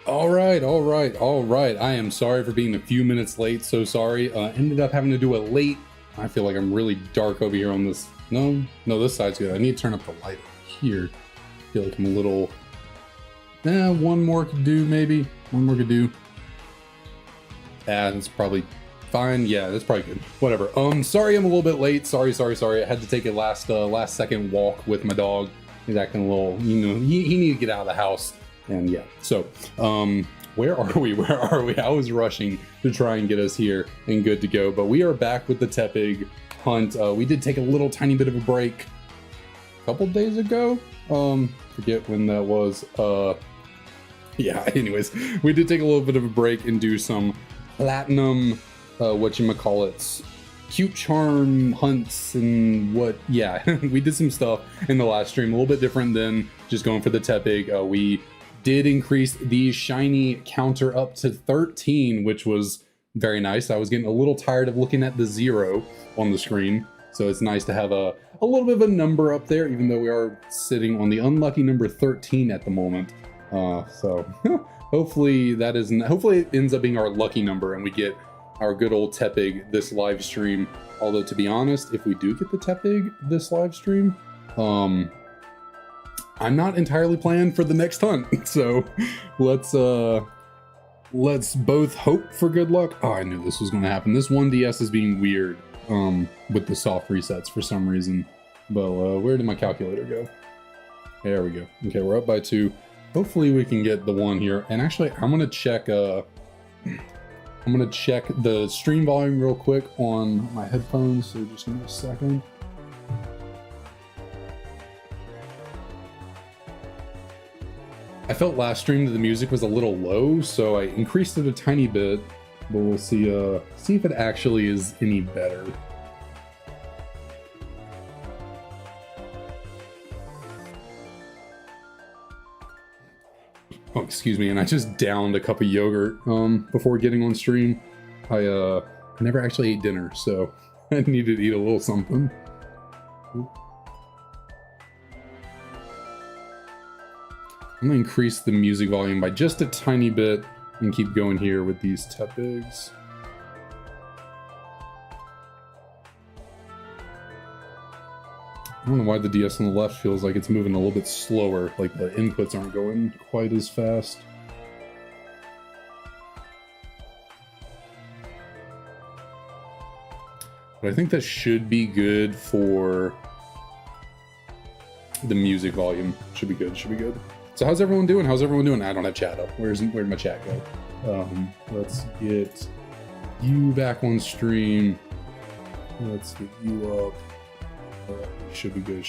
All right, all right, all right. I am sorry for being a few minutes late. So sorry. Ended up having to do a late. I feel like I'm really dark over here on this. No, this side's good. I need to turn up the light here. I feel like I'm a little. One more could do, maybe. One more could do. That's probably fine. Yeah, that's probably good. Whatever. Sorry I'm a little bit late. Sorry. I had to take a last second walk with my dog. He's acting a little, he needed to get out of the house. And yeah, so where are we? I was rushing to try and get us here and good to go, but we are back with the Tepig hunt. We did take a little tiny bit of a break a couple days ago. Forget when that was. Yeah, anyways, we did take a little bit of a break and do some platinum, whatchamacallits, cute charm hunts and we did some stuff in the last stream, a little bit different than just going for the Tepig. We did increase the shiny counter up to 13, which was very nice. I was getting a little tired of looking at the 0 on the screen, so it's nice to have a little bit of a number up there, even though we are sitting on the unlucky number 13 at the moment. So hopefully it ends up being our lucky number and we get our good old Tepig this live stream. Although, to be honest, if we do get the Tepig this live stream, I'm not entirely planned for the next hunt. So let's both hope for good luck. Oh, I knew this was going to happen. This 1DS is being weird with the soft resets for some reason. But where did my calculator go? There we go. Okay, we're up by 2. Hopefully we can get the 1 here. And actually, I'm gonna check the stream volume real quick on my headphones. So just give me a second. I felt last stream that the music was a little low, so I increased it a tiny bit. But we'll see if it actually is any better. Oh, excuse me, and I just downed a cup of yogurt before getting on stream. I never actually ate dinner, so I needed to eat a little something. I'm gonna increase the music volume by just a tiny bit and keep going here with these Tepigs. I don't know why the DS on the left feels like it's moving a little bit slower, like the inputs aren't going quite as fast. But I think that should be good for the music volume. Should be good, So how's everyone doing? I don't have chat up. Where'd my chat go? Let's get you back on stream. Let's get you up. Should be good.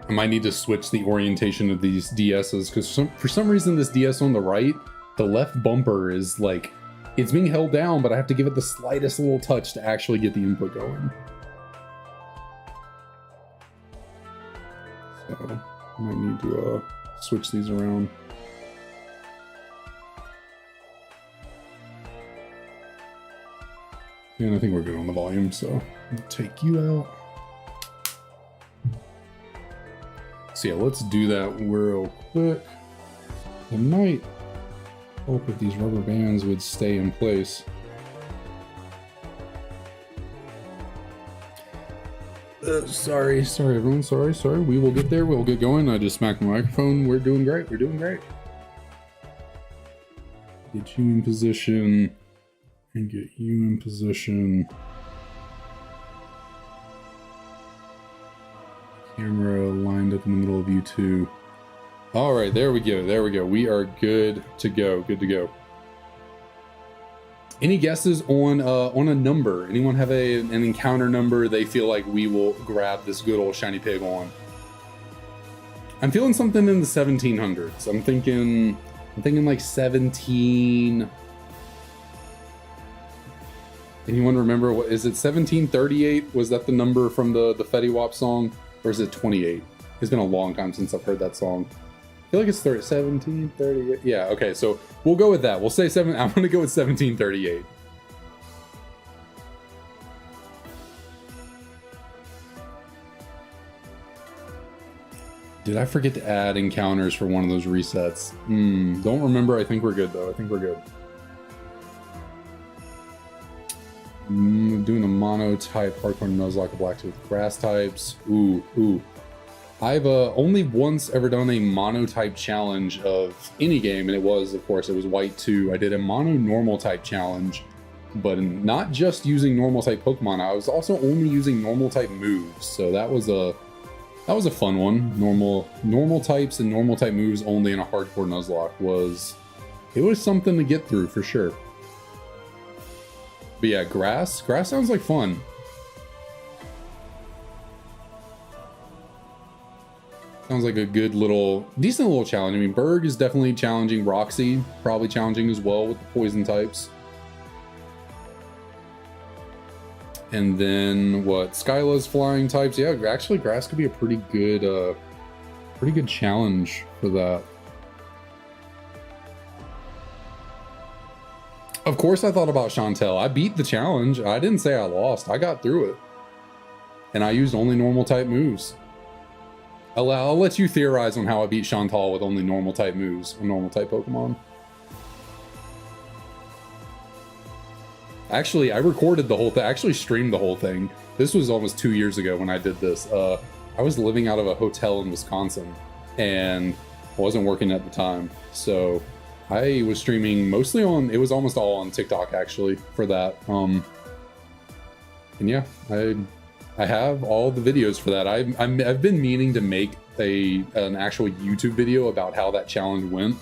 I might need to switch the orientation of these DSs because for some reason this DS on the right, the left bumper is like, it's being held down, but I have to give it the slightest little touch to actually get the input going. So I might need to switch these around. And I think we're good on the volume, so I'll take you out. So yeah, let's do that real quick. I might hope if these rubber bands would stay in place. Sorry everyone, sorry. We will get there, we'll get going. I just smacked my microphone. We're doing great. Get you in position and get you in position. Camera lined up in the middle of you two. All right, there we go. We are good to go. Any guesses on a number? Anyone have an encounter number they feel like we will grab this good old shiny pig on? I'm feeling something in the 1700s. I'm thinking like 17. Anyone remember what is it? 1738? Was that the number from the Fetty Wap song, or is it 28? It's been a long time since I've heard that song. feel like it's 1738. Yeah, okay, so we'll go with that. We'll say 7. I'm going to go with 1738. Did I forget to add encounters for one of those resets? Don't remember. I think we're good, though. I think we're good. Doing a mono type hardcore Nuzlocke Blacktooth grass types. Ooh. I've only once ever done a mono type challenge of any game, and it was, of course, it was White 2. I did a mono normal type challenge, but not just using normal type Pokemon. I was also only using normal type moves, so that was a fun one. Normal types and normal type moves only in a hardcore Nuzlocke was something to get through for sure. But yeah, grass sounds like fun. Sounds like a good decent little challenge. I mean, Berg is definitely challenging. Roxy, probably challenging as well with the poison types. And then what? Skyla's flying types. Yeah, actually grass could be a pretty good challenge for that. Of course I thought about Chantel. I beat the challenge. I didn't say I lost. I got through it. And I used only normal type moves. I'll let you theorize on how I beat Chantal with only normal type moves or normal type Pokemon. Actually, I recorded the whole thing. I actually streamed the whole thing. This was almost 2 years ago when I did this. I was living out of a hotel in Wisconsin and I wasn't working at the time. So I was streaming mostly it was almost all on TikTok actually for that. And yeah, I have all the videos for that. I've been meaning to make an actual YouTube video about how that challenge went,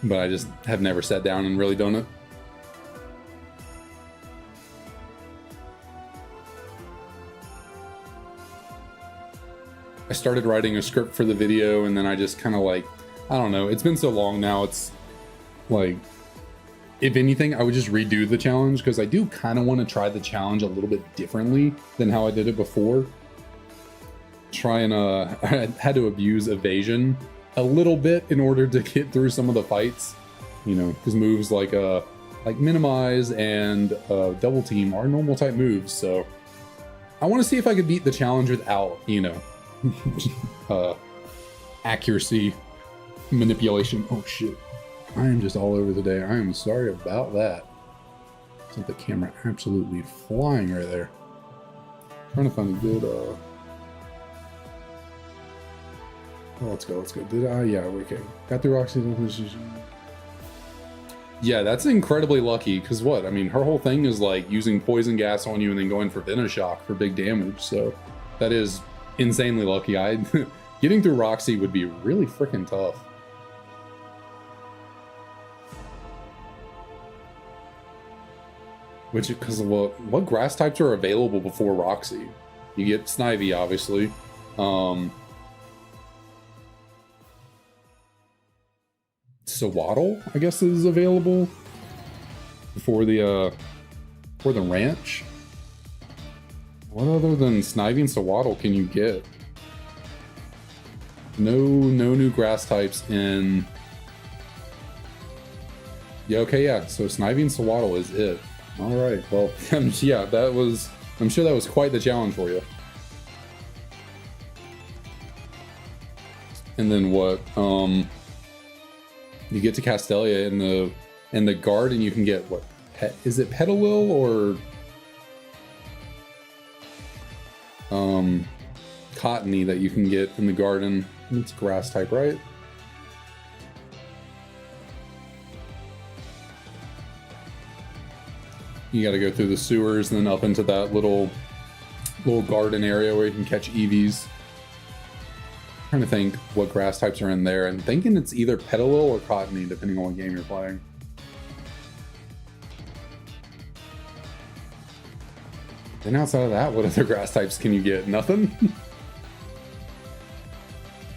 but I just have never sat down and really done it. I started writing a script for the video and then I just kind of I don't know, it's been so long now, it's like, if anything, I would just redo the challenge because I do kind of want to try the challenge a little bit differently than how I did it before. I had to abuse evasion a little bit in order to get through some of the fights, you know, because moves like minimize and double team are normal type moves. So I want to see if I could beat the challenge without, you know, accuracy manipulation. Oh shit. I am just all over the day. I am sorry about that. Sent the camera absolutely flying right there. Trying to find a good oh, let's go. Did I? Yeah, okay. Got through oxygen. Yeah, that's incredibly lucky, because what? I mean, her whole thing is like using poison gas on you and then going for Venoshock for big damage, so that is insanely lucky. Getting through Roxy would be really freaking tough. Which, because of what grass types are available before Roxy? You get Snivy, obviously. Sawaddle, I guess, is available for the ranch. What other than Snivy and Sawaddle can you get? No new grass types in. Yeah, okay, yeah. So Snivy and Sawaddle is it. All right. Well, yeah, I'm sure that was quite the challenge for you. And then what? You get to Castelia in the garden. You can get what? Is it Petalil or Cottony that you can get in the garden? It's grass type, right? You got to go through the sewers and then up into that little garden area where you can catch Eevees. Trying to think what grass types are in there, and thinking it's either Petalil or Cottony, depending on what game you're playing. Then outside of that, what other grass types can you get? Nothing?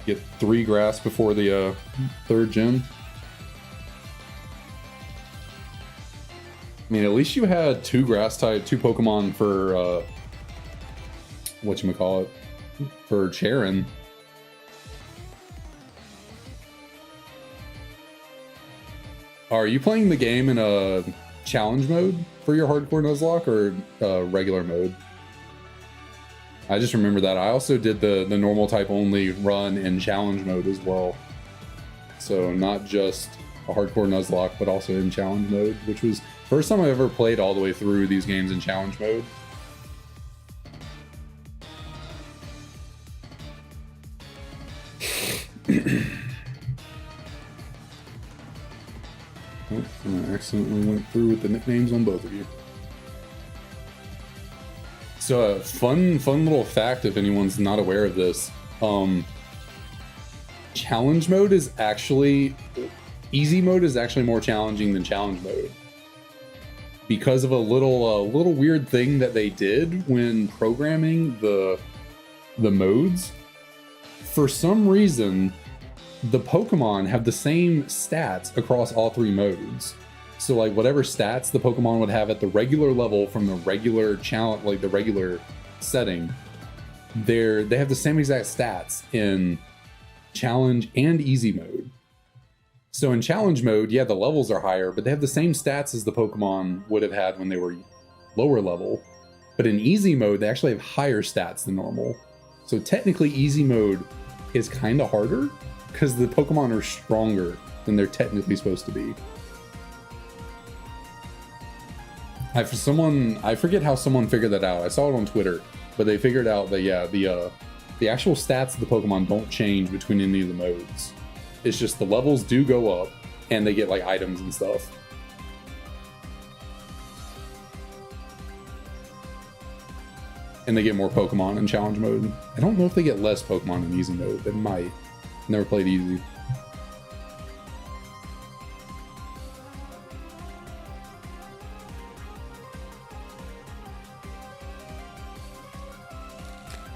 Get 3 grass before the 3rd gym. I mean, at least you had 2 grass type, 2 Pokemon for whatchamacallit, for Charon. Are you playing the game in a challenge mode for your hardcore Nuzlocke or regular mode? I just remember that. I also did the normal type only run in challenge mode as well. So not just a hardcore Nuzlocke, but also in challenge mode, which was first time I ever played all the way through these games in challenge mode. Oh, I accidentally went through with the nicknames on both of you. So a fun little fact, if anyone's not aware of this, challenge mode is actually, easy mode is actually more challenging than challenge mode, because of a little weird thing that they did when programming the modes. For some reason, the Pokemon have the same stats across all three modes. So like whatever stats the Pokemon would have at the regular level from the regular challenge, like the regular setting, they have the same exact stats in challenge and easy mode. So in challenge mode, yeah, the levels are higher, but they have the same stats as the Pokemon would have had when they were lower level. But in easy mode, they actually have higher stats than normal. So technically easy mode is kind of harder because the Pokemon are stronger than they're technically supposed to be. I forget how someone figured that out. I saw it on Twitter, but they figured out that yeah, the actual stats of the Pokemon don't change between any of the modes. It's just the levels do go up, and they get like items and stuff. And they get more Pokemon in challenge mode. I don't know if they get less Pokemon in easy mode. They might. Never played easy.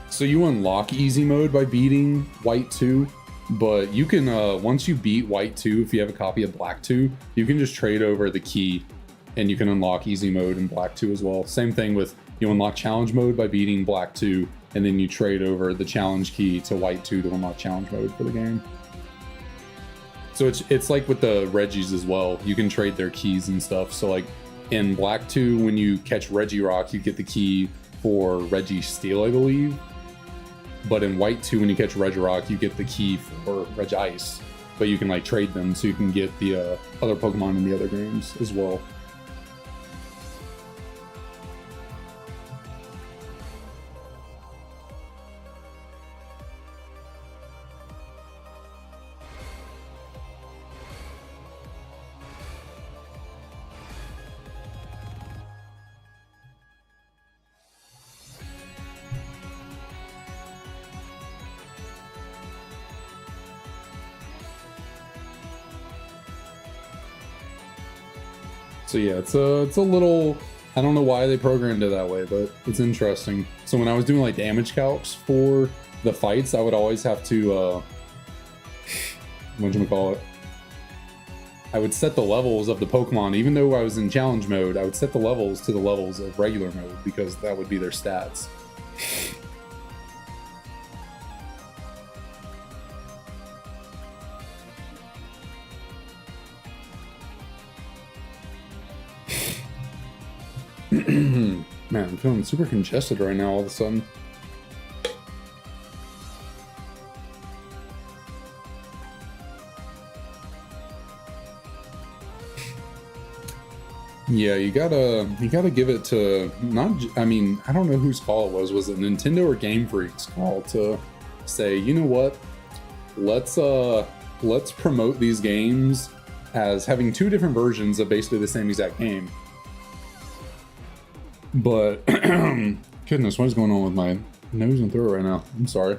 So you unlock easy mode by beating White 2, but you can, once you beat White 2, if you have a copy of Black 2, you can just trade over the key, and you can unlock easy mode in Black 2 as well. Same thing with, you unlock challenge mode by beating Black 2, and then you trade over the challenge key to White 2 to unlock challenge mode for the game. So it's like with the Regis as well. You can trade their keys and stuff. So like in Black 2, when you catch Regirock, you get the key for Registeel, I believe. But in White 2, when you catch Regirock, you get the key for Regice. But you can like trade them so you can get the other Pokemon in the other games as well. So yeah, it's a little, I don't know why they programmed it that way, but it's interesting. So when I was doing like damage calcs for the fights, I would always have to, whatchamacallit? I would set the levels of the Pokemon, even though I was in challenge mode, I would set the levels to the levels of regular mode because that would be their stats. Man, I'm feeling super congested right now all of a sudden. Yeah, you gotta give it to I mean, I don't know whose call it was. Was it Nintendo or Game Freak's call to say, you know what? Let's promote these games as having two different versions of basically the same exact game. But goodness, what is going on with my nose and throat right now? I'm sorry.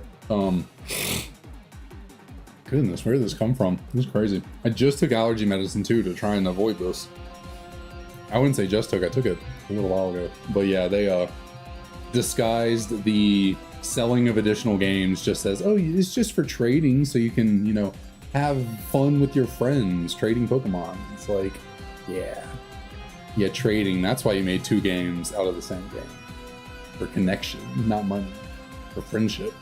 Goodness, where did this come from? This is crazy. I just took allergy medicine too to try and avoid this. I wouldn't say just took, I took it a little while ago. But yeah, they disguised the selling of additional games just as, oh, it's just for trading, so you can, you know, have fun with your friends trading Pokemon. It's like, yeah, trading. That's why you made two games out of the same game. For connection, not money. For friendship.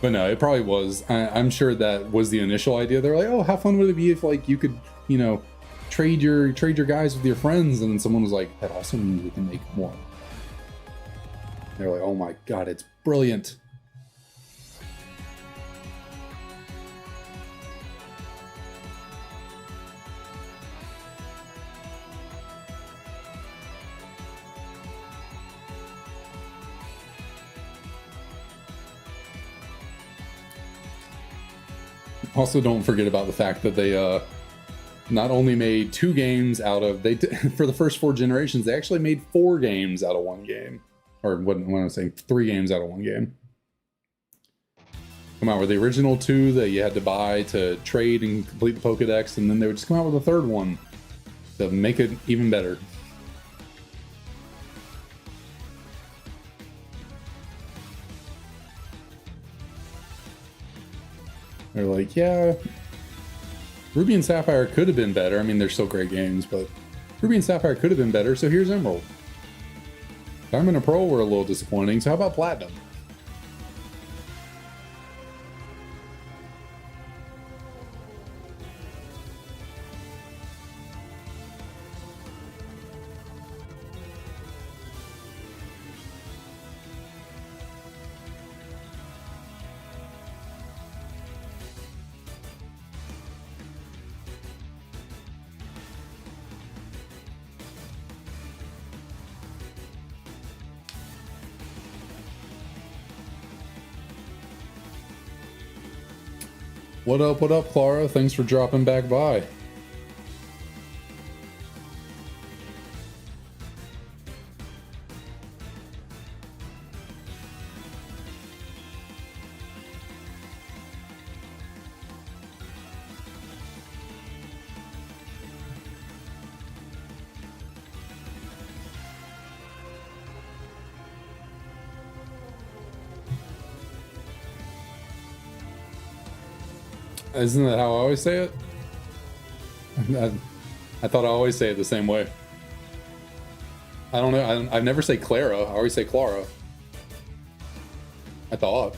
But no, it probably was. I'm sure that was the initial idea. They're like, oh, how fun would it be if like you could, you know, trade your guys with your friends, and then someone was like, that also means we can make more. They're like, oh my god, it's brilliant. Also, don't forget about the fact that they not only made 2 games out of for the first 4 generations, they actually made 4 games out of 1 game, or what I'm saying, 3 games out of 1 game. Come out with the original 2 that you had to buy to trade and complete the Pokedex, and then they would just come out with a 3rd one to make it even better. They're like, yeah, Ruby and Sapphire could have been better. I mean, they're still great games, but Ruby and Sapphire could have been better, so here's Emerald. Diamond and Pearl were a little disappointing, so how about Platinum? What up, Clara? Thanks for dropping back by. Isn't that how I always say it? I thought I always say it the same way. I don't know. I never say Clara. I always say Clara. I thought.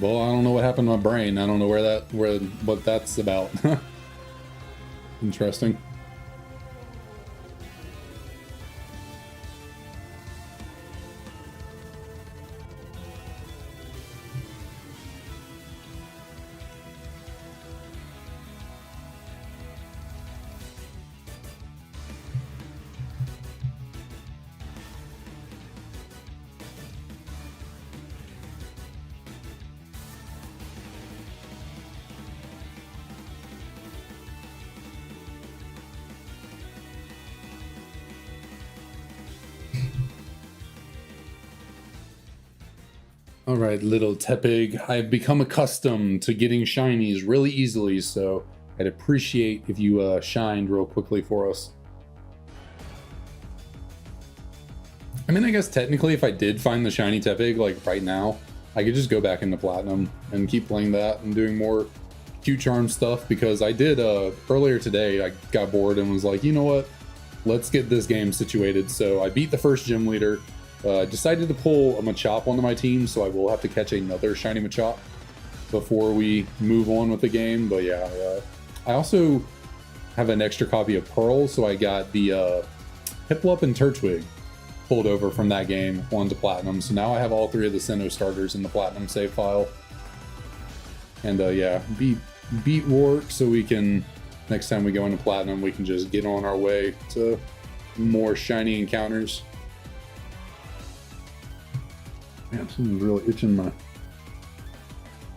Well, I don't know what happened to my brain. I don't know what that's about. Interesting. All right, little Tepig. I've become accustomed to getting shinies really easily, so I'd appreciate if you shined real quickly for us. I mean, I guess technically if I did find the shiny Tepig, like right now, I could just go back into Platinum and keep playing that and doing more Q-Charm stuff, because I did, earlier today, I got bored and was like, you know what? Let's get this game situated. So I beat the first gym leader. Decided to pull a Machop onto my team, so I will have to catch another shiny Machop before we move on with the game. But yeah, I also have an extra copy of Pearl, so I got the Piplup and Turtwig pulled over from that game onto Platinum. So now I have all 3 of the Sinnoh starters in the Platinum save file. And yeah, beat Rourke, so we can, next time we go into Platinum, we can just get on our way to more shiny encounters. Man, something's really itching my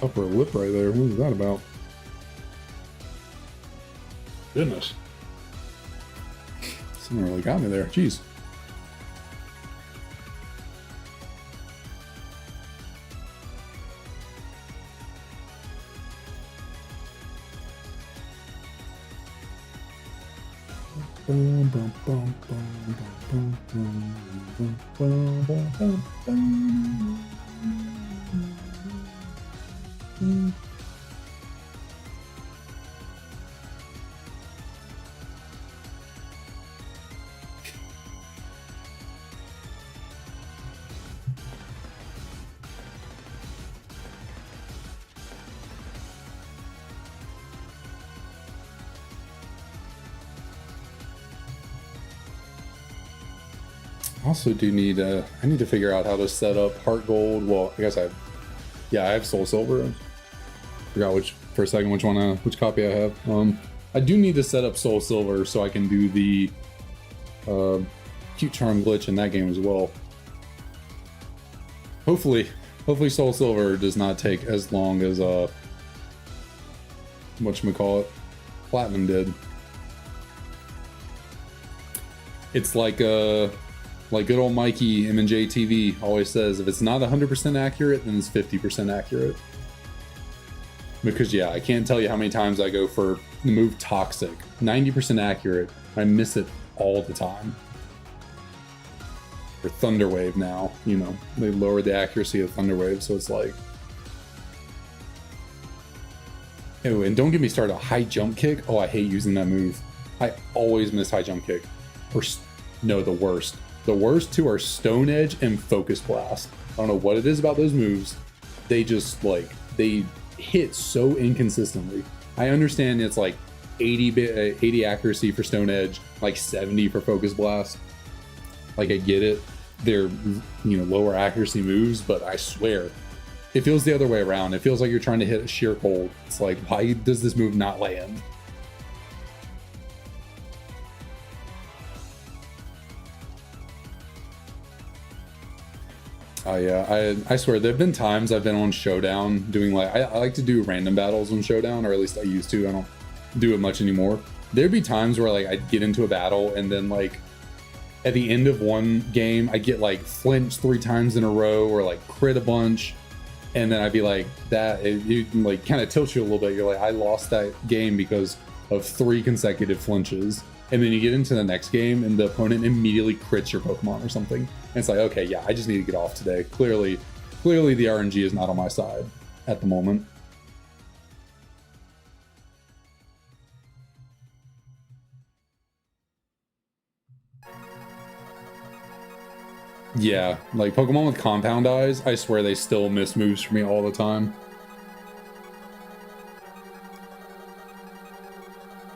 upper lip right there. What is that about? Goodness. Something really got me there. Jeez. Bum, bum, bum, bum, bum, bum, bum, bum, bum, bum, bum. Also do need I need to figure out how to set up heart gold. Well, I guess I have soul silver. I forgot which copy I have. I do need to set up soul silver so I can do the cute charm glitch in that game as well. Hopefully soul silver does not take as long as whatchamacallit, platinum did. It's like good old Mikey M&J TV always says, if it's not 100% accurate, then it's 50% accurate. Because yeah, I can't tell you how many times I go for the move Toxic. 90% accurate. I miss it all the time. For Thunder Wave now, you know, they lowered the accuracy of Thunder Wave, so it's like... Oh, and don't get me started on high jump kick. Oh, I hate using that move. I always miss high jump kick. Or, no, the worst. The worst two are Stone Edge and Focus Blast. I don't know what it is about those moves. They just, like, they hit so inconsistently. I understand it's like 80 accuracy for Stone Edge, like 70 for Focus Blast. Like, I get it. They're, you know, lower accuracy moves, but I swear, it feels the other way around. It feels like you're trying to hit a sheer cold. It's like, why does this move not land? Yeah, I swear, there have been times I've been on Showdown doing like, I like to do random battles on Showdown, or at least I used to. I don't do it much anymore. There'd be times where like I'd get into a battle and then like at the end of one game, I get like flinched 3 times in a row or like crit a bunch. And then I'd be like, it like kind of tilts you a little bit. You're like, I lost that game because of 3 consecutive flinches. And then you get into the next game and the opponent immediately crits your Pokemon or something. And it's like, okay, yeah, I just need to get off today. Clearly the RNG is not on my side at the moment. Yeah, like Pokemon with Compound Eyes, I swear they still miss moves for me all the time.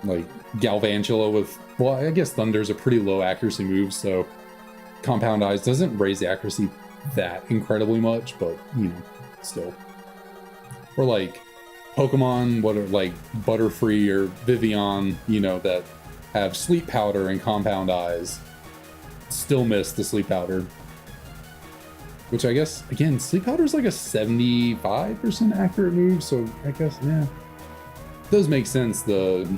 Like Galvantula with, well, I guess Thunder's a pretty low accuracy move, so Compound Eyes doesn't raise the accuracy that incredibly much, but, you know, still. Or like Pokemon, what are like Butterfree or Vivian, you know, that have Sleep Powder and Compound Eyes, still miss the Sleep Powder. Which I guess, again, Sleep Powder is like a 75% accurate move, so I guess, yeah. It does make sense. The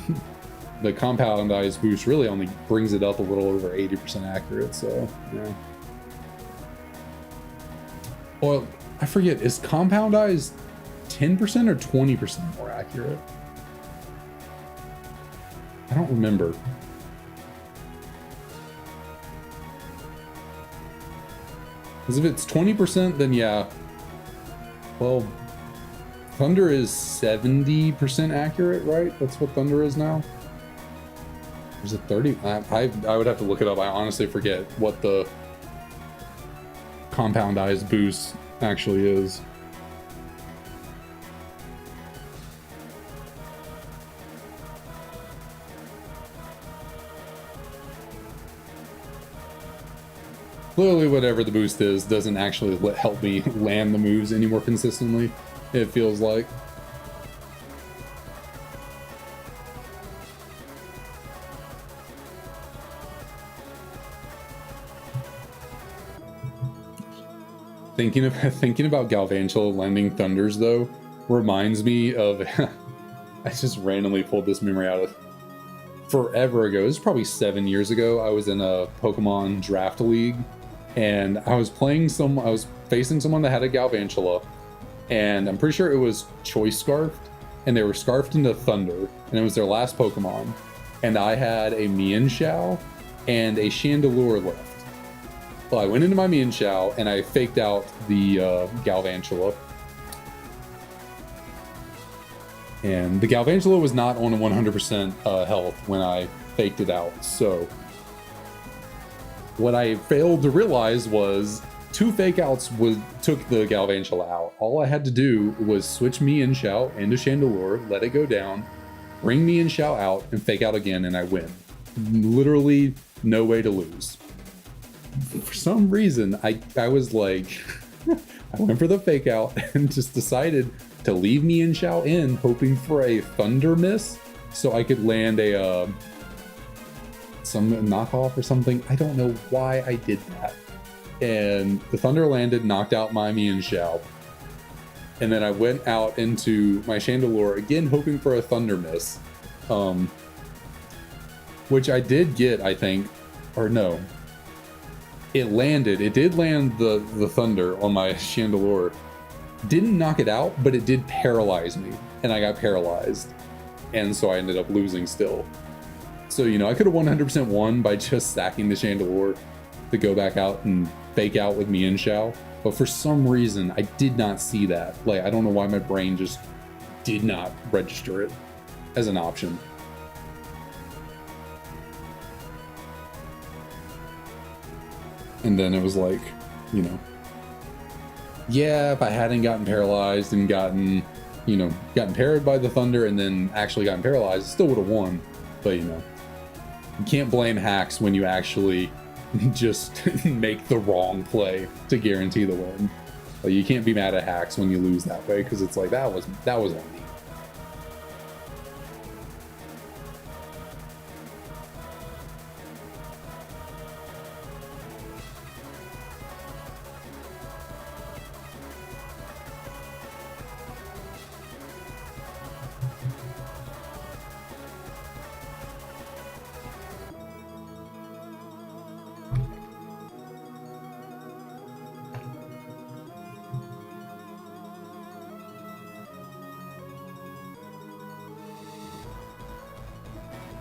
Compound Eyes boost really only brings it up a little over 80% accurate, so, yeah. Well, I forget, is Compound Eyes 10% or 20% more accurate? I don't remember. Because if it's 20%, then yeah. Well, Thunder is 70% accurate, right? That's what Thunder is now? Or is it 30? I would have to look it up. I honestly forget what the Compound Eyes boost actually is. Clearly, whatever the boost is doesn't actually help me land the moves any more consistently, it feels like. Thinking about Galvantula landing Thunders, though, reminds me of... I just randomly pulled this memory out of forever ago. This is probably 7 years ago. I was in a Pokemon Draft League, and I was facing someone that had a Galvantula, and I'm pretty sure it was Choice Scarfed, and they were scarfed into Thunder, and it was their last Pokemon. and I had a Mian Shao and a Chandelure left. Well, I went into my Mian Shao and I faked out the Galvantula. And the Galvantula was not on 100% health when I faked it out. So what I failed to realize was 2 fake outs took the Galvantula out. All I had to do was switch Mian Shao into Chandelure, let it go down, bring Mian Shao out, and fake out again, and I win. Literally no way to lose. For some reason, I was like, I went for the fake out and just decided to leave Mian Shao in, hoping for a Thunder miss so I could land a some knockoff or something. I don't know why I did that. And the Thunder landed, knocked out my Mian Shao. And then I went out into my Chandelure again, hoping for a Thunder miss. Which I did get, I think. Or no. It landed. It did land the Thunder on my Chandelure. Didn't knock it out, but it did paralyze me. And I got paralyzed. And so I ended up losing still. So, you know, I could have 100% won by just stacking the Chandelure to go back out and fake out with Mian Shao. But for some reason, I did not see that. Like, I don't know why my brain just did not register it as an option. And then it was like, you know, yeah, if I hadn't gotten paralyzed and gotten parried by the Thunder and then actually gotten paralyzed, I still would have won. But, you know, you can't blame hacks when you actually just make the wrong play to guarantee the win. Like, you can't be mad at hacks when you lose that way, because it's like, that was on me.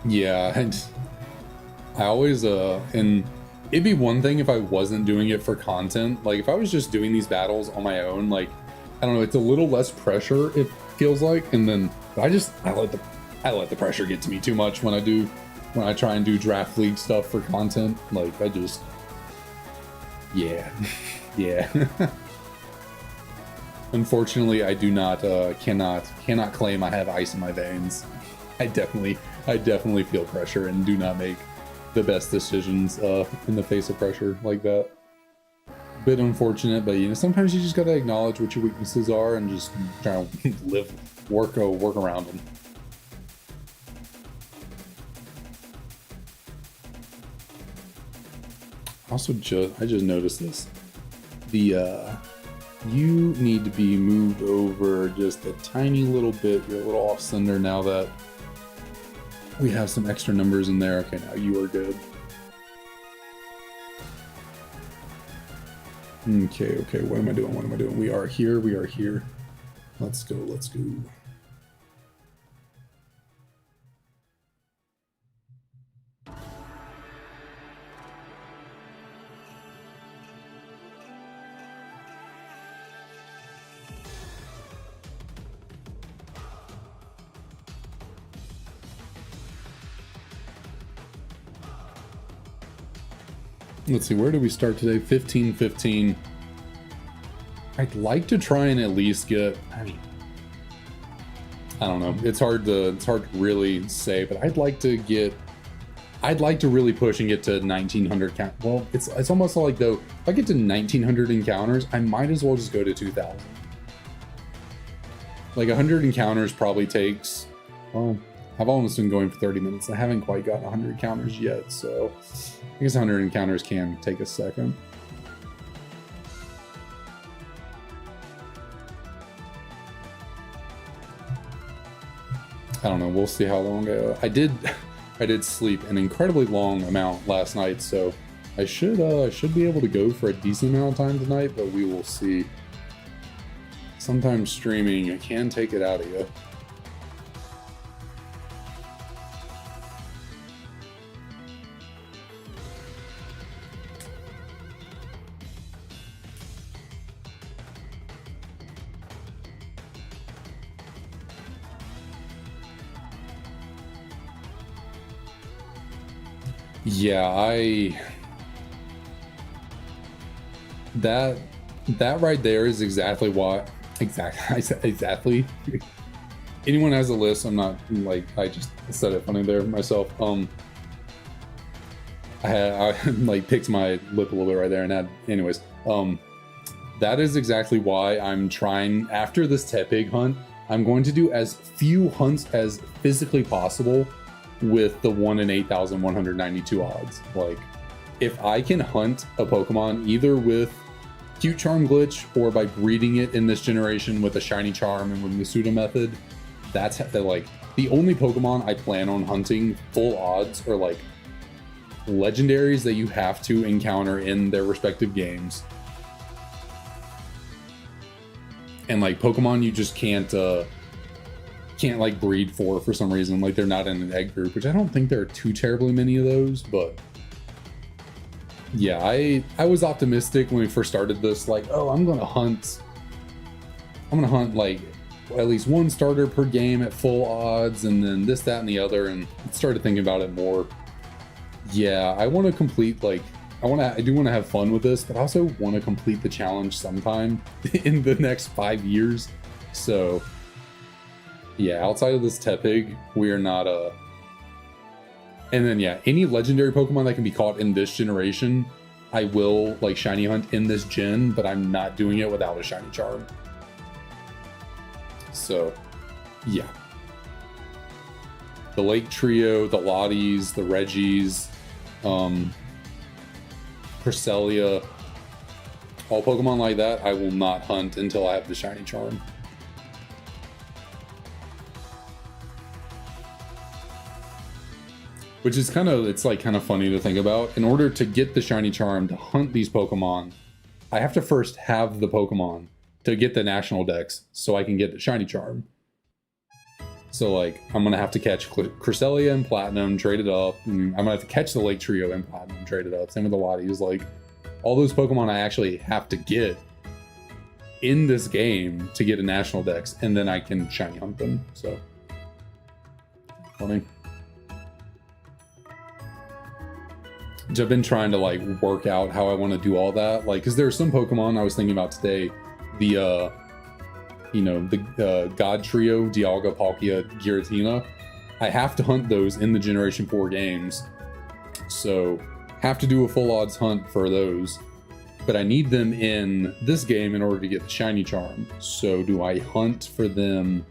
Yeah, and I always and it'd be one thing if I wasn't doing it for content. Like, if I was just doing these battles on my own, like, I don't know, it's a little less pressure, it feels like. And then I let the pressure get to me too much when I try and do draft league stuff for content. Like, I just, yeah. Yeah. Unfortunately, I do not cannot claim I have ice in my veins. I definitely feel pressure and do not make the best decisions in the face of pressure like that. Bit unfortunate, but, you know, sometimes you just gotta acknowledge what your weaknesses are and just try to work around them. Also, I just noticed this. You need to be moved over just a tiny little bit. You're a little off center now that we have some extra numbers in there. Okay, now you are good. Okay, what am I doing? We are here. Let's go. Let's see, where do we start today? 15-15. I'd like to try and at least get, I don't know. It's hard to really say, but I'd like to really push and get to 1900 count. Well, it's almost like, though, if I get to 1900 encounters, I might as well just go to 2000. Like, 100 encounters probably takes, well, I've almost been going for 30 minutes. I haven't quite gotten 100 encounters yet, so I guess 100 encounters can take a second. I don't know. We'll see how long I did sleep an incredibly long amount last night, so I should be able to go for a decent amount of time tonight, but we will see. Sometimes streaming can take it out of you. Yeah, that that right there is exactly what exactly. Anyone has a list, I'm not like, I just said it funny there myself. I like picked my lip a little bit right there and had, anyways. That is exactly why I'm trying, after this Tepig hunt, I'm going to do as few hunts as physically possible with the 1 in 8,192 odds. Like, if I can hunt a Pokemon either with Cute Charm Glitch or by breeding it in this generation with a Shiny Charm and with the Pseudo Method, that's like the only Pokemon I plan on hunting full odds are like legendaries that you have to encounter in their respective games, and like Pokemon you just can't like breed for some reason. Like, they're not in an egg group, which I don't think there are too terribly many of those. But yeah, I was optimistic when we first started this, like, oh, I'm gonna hunt like at least one starter per game at full odds, and then this, that, and the other, and started thinking about it more. Yeah, I want to complete, like, I do want to have fun with this, but I also want to complete the challenge sometime in the next 5 years. So yeah, outside of this Tepig, we are not and then yeah, any legendary Pokemon that can be caught in this generation, I will like shiny hunt in this gen, but I'm not doing it without a shiny charm. So yeah, the Lake Trio, the Lotties, the Reggies, Cresselia, all Pokemon like that, I will not hunt until I have the shiny charm. Which is kind of, it's like kind of funny to think about. In order to get the shiny charm to hunt these Pokemon, I have to first have the Pokemon to get the national dex so I can get the shiny charm. So like, I'm gonna have to catch Cresselia in Platinum, trade it up. I'm gonna have to catch the Lake Trio in Platinum, trade it up. Same with the Lotties. Like, all those Pokemon I actually have to get in this game to get a national dex, and then I can shiny hunt them. So funny. I've been trying to like work out how I want to do all that, like, because there are some Pokemon I was thinking about today, the God Trio, Dialga, Palkia, Giratina. I have to hunt those in the Generation 4 games, so have to do a full odds hunt for those, but I need them in this game in order to get the shiny charm. So do I hunt for them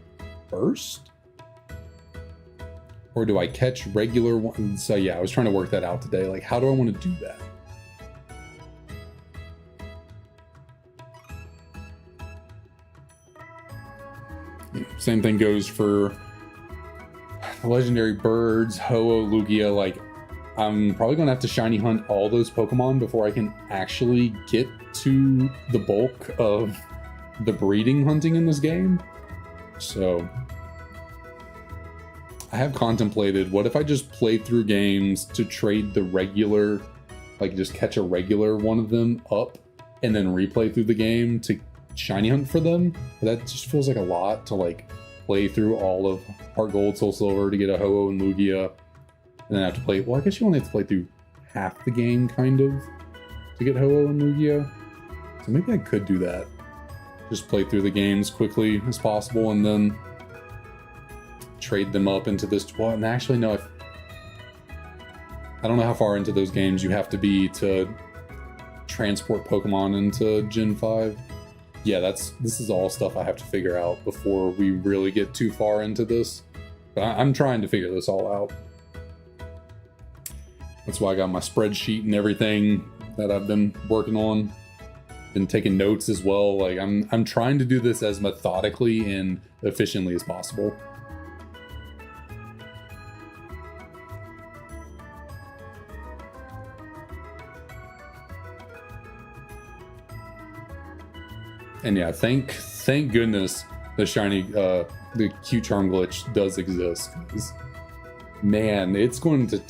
first? Or do I catch regular ones? So yeah, I was trying to work that out today. Like, how do I want to do that? Same thing goes for the legendary birds, Ho-Oh, Lugia. Like, I'm probably going to have to shiny hunt all those Pokemon before I can actually get to the bulk of the breeding hunting in this game. So I have contemplated, what if I just play through games to trade the regular, like just catch a regular one of them up and then replay through the game to shiny hunt for them? But that just feels like a lot to like play through all of Heart Gold, Soul Silver to get a Ho-Oh and Lugia, and then have to play, well, I guess you only have to play through half the game kind of to get Ho-Oh and Lugia. So maybe I could do that. Just play through the games quickly as possible and then trade them up into this. Well, and actually, no, I don't know how far into those games you have to be to transport Pokemon into Gen 5. Yeah, this is all stuff I have to figure out before we really get too far into this. But I'm trying to figure this all out. That's why I got my spreadsheet and everything that I've been working on. Been taking notes as well. Like, I'm trying to do this as methodically and efficiently as possible. And yeah, thank goodness the shiny, the Cute Charm glitch does exist. Man, it's going to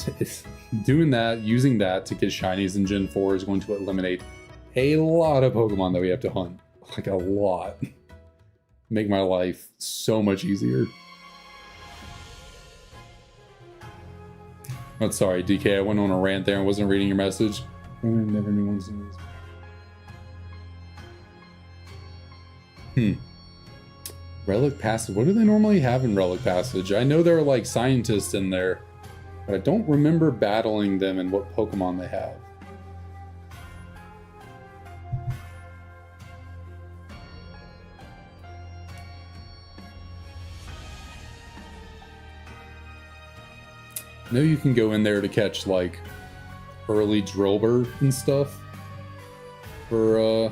doing that, using that to get shinies in Gen 4 is going to eliminate a lot of Pokemon that we have to hunt. Like, a lot. Make my life so much easier. Oh, sorry, DK. I went on a rant there and wasn't reading your message. Never knew one's Relic Passage. What do they normally have in Relic Passage? I know there are like scientists in there, but I don't remember battling them and what Pokemon they have. I know you can go in there to catch like early Drillbur and stuff. For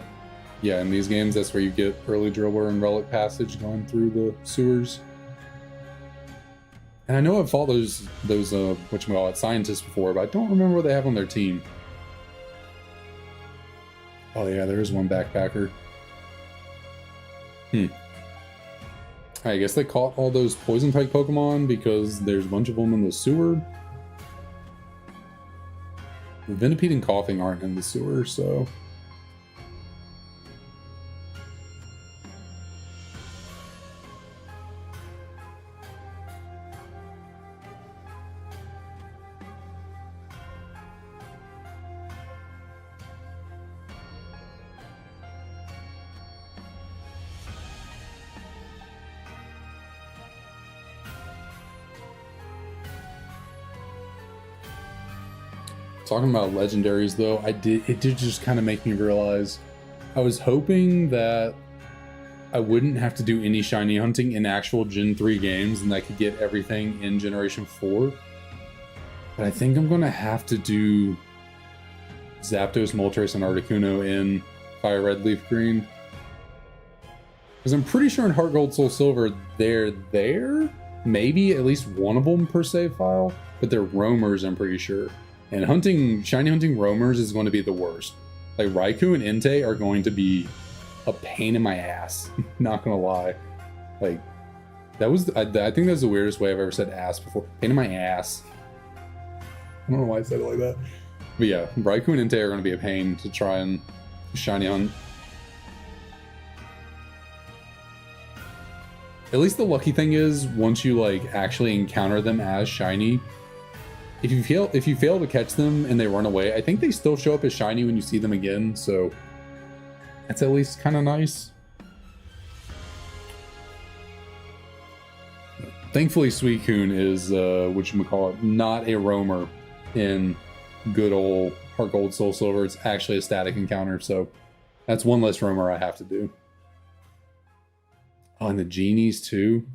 yeah, in these games, that's where you get early Drillbur and Relic Passage going through the sewers. And I know I've fought those whatchamacallit, scientists before, but I don't remember what they have on their team. Oh yeah, there's one backpacker. I guess they caught all those poison type Pokemon because there's a bunch of them in the sewer. The Venipede and Coughing aren't in the sewer, so... Talking about legendaries though, it did just kind of make me realize I was hoping that I wouldn't have to do any shiny hunting in actual Gen 3 games and I could get everything in Generation 4. But I think I'm going to have to do Zapdos, Moltres, and Articuno in Fire Red, Leaf Green. Because I'm pretty sure in Heart Gold, Soul Silver, they're there. Maybe at least one of them per save file, but they're roamers, I'm pretty sure. And shiny hunting roamers is going to be the worst. Like Raikou and Entei are going to be a pain in my ass. Not gonna lie. Like I think that's the weirdest way I've ever said ass before. Pain in my ass. I don't know why I said it like that. But yeah, Raikou and Entei are going to be a pain to try and shiny hunt. At least the lucky thing is once you like actually encounter them as shiny, if you fail to catch them and they run away, I think they still show up as shiny when you see them again, so that's at least kind of nice. Thankfully, Suicune is whatchamacallit, not a roamer in good old Heart Gold, Soul Silver. It's actually a static encounter, so that's one less roamer I have to do. Oh, and the genies too.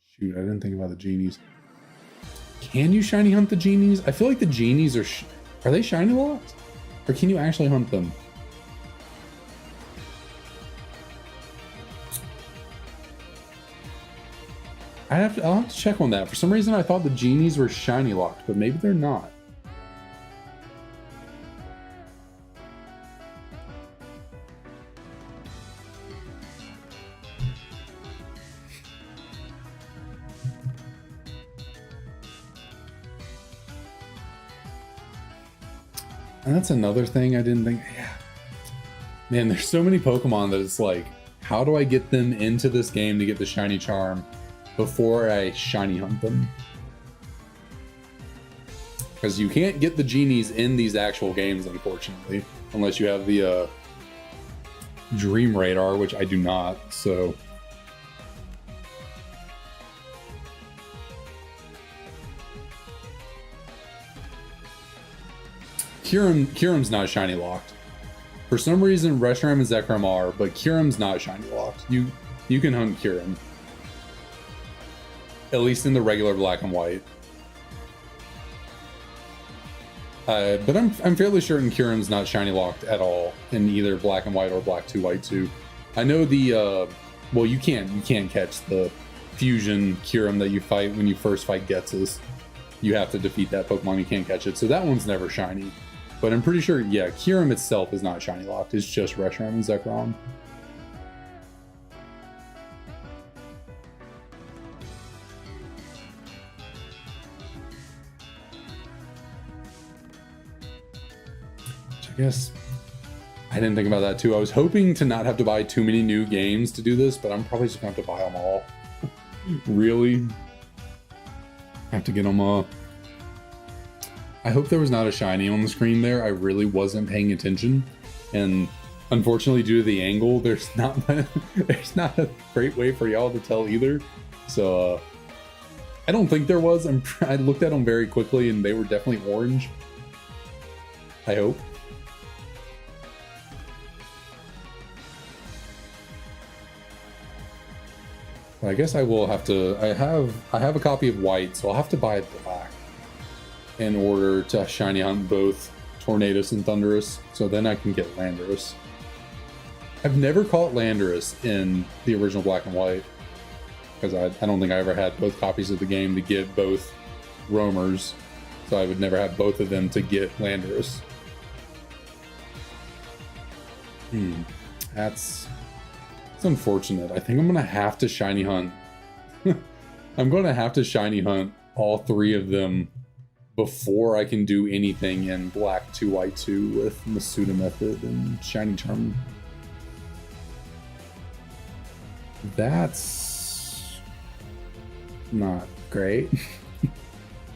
Shoot, I didn't think about the genies. Can you shiny hunt the genies? I feel like the genies are they shiny locked? Or can you actually hunt them? I'll have to check on that. For some reason I thought the genies were shiny locked, but maybe they're not. And that's another thing I didn't think. Yeah. Man, there's so many Pokemon that it's like, how do I get them into this game to get the shiny charm before I shiny hunt them? Because you can't get the genies in these actual games, unfortunately, unless you have the Dream Radar, which I do not, so... Kyurem's not shiny locked. For some reason, Reshiram and Zekrom are, but Kyurem's not shiny locked. You can hunt Kyurem. At least in the regular black and white. But I'm fairly certain Kyurem's not shiny locked at all in either black and white or black 2, white 2. I know the well, you can't catch the fusion Kyurem that you fight when you first fight Ghetsis. You have to defeat that Pokemon, you can't catch it. So that one's never shiny. But I'm pretty sure, yeah, Kyurem itself is not shiny locked. It's just Reshiram and Zekrom. Which I guess I didn't think about that too. I was hoping to not have to buy too many new games to do this, but I'm probably just going to have to buy them all. Really? I have to get them I hope there was not a shiny on the screen there. I really wasn't paying attention. And unfortunately, due to the angle, there's not a great way for y'all to tell either. So I don't think there was. I looked at them very quickly and they were definitely orange. I hope. I guess I will have to. I have a copy of white, so I'll have to buy black in order to shiny hunt both Tornadus and Thundurus. So then I can get Landorus. I've never caught Landorus in the original Black and White because I don't think I ever had both copies of the game to get both roamers. So I would never have both of them to get Landorus. That's unfortunate. I think I'm gonna have to shiny hunt. I'm gonna have to shiny hunt all three of them before I can do anything in Black 2 White 2 with Masuda Method and Shiny Charm. That's not great.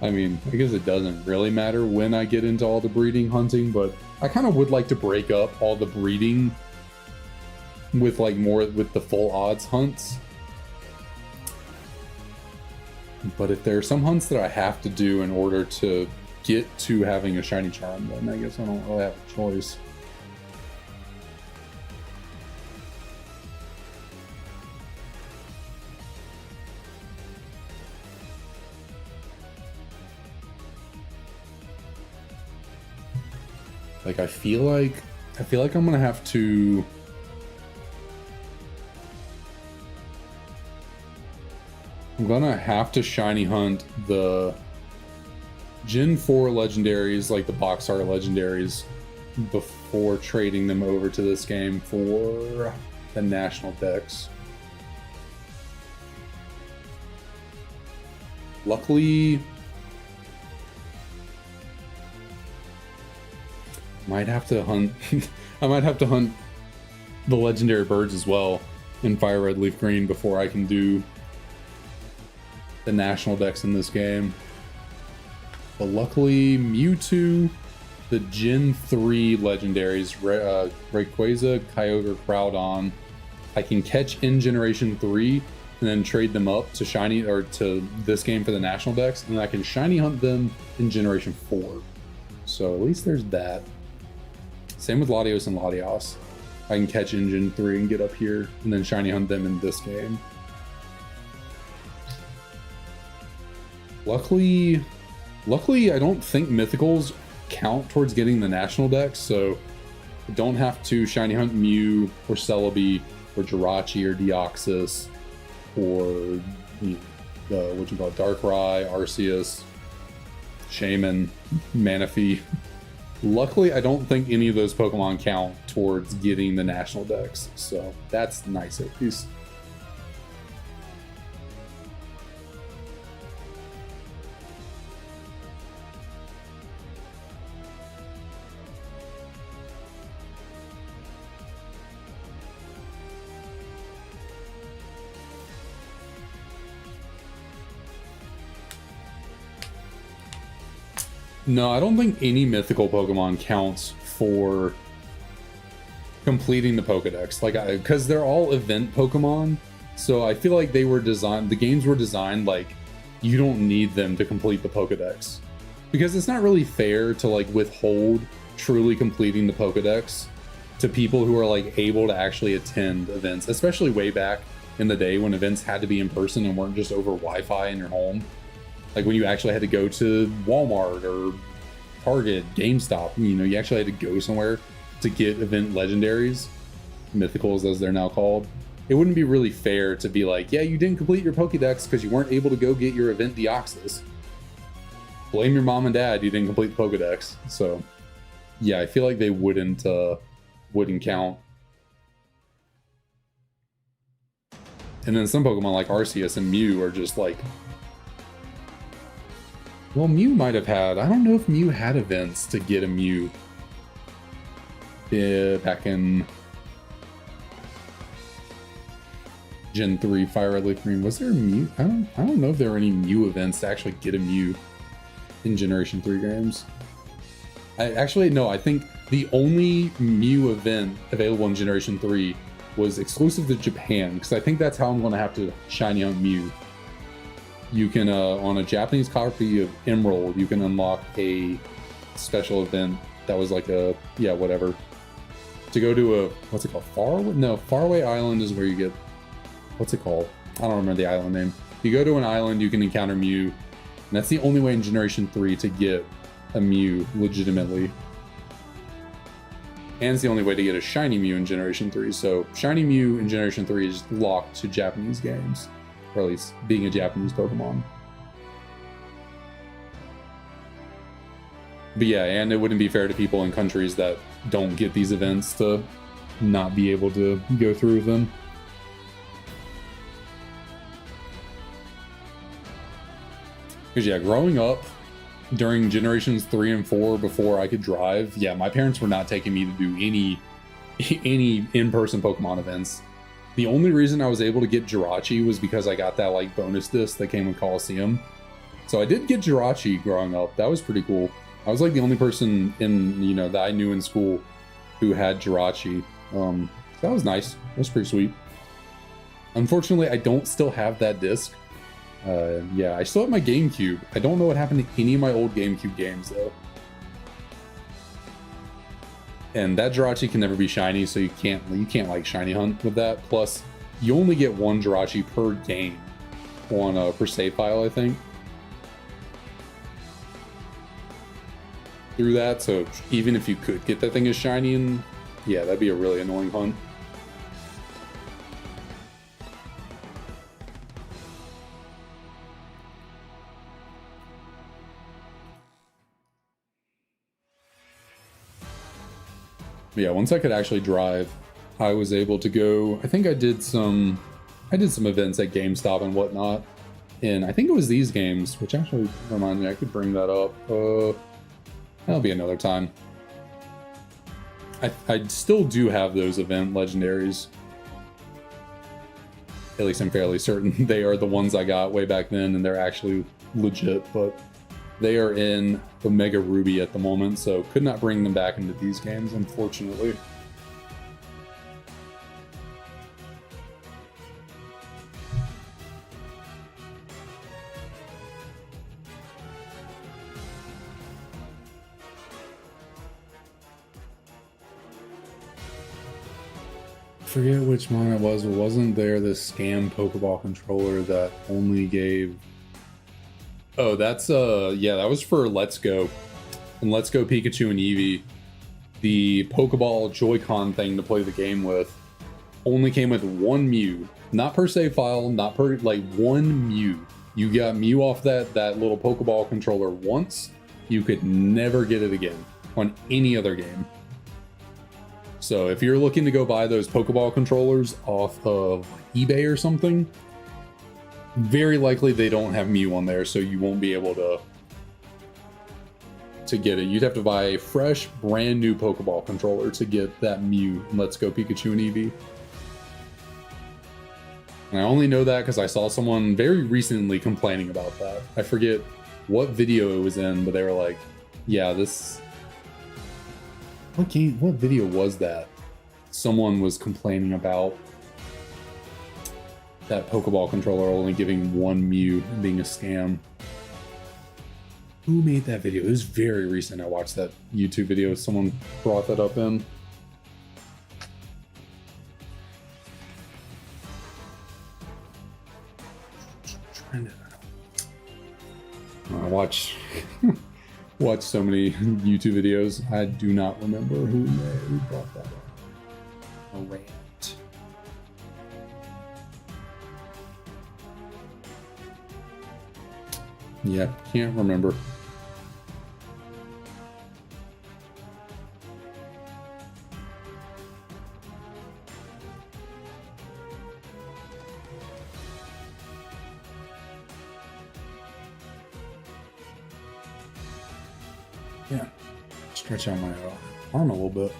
I mean, I guess it doesn't really matter when I get into all the breeding hunting, but I kind of would like to break up all the breeding with like more with the full odds hunts. But if there are some hunts that I have to do in order to get to having a shiny charm, then I guess I don't really have a choice. Like I feel like I'm gonna have to shiny hunt the Gen 4 legendaries, like the box art legendaries, before trading them over to this game for the national decks. Luckily, I might have to hunt the legendary birds as well in Fire Red Leaf Green before I can do the national decks in this game. But luckily, Mewtwo, the Gen 3 legendaries, Rayquaza, Kyogre, Groudon, I can catch in Generation 3 and then trade them up to shiny or to this game for the national decks, and I can shiny hunt them in Generation 4. So at least there's that. Same with Latios and Latios. I can catch in Gen 3 and get up here and then shiny hunt them in this game. Luckily, I don't think mythicals count towards getting the national decks, so I don't have to shiny hunt Mew or Celebi or Jirachi or Deoxys or Darkrai, Arceus, Shaman, Manaphy. Luckily, I don't think any of those Pokemon count towards getting the national decks, so that's nice at least. No, I don't think any mythical Pokemon counts for completing the Pokedex. Like, because they're all event Pokemon, so I feel like they were designed. The games were designed like you don't need them to complete the Pokedex, because it's not really fair to like withhold truly completing the Pokedex to people who are like able to actually attend events, especially way back in the day when events had to be in person and weren't just over Wi-Fi in your home. Like when you actually had to go to Walmart or Target, GameStop, you actually had to go somewhere to get event legendaries, mythicals as they're now called. It wouldn't be really fair to be like, yeah, you didn't complete your Pokédex because you weren't able to go get your event Deoxys. Blame your mom and dad, you didn't complete the Pokédex. So yeah, I feel like they wouldn't count. And then some Pokemon like Arceus and Mew are just like, well, Mew might have had, I don't know if Mew had events to get a Mew back in Gen 3 Fire Red Leaf Green. Was there a Mew? I don't know if there were any Mew events to actually get a Mew. in Generation 3 games. I think the only Mew event available in Generation 3 was exclusive to Japan, because I think that's how I'm going to have to shiny hunt Mew. You can, on a Japanese copy of Emerald, you can unlock a special event that was like a, yeah, whatever. To go to a, what's it called? Faraway Island is where you get, what's it called? I don't remember the island name. You go to an island, you can encounter Mew, and that's the only way in Generation 3 to get a Mew legitimately. And it's the only way to get a shiny Mew in Generation 3. So shiny Mew in Generation 3 is locked to Japanese games, or at least being a Japanese Pokemon. But yeah, and it wouldn't be fair to people in countries that don't get these events to not be able to go through with them. Because yeah, growing up during Generations 3 and 4, before I could drive, yeah, my parents were not taking me to do any in-person Pokemon events. The only reason I was able to get Jirachi was because I got that like bonus disc that came with Coliseum. So I did get Jirachi growing up. That was pretty cool. I was like the only person in, you know, that I knew in school who had Jirachi. That was nice. That was pretty sweet. Unfortunately, I don't still have that disc. Yeah, I still have my GameCube. I don't know what happened to any of my old GameCube games though. And that Jirachi can never be shiny, so you can't like shiny hunt with that. Plus, you only get one Jirachi per game on per save file, I think. Through that, so even if you could get that thing as shiny, and yeah, that'd be a really annoying hunt. But yeah, once I could actually drive, I was able to go. I think I did some events at GameStop and whatnot, and I think it was these games, which actually reminds me, I could bring that up. That'll be another time. I still do have those event legendaries. At least I'm fairly certain they are the ones I got way back then, and they're actually legit, but they are in Omega Ruby at the moment, so could not bring them back into these games, unfortunately. Forget which one it was, but wasn't there this scam Pokeball controller that only gave... Oh, that's yeah, that was for Let's Go. And Let's Go Pikachu and Eevee. The Pokeball Joy-Con thing to play the game with only came with one Mew. Not per save file, not per, like, one Mew. You got Mew off that little Pokeball controller once, you could never get it again on any other game. So if you're looking to go buy those Pokeball controllers off of eBay or something, very likely they don't have Mew on there, so you won't be able to get it. You'd have to buy a fresh, brand new Pokeball controller to get that Mew in Let's Go Pikachu and Eevee. And I only know that because I saw someone very recently complaining about that. I forget what video it was in, but they were like, yeah, this... What video was that? Someone was complaining about that Pokeball controller only giving one Mew and being a scam. Who made that video? It was very recent. I watched that YouTube video. Someone brought that up in. I watch so many YouTube videos. I do not remember who brought that up. A rant. Yeah, can't remember. Yeah, stretch out my arm a little bit.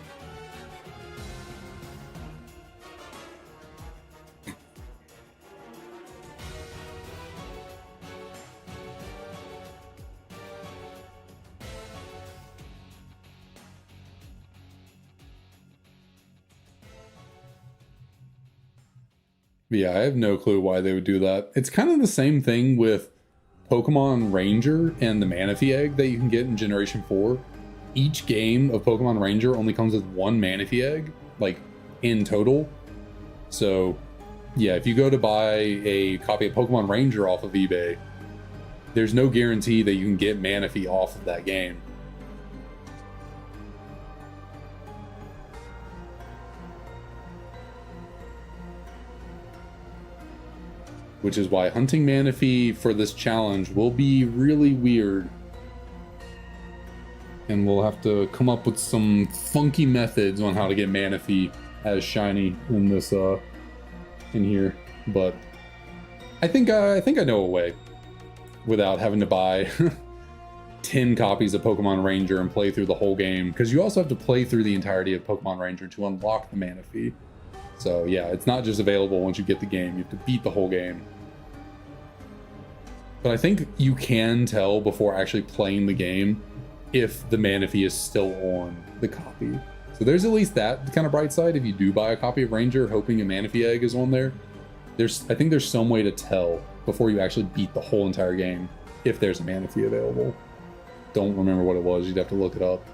Yeah, I have no clue why they would do that. It's kind of the same thing with Pokemon Ranger and the Manaphy egg that you can get in Generation 4. Each game of Pokemon Ranger only comes with one Manaphy egg, like in total. So yeah, if you go to buy a copy of Pokemon Ranger off of eBay, there's no guarantee that you can get Manaphy off of that game. Which is why hunting Manaphy for this challenge will be really weird. And we'll have to come up with some funky methods on how to get Manaphy as shiny in this in here. But I think I know a way without having to buy 10 copies of Pokemon Ranger and play through the whole game, because you also have to play through the entirety of Pokemon Ranger to unlock the Manaphy. So yeah, it's not just available once you get the game, you have to beat the whole game. But I think you can tell before actually playing the game if the Manaphy is still on the copy. So there's at least that kind of bright side. If you do buy a copy of Ranger hoping a Manaphy egg is on there, I think there's some way to tell before you actually beat the whole entire game if there's a Manaphy available. Don't remember what it was, you'd have to look it up.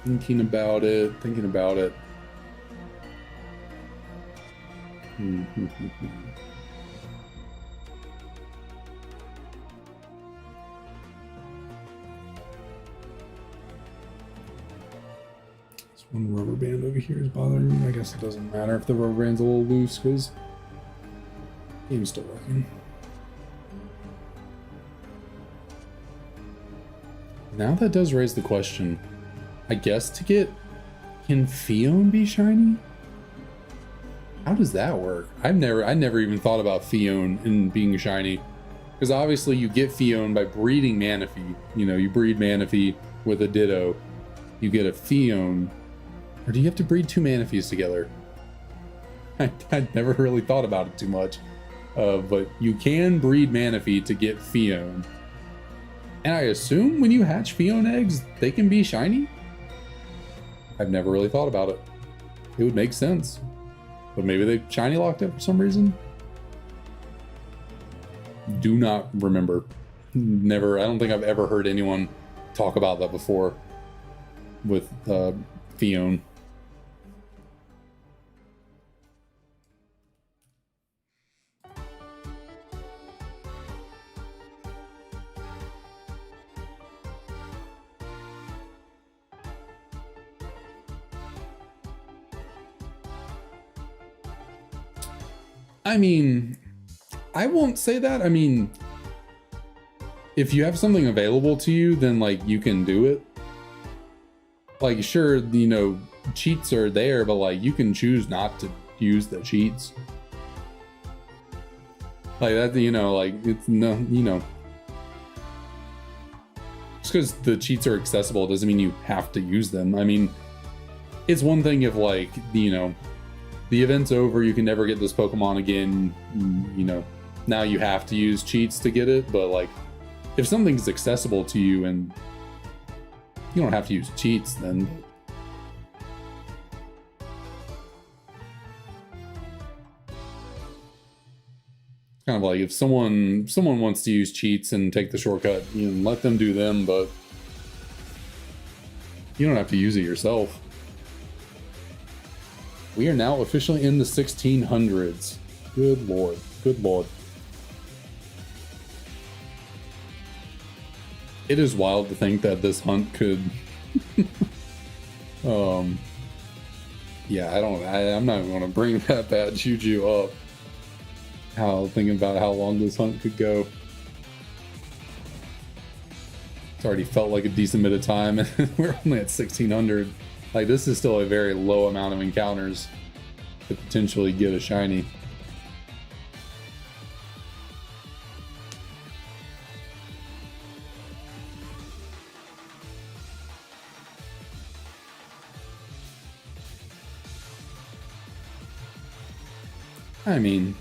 Thinking about it. This one rubber band over here is bothering me. I guess it doesn't matter if the rubber band's a little loose because the game's still working. Now that does raise the question. I guess can Fion be shiny? How does that work? I never even thought about Fion and being shiny. Because obviously you get Fion by breeding Manaphy. You know, you breed Manaphy with a Ditto. You get a Fion. Or do you have to breed two Manaphys together? I never really thought about it too much. But you can breed Manaphy to get Fion. And I assume when you hatch Fion eggs, they can be shiny? I've never really thought about it. It would make sense. But maybe they shiny locked it for some reason? Do not remember. Never, I don't think I've ever heard anyone talk about that before with Fion. I mean, I won't say that. I mean, if you have something available to you, then like you can do it. Like, sure, you know, cheats are there, but like you can choose not to use the cheats. Like that, you know, like it's no, you know, just because the cheats are accessible doesn't mean you have to use them. I mean, it's one thing if like, you know, the event's over, you can never get this Pokemon again, you know, now you have to use cheats to get it, but like, if something's accessible to you and you don't have to use cheats, then kind of like if someone wants to use cheats and take the shortcut, you know, let them do them, but you don't have to use it yourself. We are now officially in the 1600s. Good lord. Good lord. It is wild to think that this hunt could... yeah, I'm not going to bring that bad juju up. Thinking about how long this hunt could go. It's already felt like a decent bit of time, and we're only at 1600. Like, this is still a very low amount of encounters to potentially get a shiny. I mean,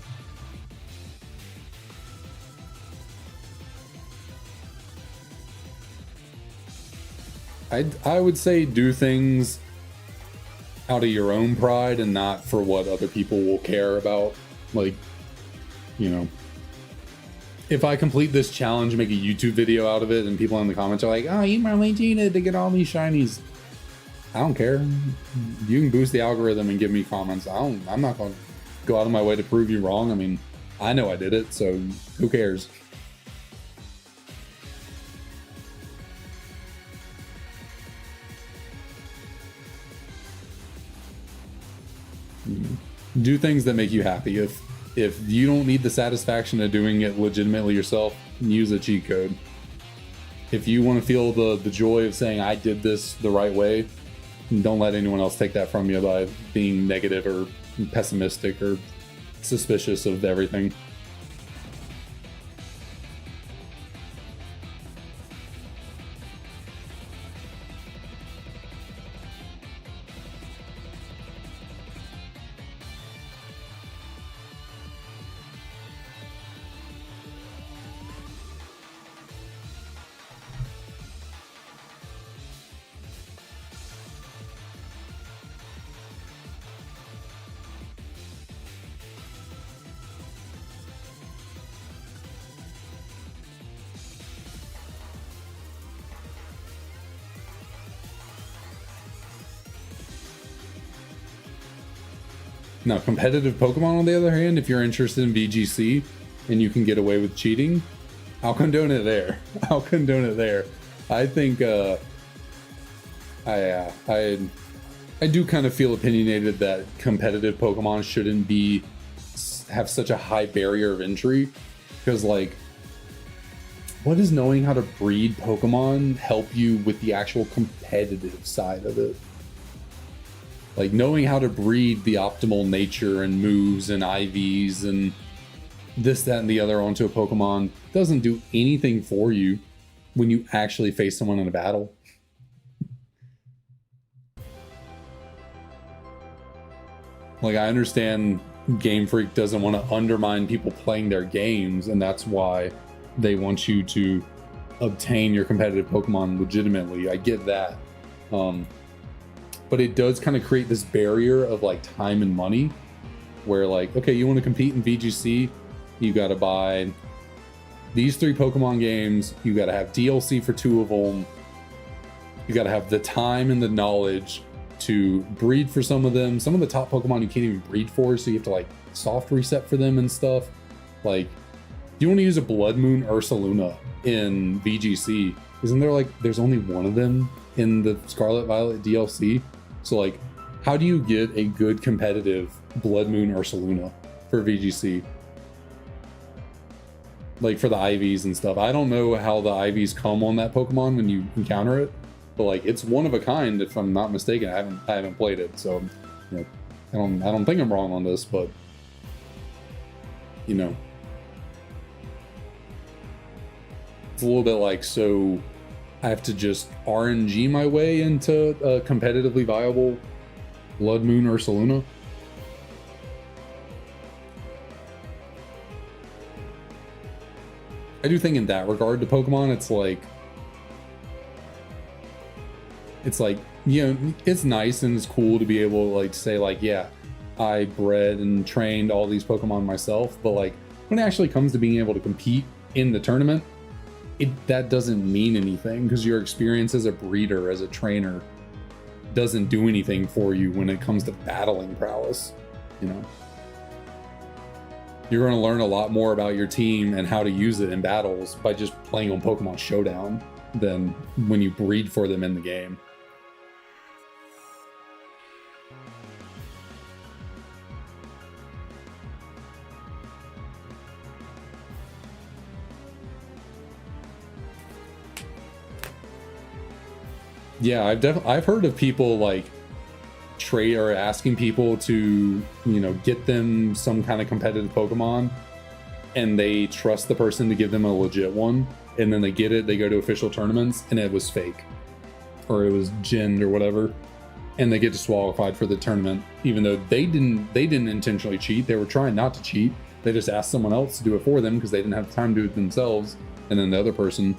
I would say do things out of your own pride and not for what other people will care about. Like, you know, if I complete this challenge, make a YouTube video out of it, and people in the comments are like, "Oh, you really cheated to get all these shinies," I don't care. You can boost the algorithm and give me comments. I'm not going to go out of my way to prove you wrong. I mean, I know I did it, so who cares? Do things that make you happy. If you don't need the satisfaction of doing it legitimately yourself, use a cheat code. If you want to feel the joy of saying I did this the right way, don't let anyone else take that from you by being negative or pessimistic or suspicious of everything. Now, competitive Pokemon, on the other hand, if you're interested in VGC and you can get away with cheating, I'll condone it there. I'll condone it there. I think I do kind of feel opinionated that competitive Pokemon shouldn't have such a high barrier of entry, because like, what does knowing how to breed Pokemon help you with the actual competitive side of it? Like, knowing how to breed the optimal nature and moves and IVs and this, that, and the other onto a Pokemon doesn't do anything for you when you actually face someone in a battle. Like, I understand Game Freak doesn't want to undermine people playing their games, and that's why they want you to obtain your competitive Pokemon legitimately. I get that. But it does kind of create this barrier of like time and money where like, okay, you want to compete in VGC, you got to buy these 3 Pokemon games, you got to have DLC for 2 of them, you got to have the time and the knowledge to breed for some of them. Some of the top Pokemon you can't even breed for, so you have to like soft reset for them and stuff. Like, you want to use a Blood Moon Ursaluna in VGC, isn't there like, there's only one of them in the Scarlet Violet DLC? So like, how do you get a good competitive Blood Moon Ursaluna for VGC? Like, for the IVs and stuff. I don't know how the IVs come on that Pokemon when you encounter it, but like, it's one of a kind if I'm not mistaken. I haven't played it, so you know, I don't think I'm wrong on this, but you know, it's a little bit like, so I have to just RNG my way into a competitively viable Blood Moon Ursaluna. I do think in that regard to Pokemon, it's like, you know, it's nice and it's cool to be able to like say like, yeah, I bred and trained all these Pokemon myself, but like, when it actually comes to being able to compete in the tournament, that doesn't mean anything, because your experience as a breeder, as a trainer, doesn't do anything for you when it comes to battling prowess. You know, you're going to learn a lot more about your team and how to use it in battles by just playing on Pokemon Showdown than when you breed for them in the game. Yeah, I've heard of people like trade or asking people to, you know, get them some kind of competitive Pokemon, and they trust the person to give them a legit one, and then they get it, they go to official tournaments, and it was fake, or it was ginned or whatever, and they get disqualified for the tournament, even though they didn't intentionally cheat. They were trying not to cheat. They just asked someone else to do it for them because they didn't have the time to do it themselves, and then the other person,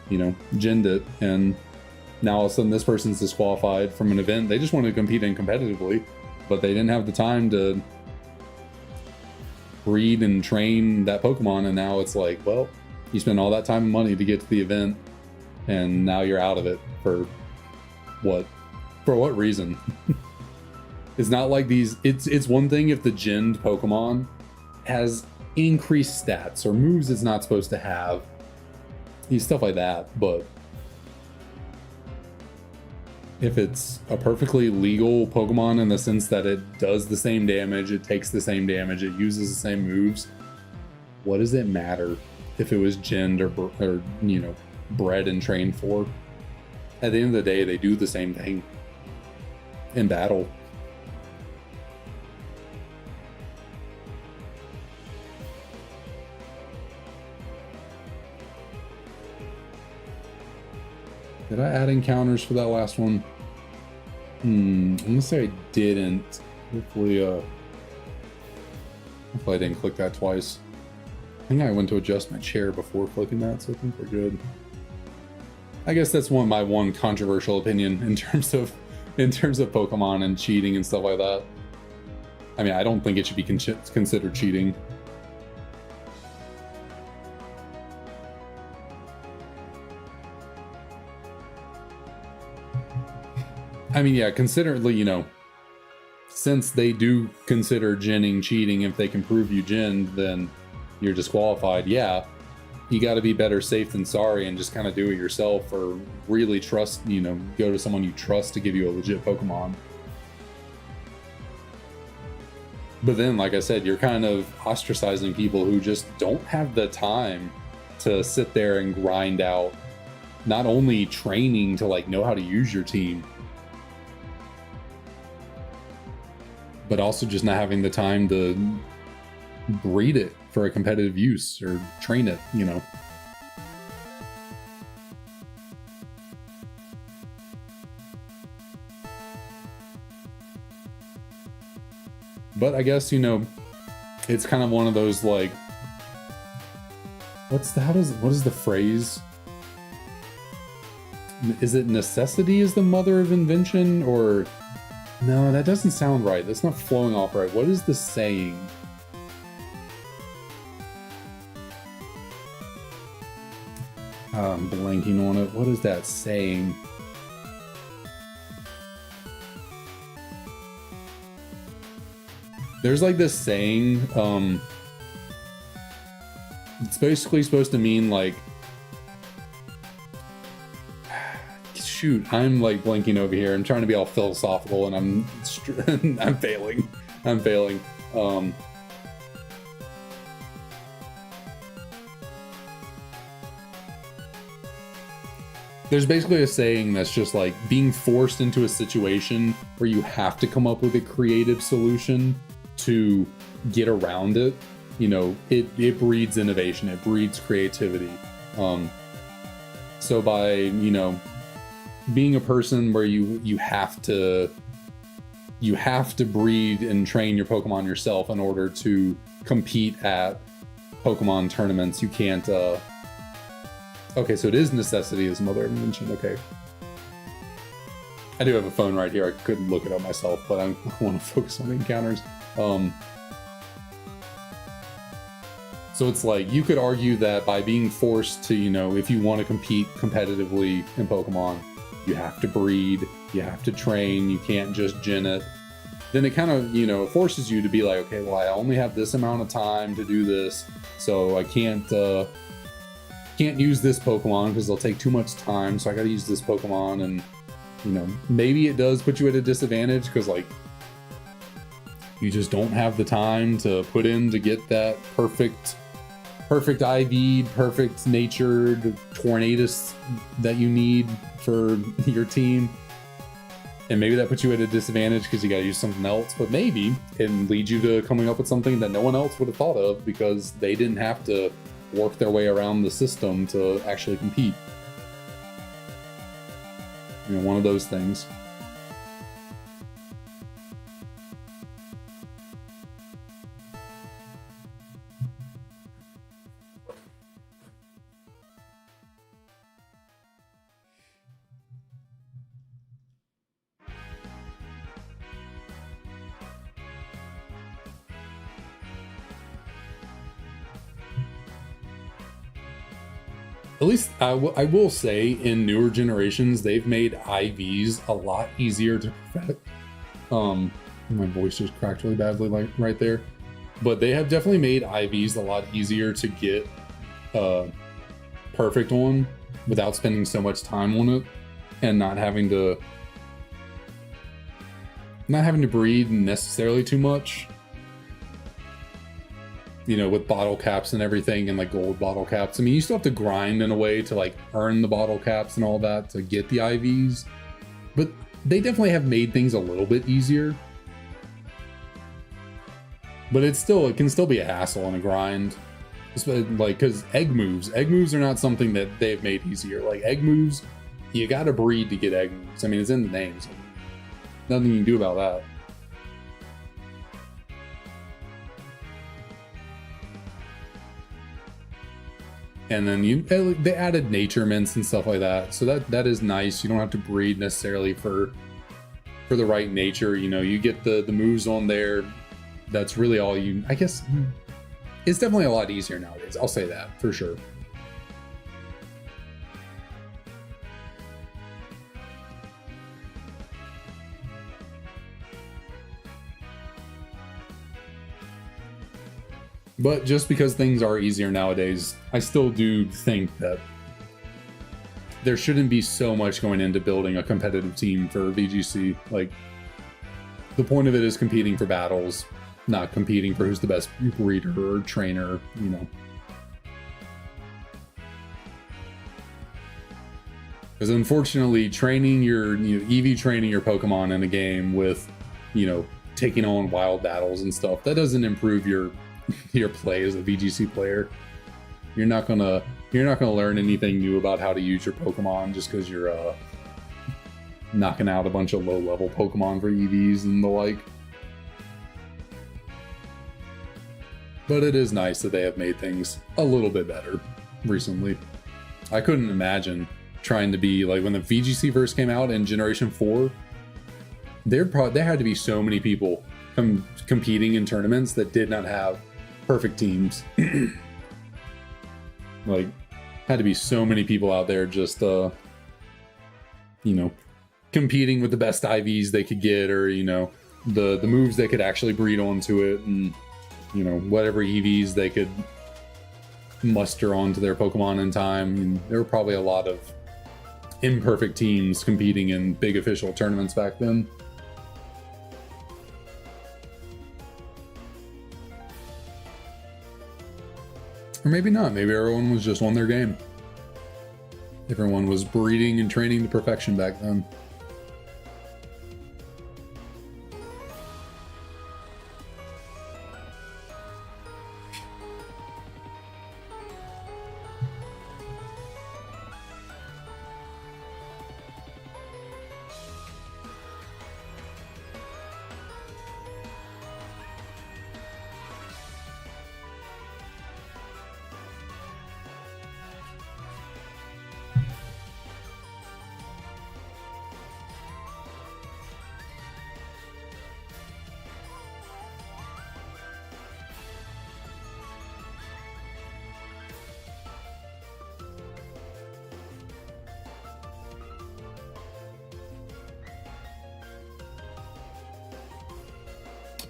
you know, ginned it, and Now all of a sudden this person's disqualified from an event. They just wanted to compete in competitively, but they didn't have the time to breed and train that Pokemon, and now it's like, well, you spend all that time and money to get to the event, and now you're out of it for what? For what reason? It's not like these. It's one thing if the genned Pokemon has increased stats or moves it's not supposed to have, stuff like that, but if it's a perfectly legal Pokemon in the sense that it does the same damage, it takes the same damage, it uses the same moves, what does it matter if it was genned or you know, bred and trained for? At the end of the day, they do the same thing in battle. Did I add encounters for that last one? I'm gonna say I didn't. Hopefully I didn't click that twice. I think I went to adjust my chair before clicking that, so I think we're good. I guess that's my one controversial opinion in terms of Pokemon and cheating and stuff like that. I mean, I don't think it should be considered cheating. I mean, yeah, considerably, you know, since they do consider genning cheating, if they can prove you genned, then you're disqualified. Yeah, you got to be better safe than sorry and just kind of do it yourself, or really trust, you know, go to someone you trust to give you a legit Pokemon. But then, like I said, you're kind of ostracizing people who just don't have the time to sit there and grind out not only training to like know how to use your team, but also just not having the time to breed it for a competitive use or train it, you know. But I guess, you know, it's kind of one of those like, what is the phrase? Is it necessity is the mother of invention? Or no, that doesn't sound right. That's not flowing off right. What is the saying? I'm blanking on it. What is that saying? There's like this saying, it's basically supposed to mean like, shoot, I'm like blanking over here. I'm trying to be all philosophical and I'm failing. There's basically a saying that's just like being forced into a situation where you have to come up with a creative solution to get around it. You know, it breeds innovation, it breeds creativity. So by, you know, being a person where you have to breed and train your Pokemon yourself in order to compete at Pokemon tournaments, you can't okay, so it is necessity as mother of invention. Okay, I do have a phone right here. I couldn't look it up myself, but I want to focus on encounters. So it's like, you could argue that by being forced to, you know, if you want to compete competitively in Pokemon, you have to breed, you have to train, you can't just gen it. Then it kind of, you know, forces you to be like, okay, well, I only have this amount of time to do this, so I can't use this Pokemon because it'll take too much time, so I gotta use this Pokemon. And, you know, maybe it does put you at a disadvantage because, like, you just don't have the time to put in to get that perfect IV, perfect natured Tornadus that you need for your team. And maybe that puts you at a disadvantage because you gotta use something else, but maybe it leads you to coming up with something that no one else would have thought of because they didn't have to work their way around the system to actually compete. You know, one of those things. At least I will say in newer generations, they've made IVs a lot easier to perfect. My voice just cracked really badly like right there. But they have definitely made IVs a lot easier to get perfect on without spending so much time on it and not having to breed necessarily too much. You know, with bottle caps and everything and like gold bottle caps. I mean, you still have to grind in a way to like earn the bottle caps and all that to get the IVs, but they definitely have made things a little bit easier. But it can still be a hassle and a grind. Like, because egg moves are not something that they've made easier. Like egg moves, you gotta breed to get egg moves. I mean, it's in the name, so nothing you can do about that. And then they added nature mints and stuff like that, so that is nice. You don't have to breed necessarily for the right nature. You know, you get the moves on there. That's really all you. I guess it's definitely a lot easier nowadays. I'll say that for sure. But just because things are easier nowadays, I still do think that there shouldn't be so much going into building a competitive team for VGC. Like, the point of it is competing for battles, not competing for who's the best breeder or trainer, you know. Because unfortunately, EV training your Pokemon in a game with, you know, taking on wild battles and stuff, that doesn't improve your play as a VGC player. You're not gonna learn anything new about how to use your Pokemon just because you're knocking out a bunch of low-level Pokemon for EVs and the like. But it is nice that they have made things a little bit better recently. I couldn't imagine trying to be like when the VGC first came out in Generation 4. There had to be so many people competing in tournaments that did not have perfect teams. Like, had to be so many people out there just you know, competing with the best IVs they could get, or you know, the moves they could actually breed onto it, and you know, whatever EVs they could muster onto their Pokemon in time. And there were probably a lot of imperfect teams competing in big official tournaments back then. Or maybe not. Maybe everyone was just on their game. Everyone was breeding and training to perfection back then.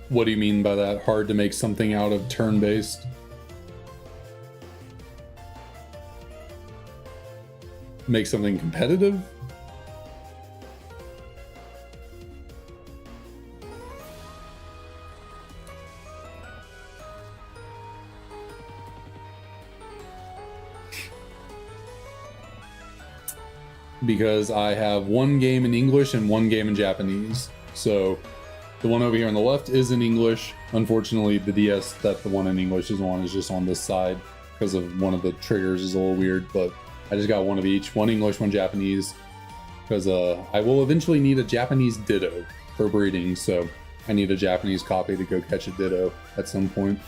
What do you mean by that? Hard to make something out of turn-based? Make something competitive? Because I have one game in English and one game in Japanese. So the one over here on the left is in English. Unfortunately, the DS that the one in English is on is just on this side because of one of the triggers is a little weird, but I just got one of each, one English, one Japanese, because I will eventually need a Japanese Ditto for breeding, so I need a Japanese copy to go catch a Ditto at some point.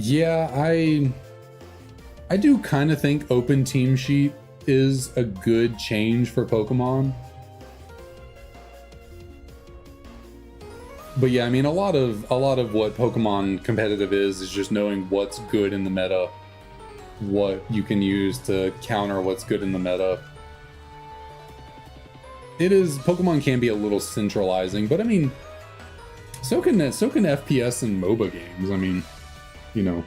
Yeah, I do kind of think open team sheet is a good change for Pokemon. But yeah, I mean, a lot of what Pokemon competitive is just knowing what's good in the meta, what you can use to counter what's good in the meta. Pokemon can be a little centralizing, but I mean, so can FPS and MOBA games. I mean, you know,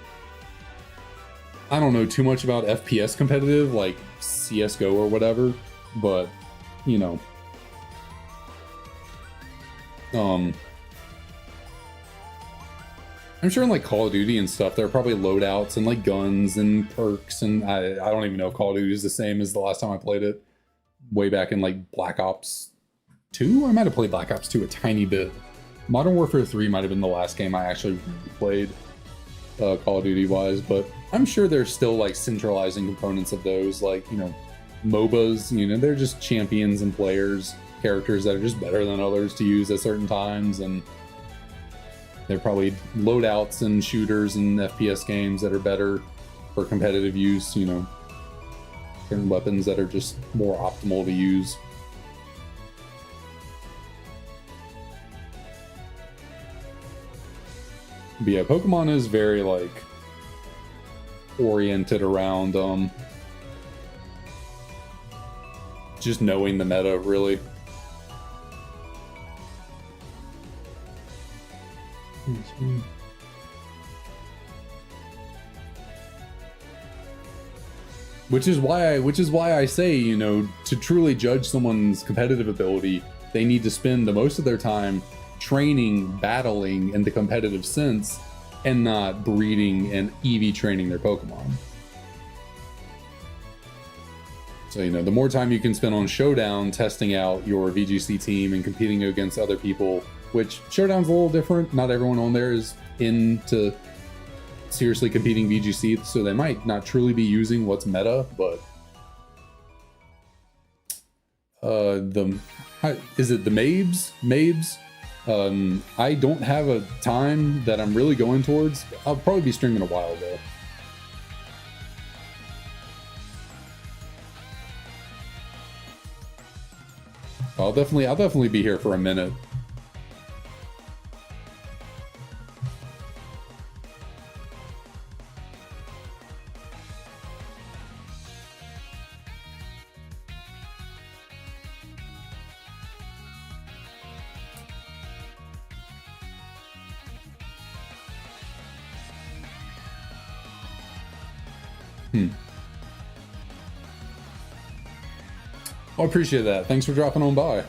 I don't know too much about FPS competitive like CS:GO or whatever, but you know, I'm sure in like Call of Duty and stuff, there are probably loadouts and like guns and perks, and I don't even know if Call of Duty is the same as the last time I played it, way back in like Black Ops 2. I might have played Black Ops 2 a tiny bit. Modern Warfare 3 might have been the last game I actually played Call of Duty wise, but I'm sure there's still like centralizing components of those, like, you know, MOBAs, you know, they're just champions and players, characters that are just better than others to use at certain times, and they're probably loadouts and shooters and FPS games that are better for competitive use, you know, certain weapons that are just more optimal to use. But yeah, Pokemon is very like oriented around just knowing the meta, really. Which is why I say, you know, to truly judge someone's competitive ability, they need to spend the most of their time training, battling in the competitive sense, and not breeding and EV training their Pokemon. So, you know, the more time you can spend on Showdown testing out your VGC team and competing against other people, which Showdown's a little different. Not everyone on there is into seriously competing VGC, so they might not truly be using what's meta, but is it the Mabes? I don't have a time that I'm really going towards. I'll probably be streaming a while though. I'll definitely be here for a minute. I appreciate that. Thanks for dropping on by.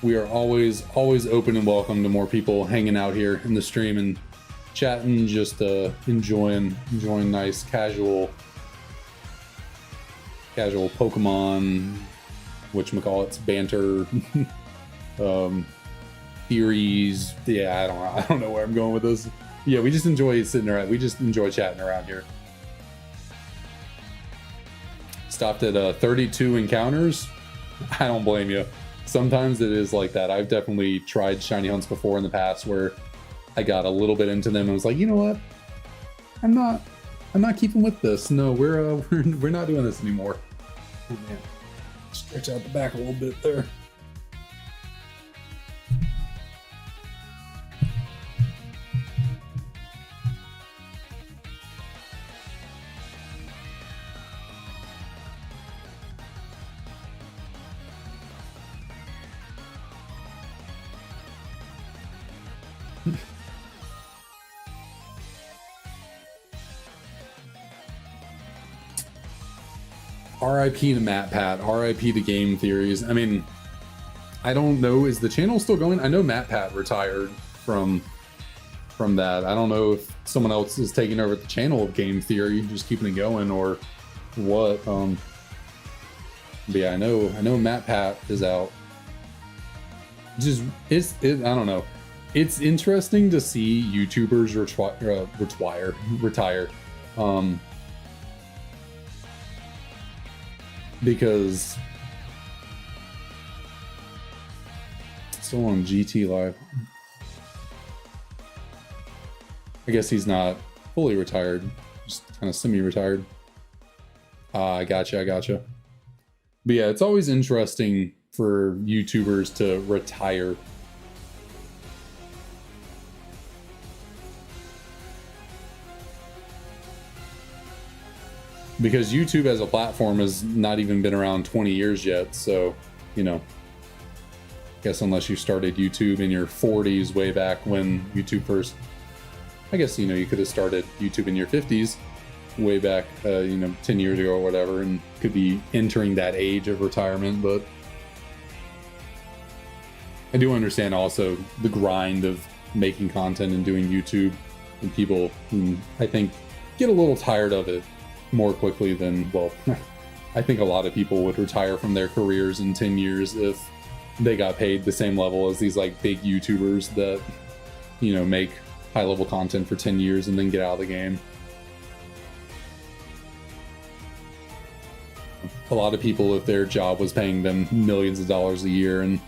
We are always open and welcome to more people hanging out here in the stream and chatting, just enjoying nice casual Pokemon, whatchamacallits, banter, theories. Yeah, I don't know where I'm going with this. Yeah, we just enjoy sitting around. We just enjoy chatting around here. Stopped at 32 encounters. I don't blame you. Sometimes it is like that. I've definitely tried shiny hunts before in the past where I got a little bit into them and was like, you know what? I'm not keeping with this. No, we're not doing this anymore. Oh, man. Stretch out the back a little bit there. RIP to Matt Pat, RIP to Game Theories. I mean, I don't know, is the channel still going? I know Matt Pat retired from that. I don't know if someone else is taking over the channel of Game Theory, just keeping it going, or what. But yeah, I know Matt Pat is out. I don't know. It's interesting to see YouTubers retire. because still on GT Live. I guess he's not fully retired, just kind of semi-retired. I gotcha. But yeah, it's always interesting for YouTubers to retire. Because YouTube as a platform has not even been around 20 years yet, so, you know, I guess unless you started YouTube in your 40s way back when YouTube first, I guess, you know, you could have started YouTube in your 50s way back, you know, 10 years ago or whatever, and could be entering that age of retirement. But I do understand also the grind of making content and doing YouTube, and people, I think, get a little tired of it more quickly than, well, I think a lot of people would retire from their careers in 10 years if they got paid the same level as these like big YouTubers that, you know, make high level content for 10 years and then get out of the game. A lot of people, if their job was paying them millions of dollars a year and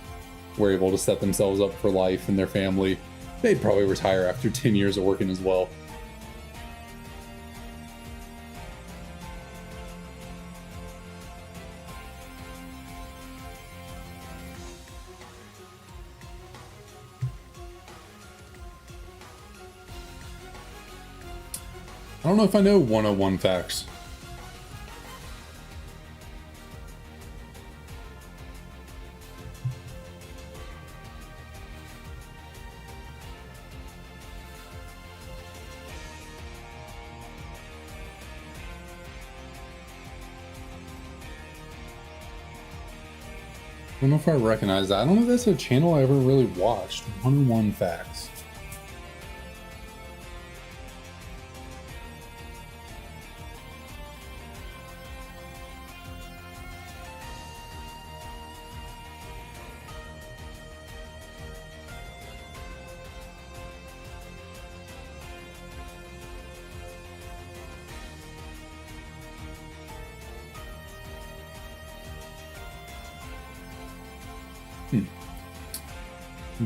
were able to set themselves up for life and their family, they'd probably retire after 10 years of working as well. I don't know if I know 101 facts. I don't know if I recognize that. I don't know if that's a channel I ever really watched. 101 facts.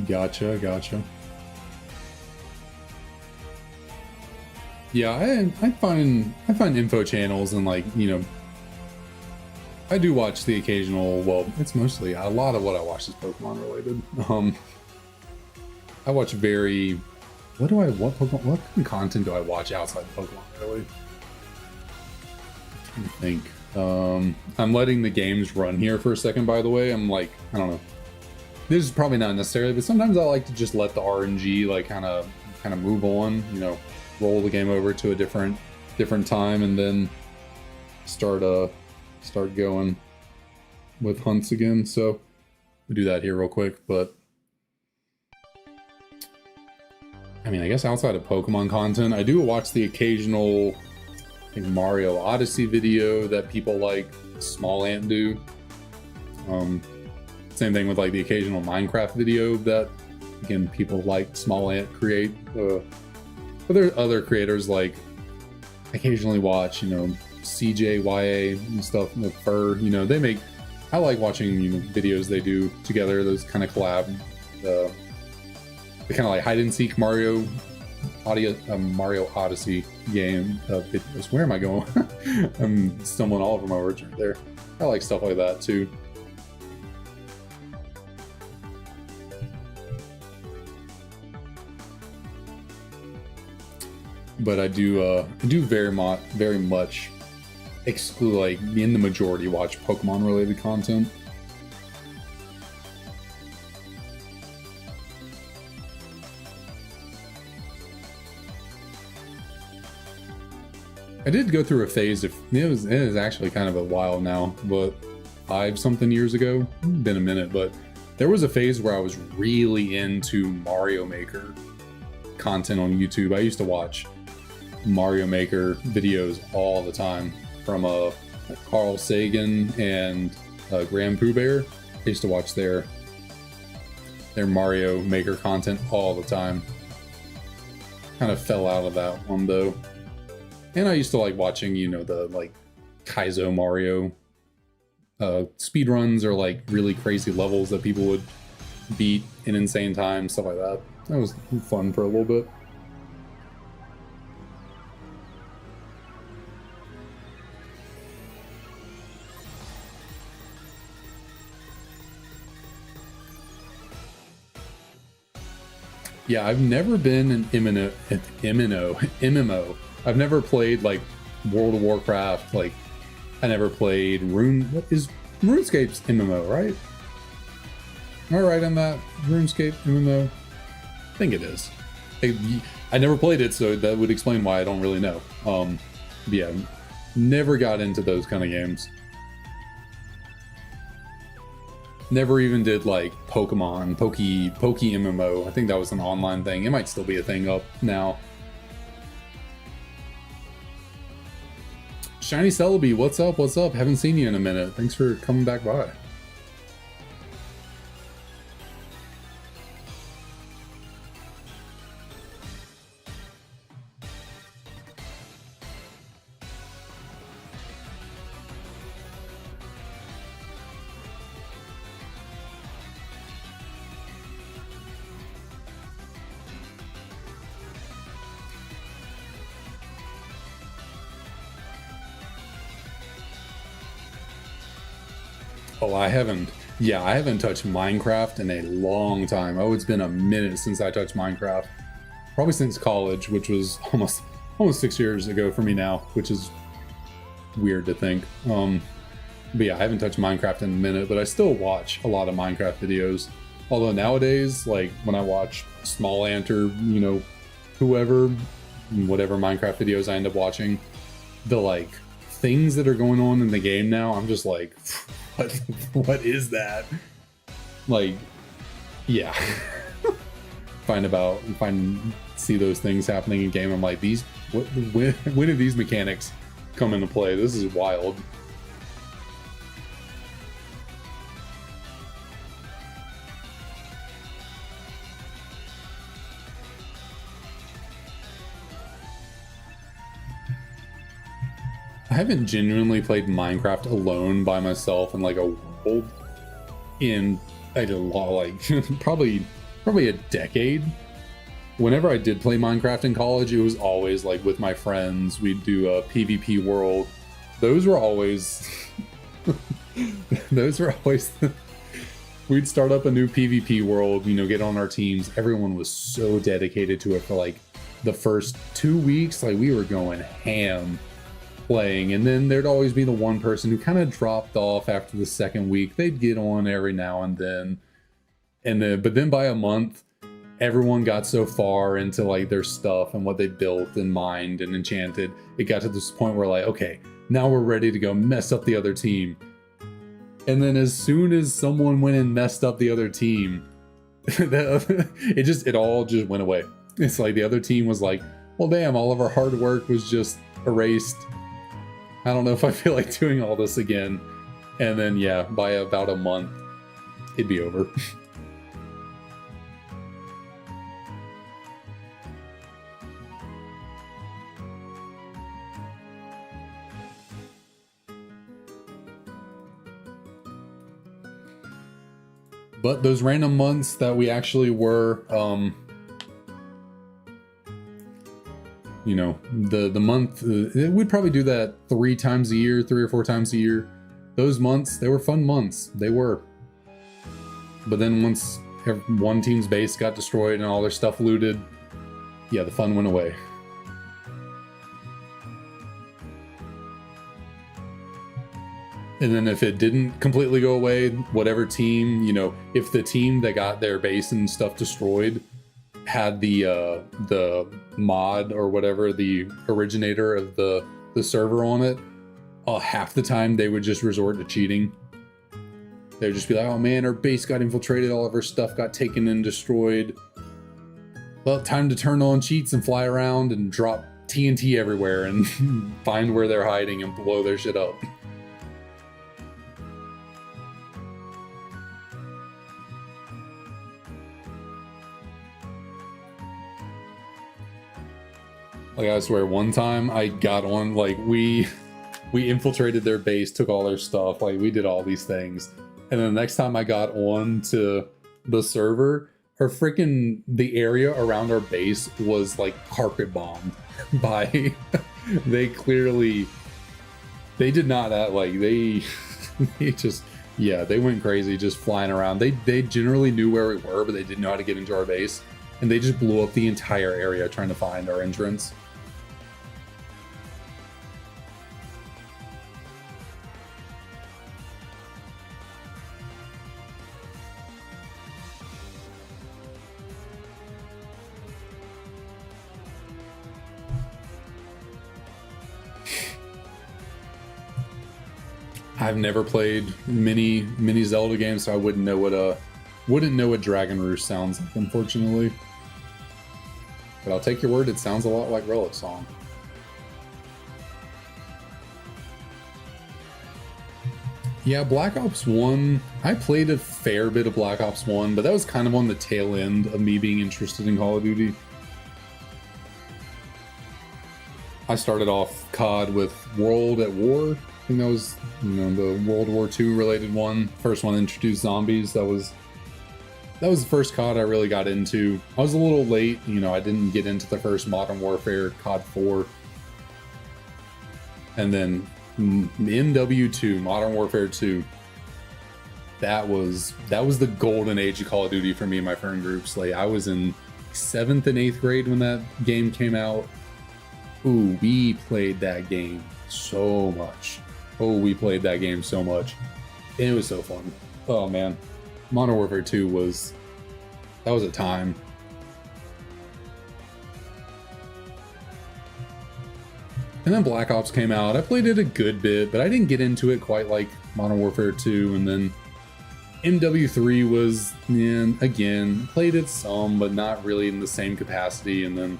Gotcha. Yeah, I find info channels, and like, you know, I do watch the occasional, well, it's mostly, a lot of what I watch is Pokemon related. I watch what kind of content do I watch outside of Pokemon really? I think. I'm letting the games run here for a second, by the way. I'm like, I don't know. This is probably not necessarily, but sometimes I like to just let the RNG like kind of move on, you know, roll the game over to a different time, and then start going with hunts again. So we'll do that here real quick. But I mean, I guess outside of Pokemon content, I do watch the occasional, I think, Mario Odyssey video that people like Small Ant do. Same thing with like the occasional Minecraft video that, again, people like Small Ant create. But there are other creators like I occasionally watch, you know, CJYA and stuff, with Fur. You know, they make. I like watching, you know, videos they do together. Those kind of collab. The kind of like hide and seek Mario Odyssey game videos. Where am I going? I'm stumbling all over my words right there. I like stuff like that too. But I do very much exclude, like, in the majority, watch Pokemon related content. I did go through a phase of, it is actually kind of a while now, but 5-something years ago, been a minute, but there was a phase where I was really into Mario Maker content on YouTube. I used to watch Mario Maker videos all the time from Carl Sagan and Graham Pooh Bear. I used to watch their Mario Maker content all the time. Kind of fell out of that one though. And I used to like watching, you know, the like Kaizo Mario speed runs or like really crazy levels that people would beat in insane time, stuff like that. That was fun for a little bit. Yeah, I've never been an MMO. I've never played like World of Warcraft. Like, I never played What is RuneScape's MMO, right? Am I right on that? RuneScape MMO? I think it is. I never played it, so that would explain why I don't really know. Yeah, never got into those kind of games. Never even did like Pokemon, Poke MMO. I think that was an online thing. It might still be a thing up now. Shiny Celebi, what's up? What's up? Haven't seen you in a minute. Thanks for coming back by. Oh, I haven't. Yeah, I haven't touched Minecraft in a long time. Oh, it's been a minute since I touched Minecraft. Probably since college, which was almost 6 years ago for me now, which is weird to think. But yeah, I haven't touched Minecraft in a minute, but I still watch a lot of Minecraft videos. Although nowadays, like when I watch Small Ant or, you know, whoever, whatever Minecraft videos I end up watching, the like things that are going on in the game now, I'm just like, what is that? Like, yeah. See those things happening in game. I'm like, when do these mechanics come into play? This is wild. I haven't genuinely played Minecraft alone by myself in like a world in a lot, like probably a decade. Whenever I did play Minecraft in college, it was always like with my friends. We'd do a PvP world. Those were always we'd start up a new PvP world, you know, get on our teams. Everyone was so dedicated to it for like the first 2 weeks. Like we were going ham playing, and then there'd always be the one person who kind of dropped off after the second week. They'd get on every now and then, but then by a month, everyone got so far into like their stuff and what they built and mined and enchanted, it got to this point where like, okay, now we're ready to go mess up the other team. And then as soon as someone went and messed up the other team, it all just went away. It's like the other team was like, well, damn, all of our hard work was just erased. I don't know if I feel like doing all this again. And then, yeah, by about a month, it'd be over. But those random months that we actually were, you know, the month, we'd probably do that 3 times a year, 3 or 4 times a year. Those months, they were fun months. They were. But then once one team's base got destroyed and all their stuff looted, yeah, the fun went away. And then if it didn't completely go away, whatever team, you know, if the team that got their base and stuff destroyed had the mod or whatever, the originator of the server on it, half the time they would just resort to cheating. They'd just be like, oh man, our base got infiltrated, all of our stuff got taken and destroyed. Well, time to turn on cheats and fly around and drop TNT everywhere and find where they're hiding and blow their shit up. Like, I swear, one time I got on, like, we we infiltrated their base, took all their stuff. Like, we did all these things. And then the next time I got on to the server, the area around our base was like carpet bombed by they did not that like they just, yeah, they went crazy just flying around. They generally knew where we were, but they didn't know how to get into our base, and they just blew up the entire area trying to find our entrance. I've never played many Zelda games, so I wouldn't know what Dragon Roost sounds like, unfortunately. But I'll take your word; it sounds a lot like Relic Song. Yeah, Black Ops 1. I played a fair bit of Black Ops 1, but that was kind of on the tail end of me being interested in Call of Duty. I started off COD with World at War. I think that was, the World War II related one. First one introduced zombies. That was the first COD I really got into. I was a little late, I didn't get into the first Modern Warfare, COD 4. And then MW2, Modern Warfare 2. That was the golden age of Call of Duty for me and my friend groups. Like, I was in 7th and 8th grade when that game came out. Ooh, we played that game so much. And it was so fun. Oh man, Modern Warfare 2 was a time. And then Black Ops came out. I played it a good bit, but I didn't get into it quite like Modern Warfare 2. And then MW3 was, again, played it some, but not really in the same capacity. And then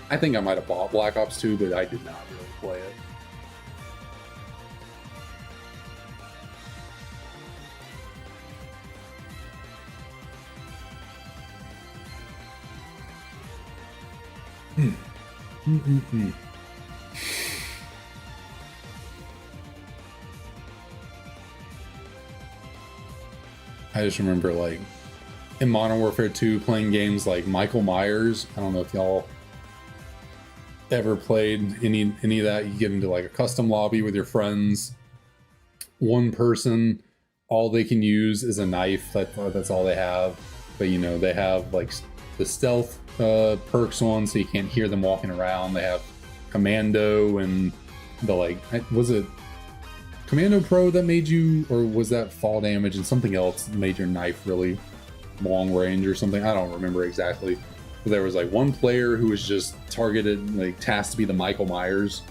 I think I might have bought Black Ops 2, but I did not really play it. I just remember, like, in Modern Warfare 2 playing games like Michael Myers. I don't know if y'all ever played any of that. You get into like a custom lobby with your friends. One person, all they can use is a knife. That's all they have. But they have like the stealth perks on, so you can't hear them walking around. They have Commando and was it Commando Pro that made you, or was that fall damage and something else made your knife really long range or something? I don't remember exactly. But there was like one player who was just targeted, like tasked to be the Michael Myers,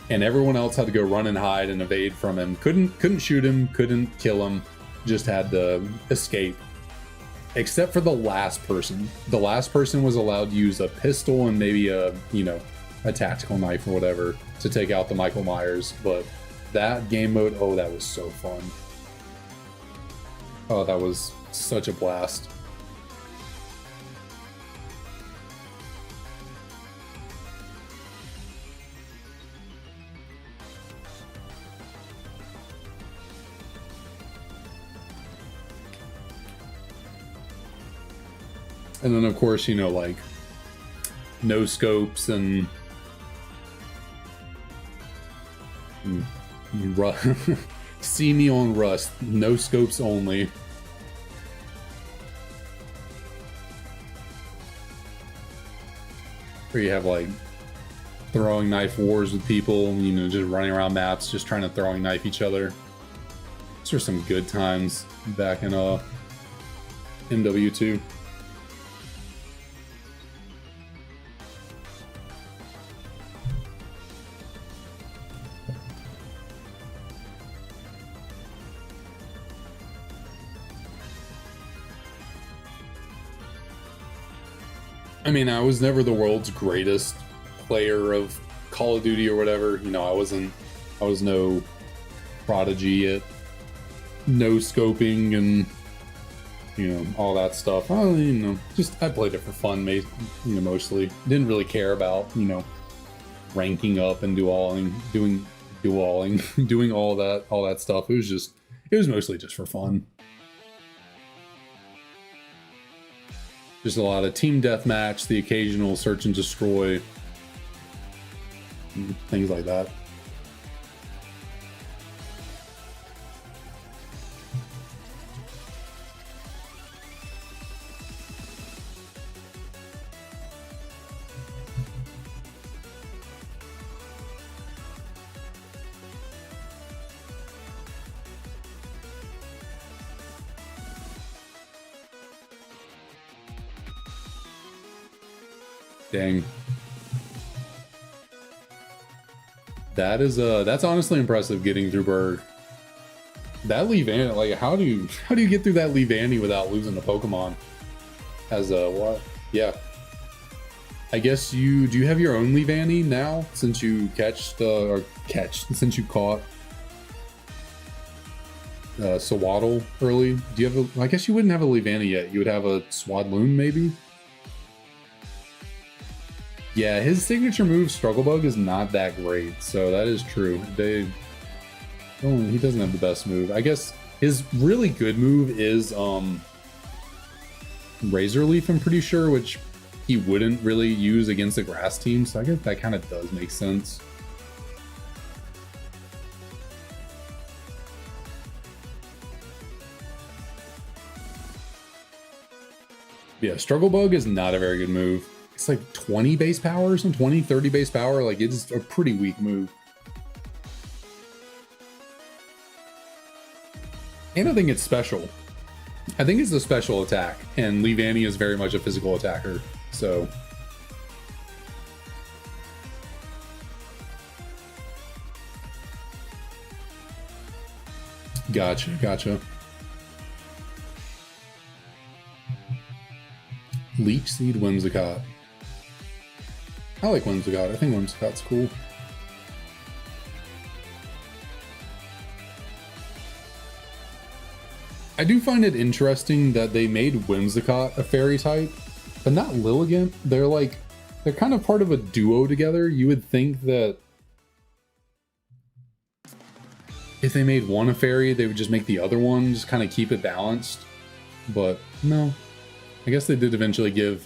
and everyone else had to go run and hide and evade from him. Couldn't shoot him, couldn't kill him, just had to escape. Except for the last person. The last person was allowed to use a pistol and maybe a tactical knife or whatever to take out the Michael Myers. But that game mode, oh, that was so fun. Oh, that was such a blast. And then, of course, like no scopes and see me on Rust, no scopes only. Where you have like throwing knife wars with people, just running around maps, just trying to throwing knife each other. Those were some good times back in MW2. I mean, I was never the world's greatest player of Call of Duty or whatever. I was no prodigy at no scoping and all that stuff. I played it for fun, mostly. Didn't really care about ranking up and doing dueling, doing all that stuff. It was mostly just for fun. Just a lot of team deathmatch, the occasional search and destroy, things like that. Dang. That's honestly impressive getting through Berg. That Leavanny, like how do you get through that Leavanny without losing a Pokemon? As a what? Yeah. I guess do you have your own Leavanny now since you since you caught Sawaddle early? Do you have I guess you wouldn't have a Leavanny yet. You would have a Swadloon maybe? Yeah, his signature move, Struggle Bug, is not that great, so that is true. He doesn't have the best move. I guess his really good move is Razor Leaf, I'm pretty sure, which he wouldn't really use against a grass team, so I guess that kind of does make sense. Yeah, Struggle Bug is not a very good move. It's like 20 base power or something, 20, 30 base power. Like, it's a pretty weak move. And I think it's special. I think it's a special attack, and Leavanny is very much a physical attacker, so... Gotcha. Leech Seed Whimsicott. I like Whimsicott. I think Whimsicott's cool. I do find it interesting that they made Whimsicott a fairy type, but not Lilligant. They're kind of part of a duo together. You would think that if they made one a fairy, they would just make the other one, just kind of keep it balanced. But no. I guess they did eventually give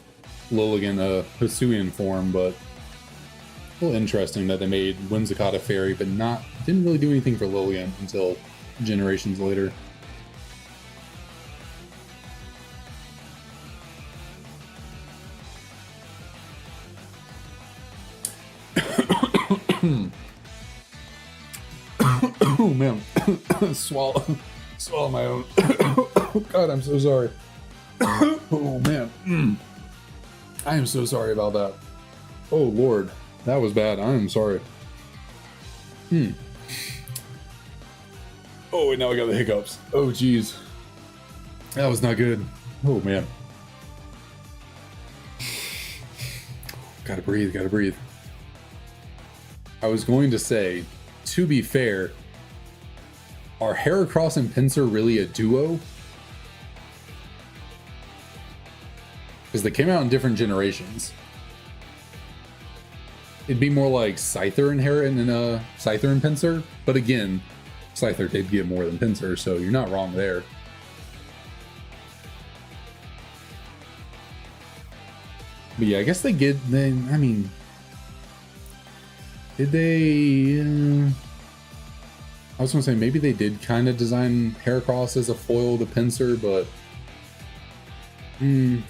Lilligant a Hisuian form, but a little interesting that they made Whimsicott a fairy, but didn't really do anything for Lilligant until generations later. Oh man, swallow my own. God, I'm so sorry. Oh man, I am so sorry about that. Oh Lord, that was bad. I am sorry. Oh, and now I got the hiccups. Oh geez, that was not good. Oh man, gotta breathe. I was going to say, to be fair, are Heracross and Pinsir really a duo? Because they came out in different generations. It'd be more like Scyther and Scyther and Pinsir, but again, Scyther did get more than Pinsir, so you're not wrong there. But yeah, I guess they get. I mean, did they? I was gonna say maybe they did kind of design Heracross as a foil to Pinsir, but I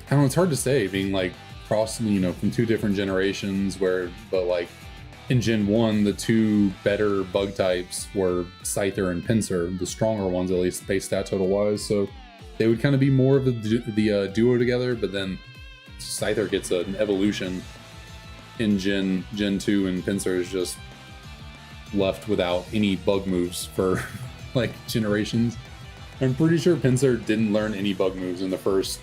don't know. It's hard to say, being like crossing, from two different generations. But like in Gen 1, the two better bug types were Scyther and Pinsir, the stronger ones at least, base stat total wise. So they would kind of be more of the duo together. But then Scyther gets an evolution in Gen 2, and Pinsir is just left without any bug moves for like generations. I'm pretty sure Pinsir didn't learn any bug moves in the first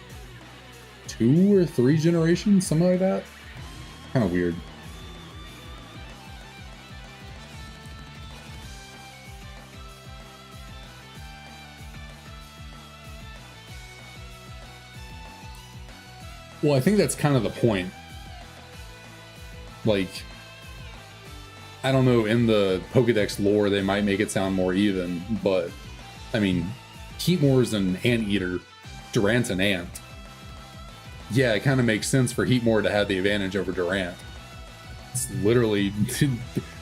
2 or 3 generations, something like that. Kind of weird. Well, I think that's kind of the point. Like, I don't know, in the Pokedex lore, they might make it sound more even, but I mean, Heatmore's an anteater, Durant's an ant. Yeah, it kind of makes sense for Heatmore to have the advantage over Durant. It's literally,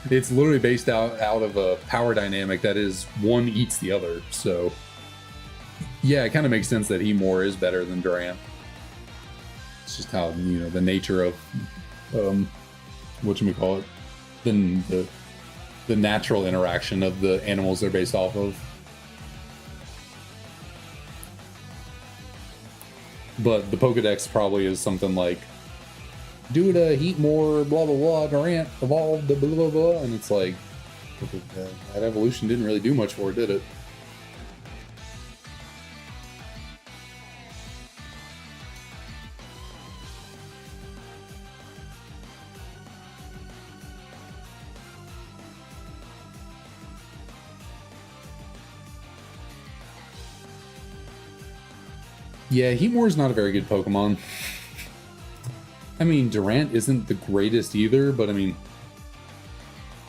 it's literally based out of a power dynamic that is one eats the other. So, yeah, it kind of makes sense that Heatmore is better than Durant. It's just how, you know, the nature of whatchamacallit, the natural interaction of the animals they're based off of. But the Pokedex probably is something like, due to Heatmore, blah blah blah, Durant evolved, blah blah blah, and it's like, that evolution didn't really do much for it, did it? Yeah, Heatmore's not a very good Pokemon. I mean, Durant isn't the greatest either, but I mean,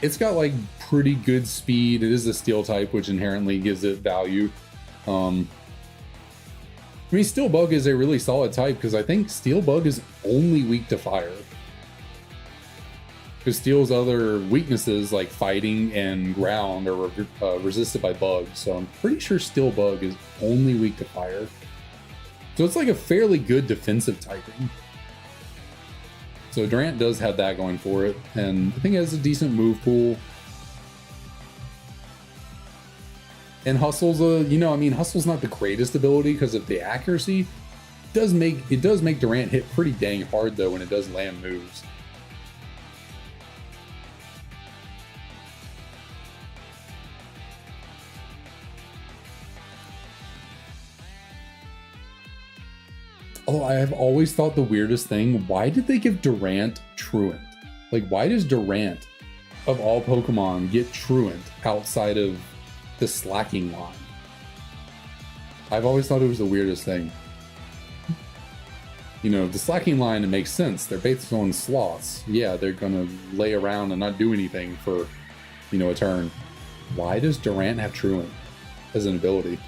it's got like pretty good speed. It is a steel type, which inherently gives it value. I mean, Steel Bug is a really solid type because I think Steel Bug is only weak to fire. Because Steel's other weaknesses like fighting and ground are resisted by bugs, so I'm pretty sure Steel Bug is only weak to fire. So it's like a fairly good defensive typing. So Durant does have that going for it, and I think it has a decent move pool. And Hustle's Hustle's not the greatest ability because of the accuracy. It does make Durant hit pretty dang hard though when it does land moves. Although I have always thought the weirdest thing, why did they give Durant Truant? Like, why does Durant, of all Pokemon, get Truant outside of the Slacking line? I've always thought it was the weirdest thing. You know, the Slacking line, it makes sense. They're based on sloths. Yeah, they're gonna lay around and not do anything for, you know, a turn. Why does Durant have Truant as an ability?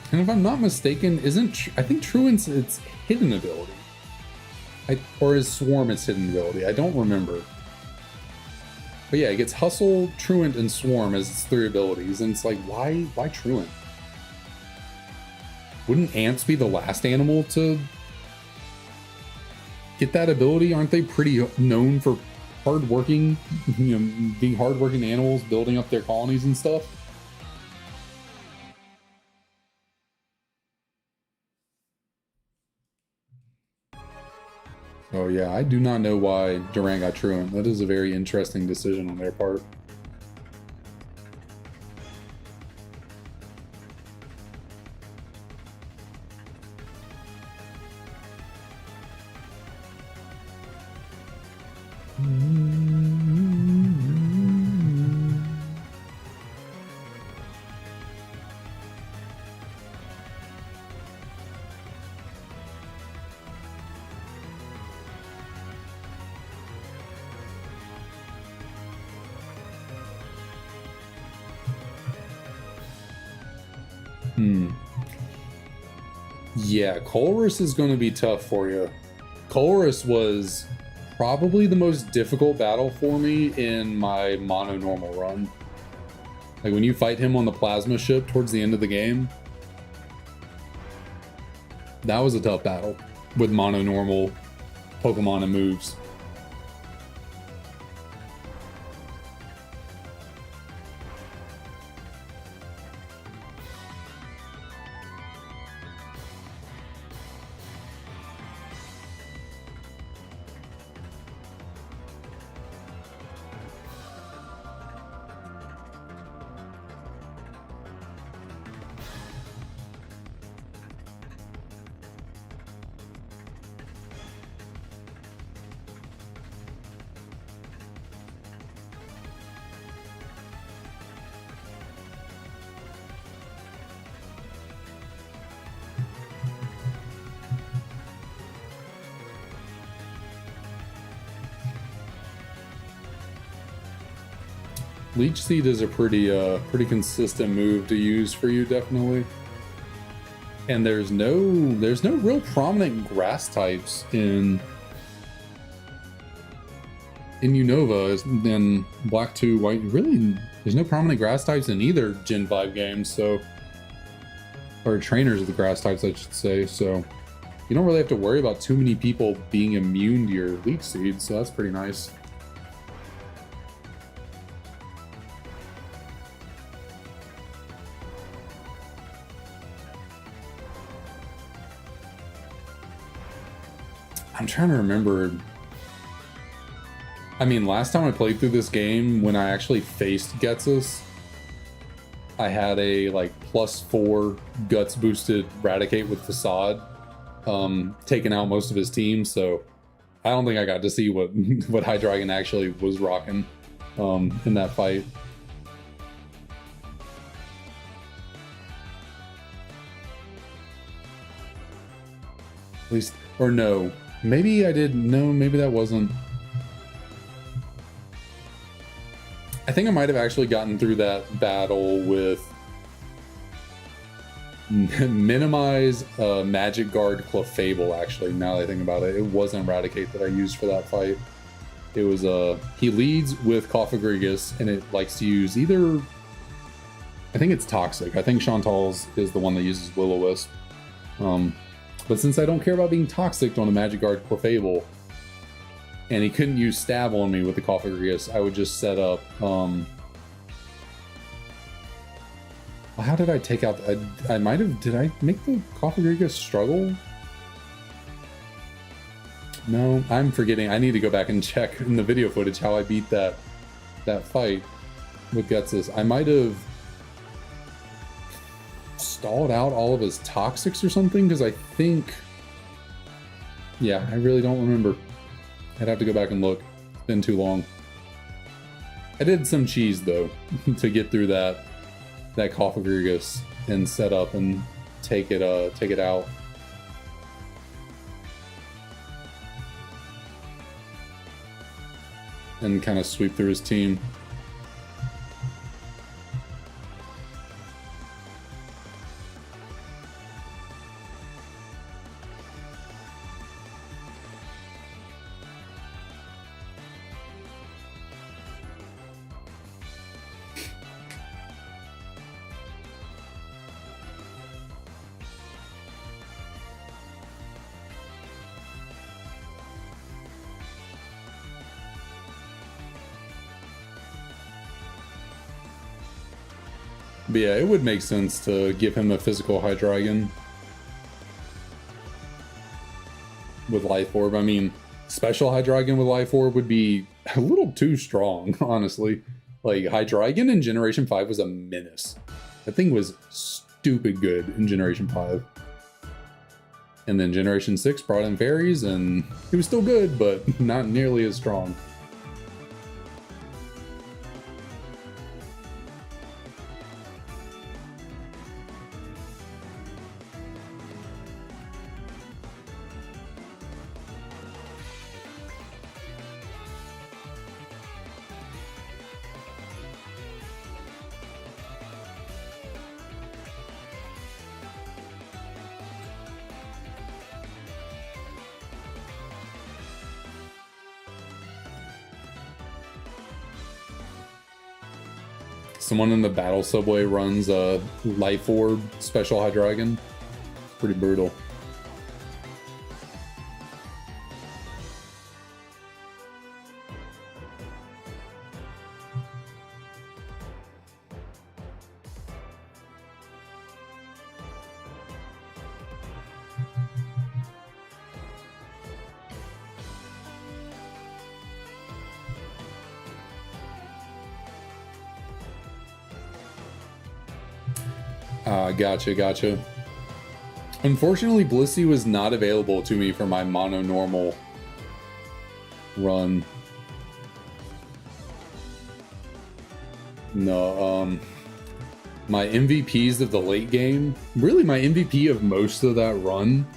And if I'm not mistaken, I think Truant's its hidden ability? Or is Swarm its hidden ability? I don't remember. But yeah, it gets Hustle, Truant, and Swarm as its three abilities, and it's like, why Truant? Wouldn't ants be the last animal to get that ability? Aren't they pretty known for hardworking, you know, being hardworking animals, building up their colonies and stuff? Oh yeah, I do not know why Durant got Truant. That is a very interesting decision on their part. Yeah, Colress is going to be tough for you. Colress was probably the most difficult battle for me in my mono normal run. Like when you fight him on the plasma ship towards the end of the game, that was a tough battle with mono normal Pokemon and moves. Leech Seed is a pretty consistent move to use for you, definitely. And there's no real prominent grass types in Unova and Black 2 White. Really, there's no prominent grass types in either Gen 5 games, so, or trainers of the grass types, I should say. So you don't really have to worry about too many people being immune to your Leech Seed, so that's pretty nice. I'm trying to remember. I mean, last time I played through this game, when I actually faced Getsus, I had a like +4 guts boosted Raticate with Facade, taking out most of his team. So I don't think I got to see what what Hydreigon actually was rocking in that fight. At least, or no. Maybe I did. No, maybe that wasn't. I think I might have actually gotten through that battle with Minimize Magic Guard Clefable, actually, now that I think about it. It wasn't Raticate that I used for that fight. It was, he leads with Coffagrigus, and it likes to use either... I think it's Toxic. I think Chantal's is the one that uses Will-O-Wisp. But since I don't care about being toxic on a Magic Guard Clefable, and he couldn't use Stab on me with the Coffagrigus, I would just set up... how did I take out... I might have... Did I make the Coffagrigus struggle? No, I'm forgetting. I need to go back and check in the video footage how I beat that fight with Getsus. I might have stalled out all of his Toxics or something, because I think... Yeah, I really don't remember. I'd have to go back and look. It's been too long. I did some cheese, though, to get through that Coffagrigus and set up and take it out. And kind of sweep through his team. But yeah, it would make sense to give him a physical Hydreigon with Life Orb. I mean, special Hydreigon with Life Orb would be a little too strong, honestly. Like, Hydreigon in Generation 5 was a menace. That thing was stupid good in Generation 5. And then Generation 6 brought in fairies, and it was still good, but not nearly as strong. Someone in the battle subway runs a Life Orb special Hydreigon. Pretty brutal. Gotcha. Unfortunately, Blissey was not available to me for my mono normal run. No, my MVPs of the late game, really my MVP of most of that run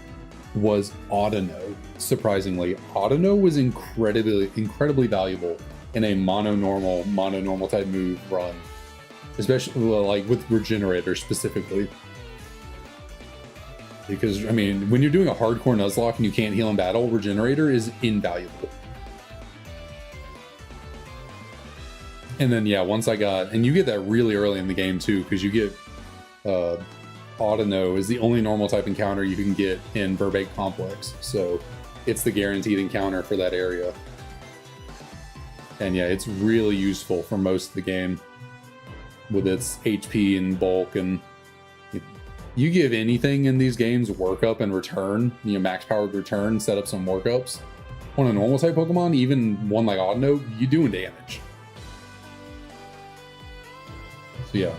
was Audino, surprisingly. Audino was incredibly valuable in a mono normal type move run, especially like with Regenerator specifically. Because I mean, when you're doing a hardcore Nuzlocke and you can't heal in battle, Regenerator is invaluable. And then yeah, once I got, and you get that really early in the game too, because you get Autono is the only normal type encounter you can get in Verbeek Complex, so it's the guaranteed encounter for that area. And yeah, it's really useful for most of the game with its HP and bulk, and you give anything in these games workup and return, max powered return, set up some workups on a normal type Pokemon, even one like Autono, you're doing damage. So yeah,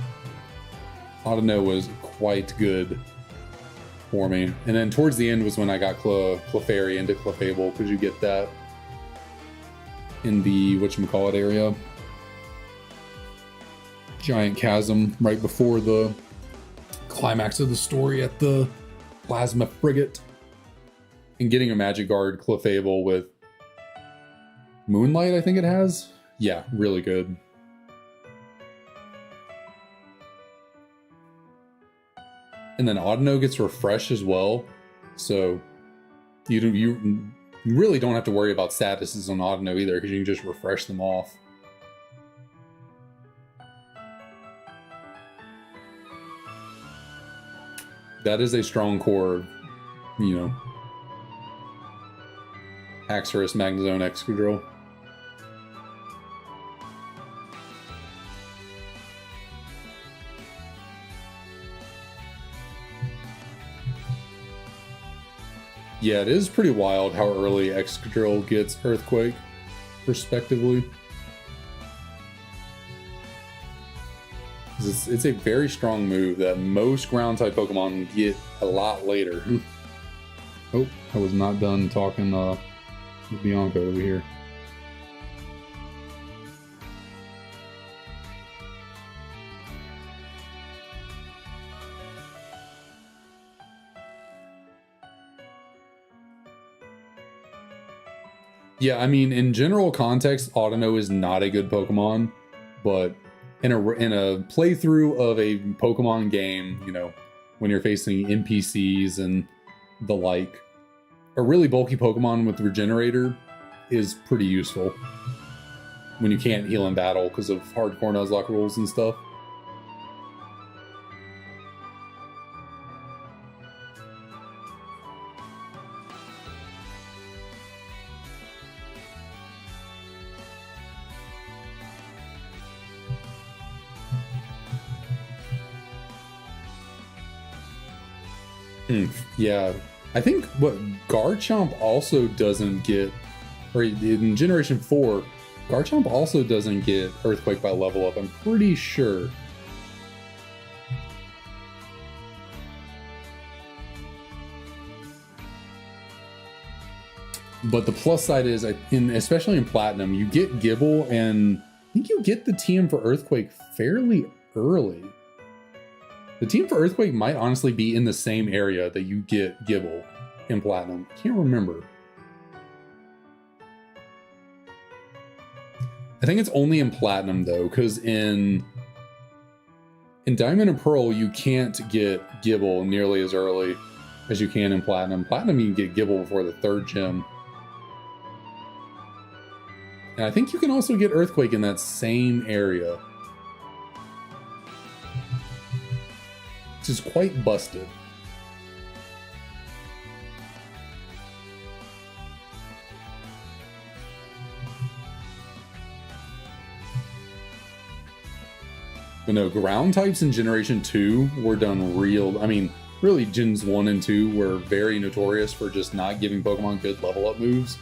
Autono was quite good for me. And then towards the end was when I got Clefairy into Clefable, because you get that in the whatchamacallit area. Giant chasm right before the climax of the story at the Plasma Frigate. And getting a Magic Guard Clefable with Moonlight, I think it has. Yeah, really good. And then Autono gets refreshed as well, so you really don't have to worry about statuses on Autono either, because you can just refresh them off. That is a strong core, Haxorus, Magnezone, Excadrill. Yeah, it is pretty wild how early Excadrill gets Earthquake, respectively. It's a very strong move that most ground-type Pokemon get a lot later. Oh, I was not done talking with Bianca over here. Yeah, I mean, in general context, Autono is not a good Pokemon, but in a playthrough of a Pokemon game, when you're facing NPCs and the like, a really bulky Pokemon with Regenerator is pretty useful when you can't heal in battle because of hardcore Nuzlocke rules and stuff. Yeah, I think what Garchomp also doesn't get, or in Generation 4, Garchomp also doesn't get Earthquake by level up, I'm pretty sure. But the plus side is, especially in Platinum, you get Gible, and I think you get the TM for Earthquake fairly early. The team for Earthquake might honestly be in the same area that you get Gible in Platinum. I can't remember. I think it's only in Platinum though, because in Diamond and Pearl you can't get Gible nearly as early as you can in Platinum. Platinum you can get Gible before the 3rd gym. And I think you can also get Earthquake in that same area, which is quite busted. But no, ground types in Generation 2 were done really Gens 1 and 2 were very notorious for just not giving Pokemon good level up moves.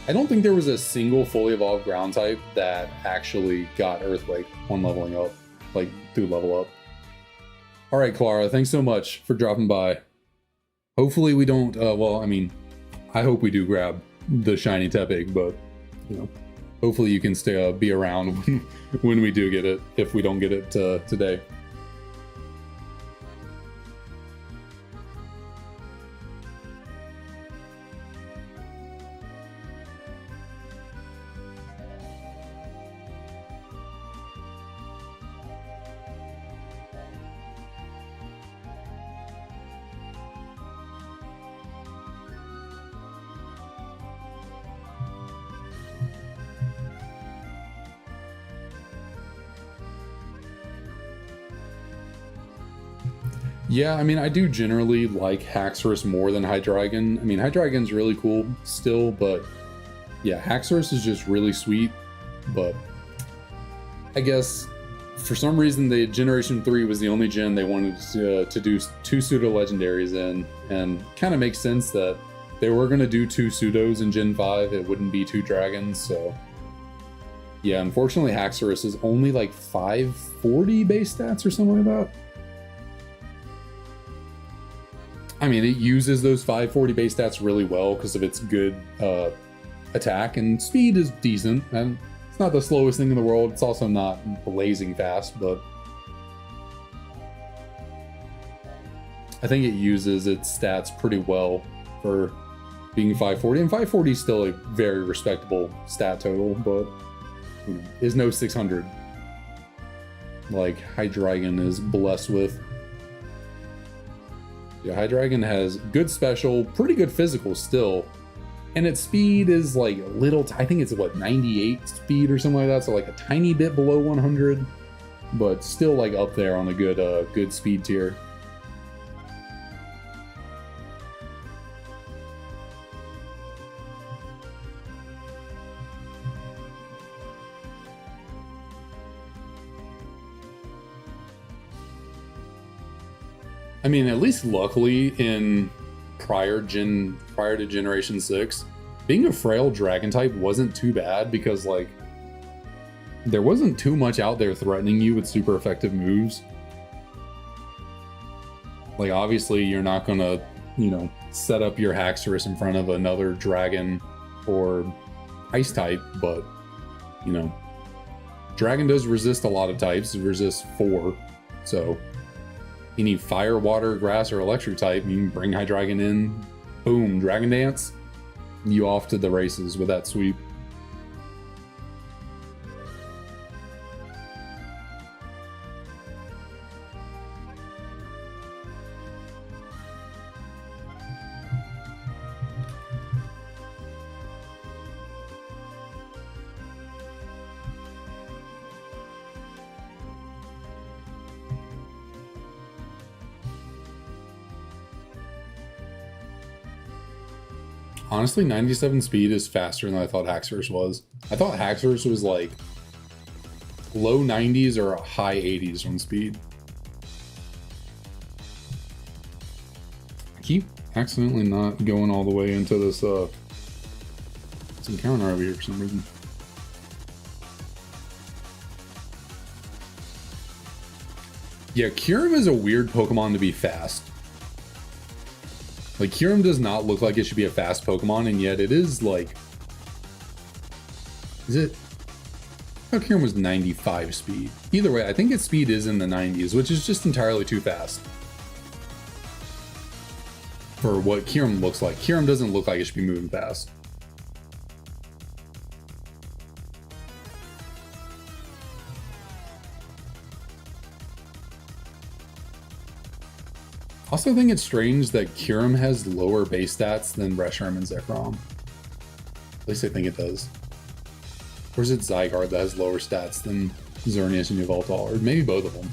I don't think there was a single fully evolved ground type that actually got Earthquake on leveling up, like through level up. All right, Clara, thanks so much for dropping by. Hopefully we don't, I hope we do grab the shiny Tepig, but, hopefully you can be around when we do get it, if we don't get it today. Yeah, I mean, I do generally like Haxorus more than Hydreigon. I mean, Hydreigon's really cool still, but yeah, Haxorus is just really sweet. But I guess for some reason, the Generation 3 was the only gen they wanted to do two pseudo legendaries in, and kind of makes sense that they were going to do two pseudos in Gen 5. It wouldn't be two dragons, so yeah, unfortunately, Haxorus is only like 540 base stats or something like that. I mean, it uses those 540 base stats really well because of its good attack, and speed is decent, and it's not the slowest thing in the world. It's also not blazing fast, but I think it uses its stats pretty well for being 540, and 540 is still a very respectable stat total, but you know, is no 600 like Hydreigon is blessed with. Yeah, Hydreigon has good special, pretty good physical still, and its speed is like a little, I think it's what, 98 speed or something like that, so like a tiny bit below 100, but still like up there on a good speed tier. I mean, at least luckily in prior to Generation 6, being a frail dragon type wasn't too bad because like there wasn't too much out there threatening you with super effective moves. Like obviously you're not gonna, you know, set up your Haxorus in front of another dragon or ice type, but you know, dragon does resist a lot of types. It resists 4, so you need fire, water, grass, or electric type. You can bring Hydreigon in, boom, Dragon Dance, you off to the races with that sweep. Honestly, 97 speed is faster than I thought Haxorus was. I thought Haxorus was like low 90s or high 80s on speed. I keep accidentally not going all the way into this encounter over here for some reason. Yeah, Kyurem is a weird Pokemon to be fast. Like, Kyurem does not look like it should be a fast Pokemon, and yet it is, like... Is it? I thought Kyurem was 95 speed. Either way, I think its speed is in the 90s, which is just entirely too fast for what Kyurem looks like. Kyurem doesn't look like it should be moving fast. Also think it's strange that Kyurem has lower base stats than Reshiram and Zekrom. At least I think it does. Or is it Zygarde that has lower stats than Xerneas and Yveltal? Or maybe both of them.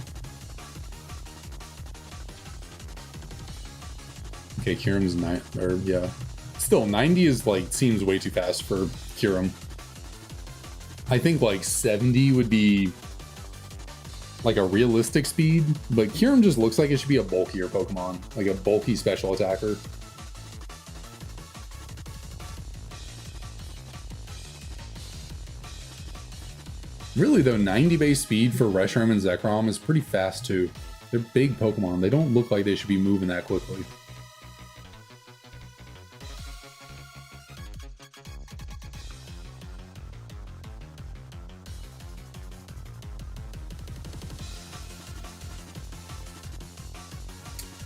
Okay, Kyurem's 9, or yeah. Still, 90 is like, seems way too fast for Kyurem. I think like 70 would be like a realistic speed, but Kyurem just looks like it should be a bulkier Pokemon, like a bulky special attacker. Really though, 90 base speed for Reshiram and Zekrom is pretty fast too. They're big Pokemon, they don't look like they should be moving that quickly.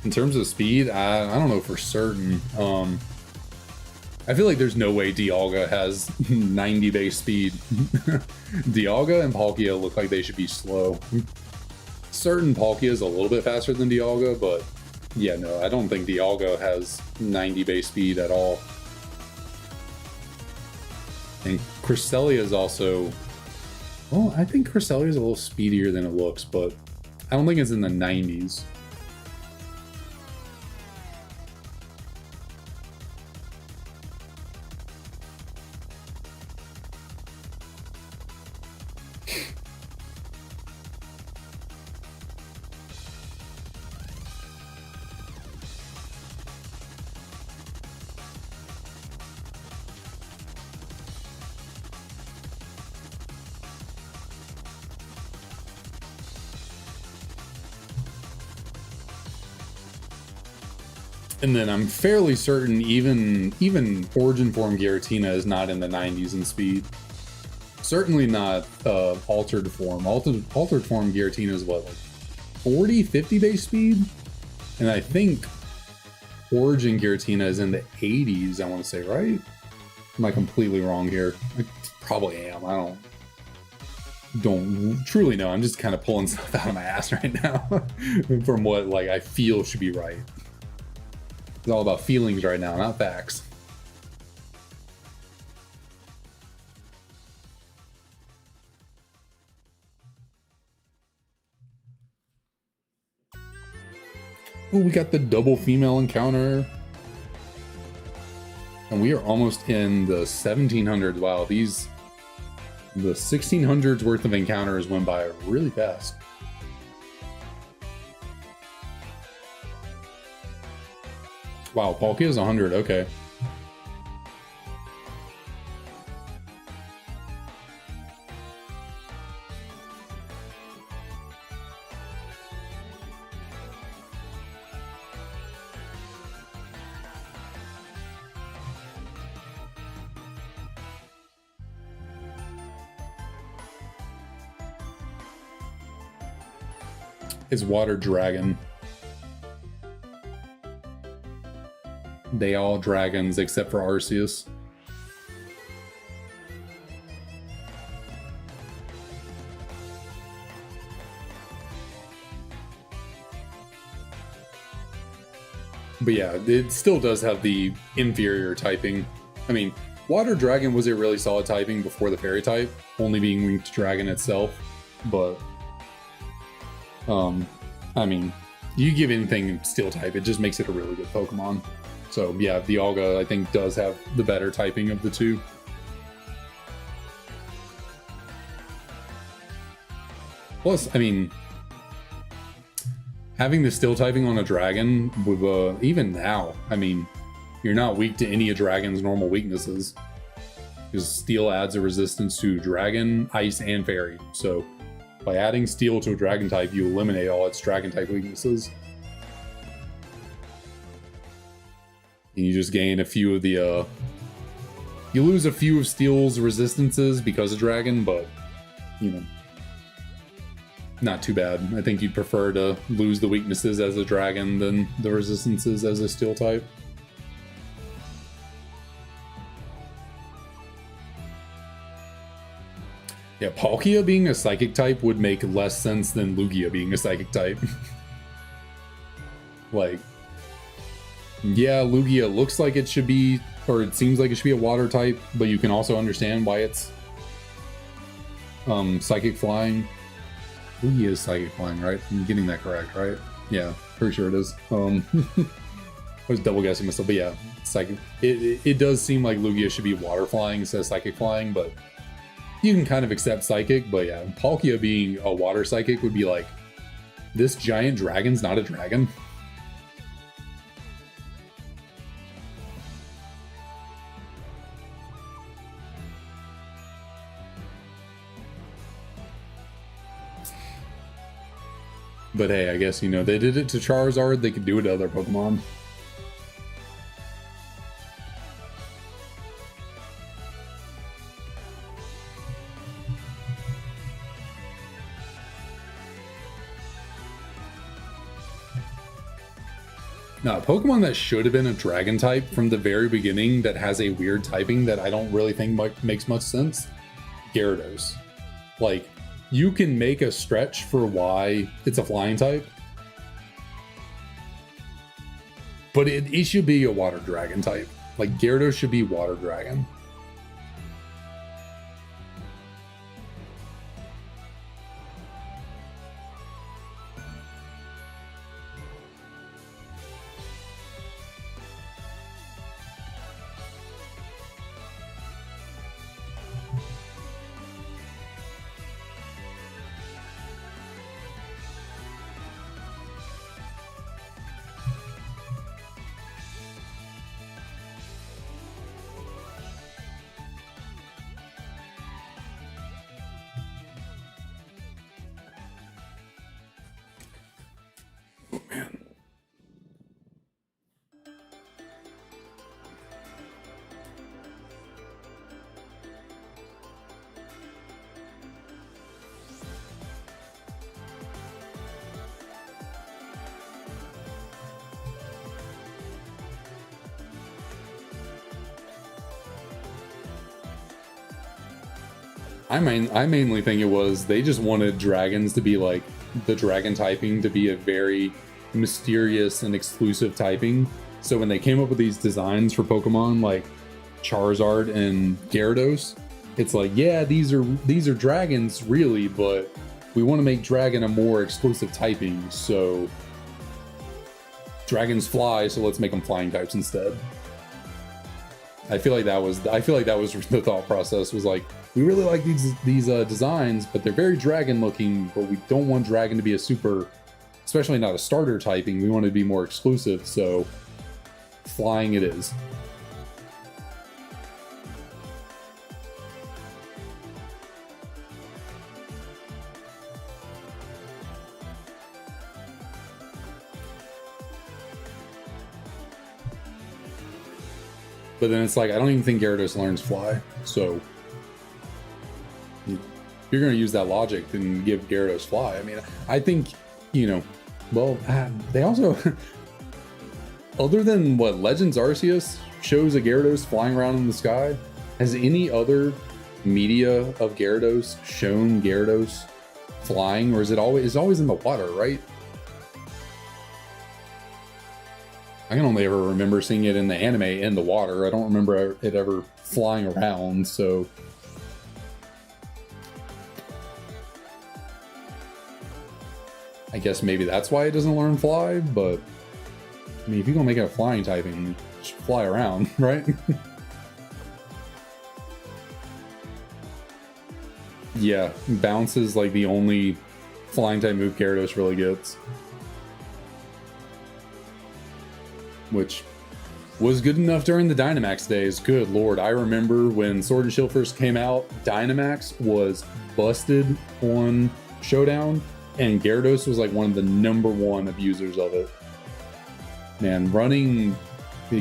In terms of speed, I don't know for certain. I feel like there's no way Dialga has 90 base speed. Dialga and Palkia look like they should be slow. Certain Palkia is a little bit faster than Dialga, but yeah, no, I don't think Dialga has 90 base speed at all. And Cresselia is also... Well, I think Cresselia is a little speedier than it looks, but I don't think it's in the 90s. And then I'm fairly certain even Origin form Giratina is not in the 90s in speed. Certainly not altered form. Altered form Giratina is what, like 40, 50 base speed? And I think Origin Giratina is in the 80s, I want to say, right? Am I completely wrong here? I probably am. I don't truly know. I'm just kind of pulling stuff out of my ass right now from what like I feel should be right. It's all about feelings right now, not facts. Oh, we got the double female encounter. And we are almost in the 1700s. Wow, the 1600s worth of encounters went by really fast. Wow, Palkia is 100, okay. Is Water Dragon. They all dragons except for Arceus. But yeah, it still does have the inferior typing. I mean, Water Dragon was a really solid typing before the Fairy type, only being weak to Dragon itself. But I mean, you give anything Steel type, it just makes it a really good Pokemon. So yeah, the Dialga I think does have the better typing of the two. Plus, I mean, having the Steel typing on a Dragon with even now, I mean, you're not weak to any of Dragon's normal weaknesses. Because Steel adds a resistance to Dragon, Ice, and Fairy. So by adding Steel to a Dragon type, you eliminate all its Dragon type weaknesses. And you just gain a few of the, you lose a few of Steel's resistances because of Dragon, but, you know, not too bad. I think you'd prefer to lose the weaknesses as a Dragon than the resistances as a Steel type. Yeah, Palkia being a Psychic type would make less sense than Lugia being a Psychic type. Like, yeah, Lugia looks like it should be, or it seems like it should be a Water type, but you can also understand why it's Psychic Flying. Lugia is Psychic Flying, right? I'm getting that correct, right? Yeah, pretty sure it is. I was double guessing myself, but yeah, Psychic. It does seem like Lugia should be Water Flying instead of Psychic Flying, but you can kind of accept Psychic. But yeah, Palkia being a Water Psychic would be like, this giant dragon's not a dragon. But hey, I guess, you know, they did it to Charizard, they could do it to other Pokemon. Now, a Pokemon that should have been a Dragon type from the very beginning that has a weird typing that I don't really think makes much sense, Gyarados. Like, you can make a stretch for why it's a Flying type, but it should be a Water Dragon type. Like, Gyarados should be Water Dragon. I mainly think it was they just wanted dragons to be like the dragon typing to be a very mysterious and exclusive typing. So when they came up with these designs for Pokemon like Charizard and Gyarados, it's like, yeah, these are dragons really, but we want to make dragon a more exclusive typing. So dragons fly, so let's make them flying types instead. I feel like that was the thought process, was like, we really like these designs, but they're very dragon looking, but we don't want dragon to be a super, especially not a starter typing. We want it to be more exclusive, so flying it is. But then it's like, I don't even think Gyarados learns fly, so if you're going to use that logic, then give Gyarados fly. I mean, I think, well, they also, other than what Legends Arceus shows a Gyarados flying around in the sky, has any other media of Gyarados shown Gyarados flying, or is it always in the water, right? I can only ever remember seeing it in the anime in the water. I don't remember it ever flying around, so I guess maybe that's why it doesn't learn fly, but I mean, if you're gonna make it a flying typing, just fly around, right? Yeah, bounce is like the only flying type move Gyarados really gets, which was good enough during the Dynamax days. Good lord, I remember when Sword and Shield first came out, Dynamax was busted on Showdown, and Gyarados was like one of the #1 abusers of it. Man,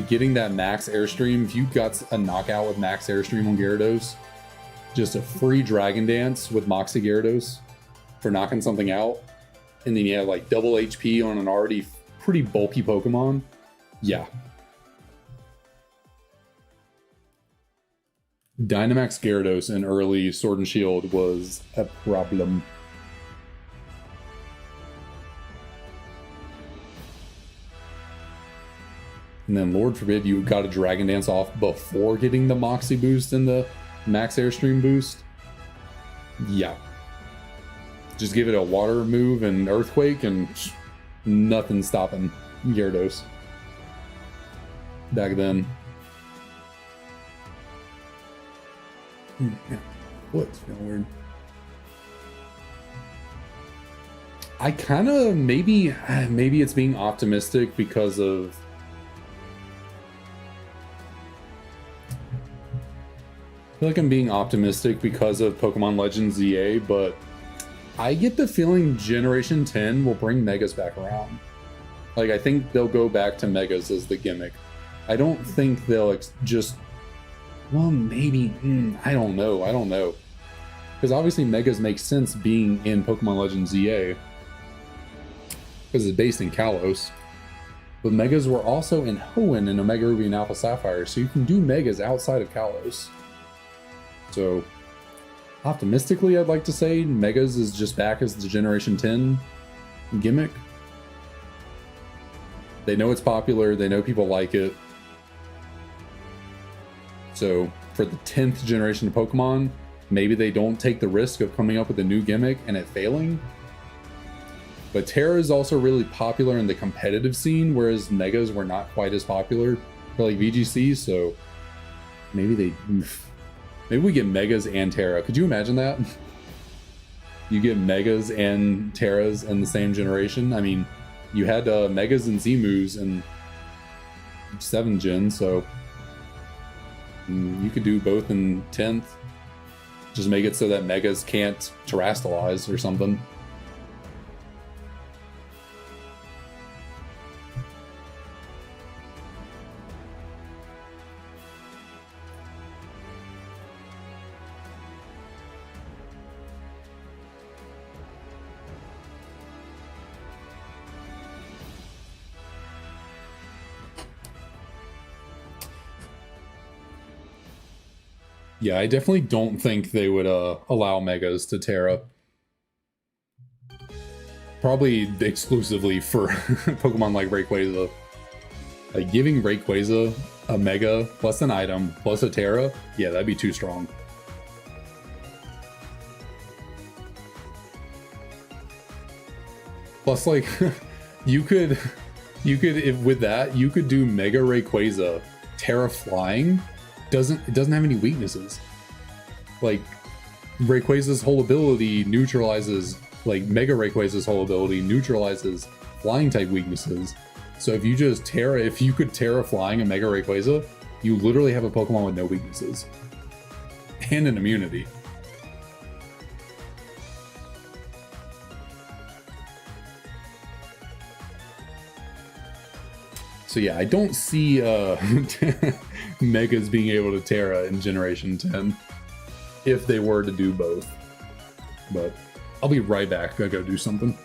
getting that max airstream, if you got a knockout with max airstream on Gyarados, just a free Dragon Dance with Moxie Gyarados for knocking something out, and then you have like double HP on an already pretty bulky Pokemon. Yeah. Dynamax Gyarados in early Sword and Shield was a problem. And then Lord forbid you got a Dragon Dance off before getting the Moxie boost and the Max Airstream boost. Yeah. Just give it a water move and Earthquake and nothing stopping Gyarados back then. Yeah. What's feeling weird? I kind of maybe it's being optimistic because of I feel like I'm being optimistic because of Pokemon Legends ZA, but I get the feeling Generation 10 will bring Megas back around. Like, I think they'll go back to Megas as the gimmick. I don't think they'll just... Well, maybe... I don't know. Because obviously Megas makes sense being in Pokemon Legends ZA. Because it's based in Kalos. But Megas were also in Hoenn and Omega Ruby and Alpha Sapphire, so you can do Megas outside of Kalos. So, optimistically, I'd like to say Megas is just back as the Generation 10 gimmick. They know it's popular, they know people like it. So, for the 10th generation of Pokemon, maybe they don't take the risk of coming up with a new gimmick and it failing. But Terra is also really popular in the competitive scene, whereas Megas were not quite as popular for like VGC, so maybe we get Megas and Terra. Could you imagine that? You get Megas and Terras in the same generation? I mean, you had Megas and Z-Moves in 7th gen, so you could do both in 10th. Just make it so that Megas can't terrestrialize or something. Yeah, I definitely don't think they would allow megas to Terra. Probably exclusively for Pokemon like Rayquaza. Like giving Rayquaza a Mega plus an item plus a Terra, yeah, that'd be too strong. Plus, like, you could, if with that, you could do Mega Rayquaza, Terra Flying, it doesn't have any weaknesses. Like, Rayquaza's whole ability neutralizes, like, Mega Rayquaza's whole ability neutralizes Flying type weaknesses. So if you just Terra, if you could Terra Flying a Mega Rayquaza, you literally have a Pokemon with no weaknesses. And an immunity. So yeah, I don't see Megas being able to Terra in Generation 10 if they were to do both. But I'll be right back. I gotta do something.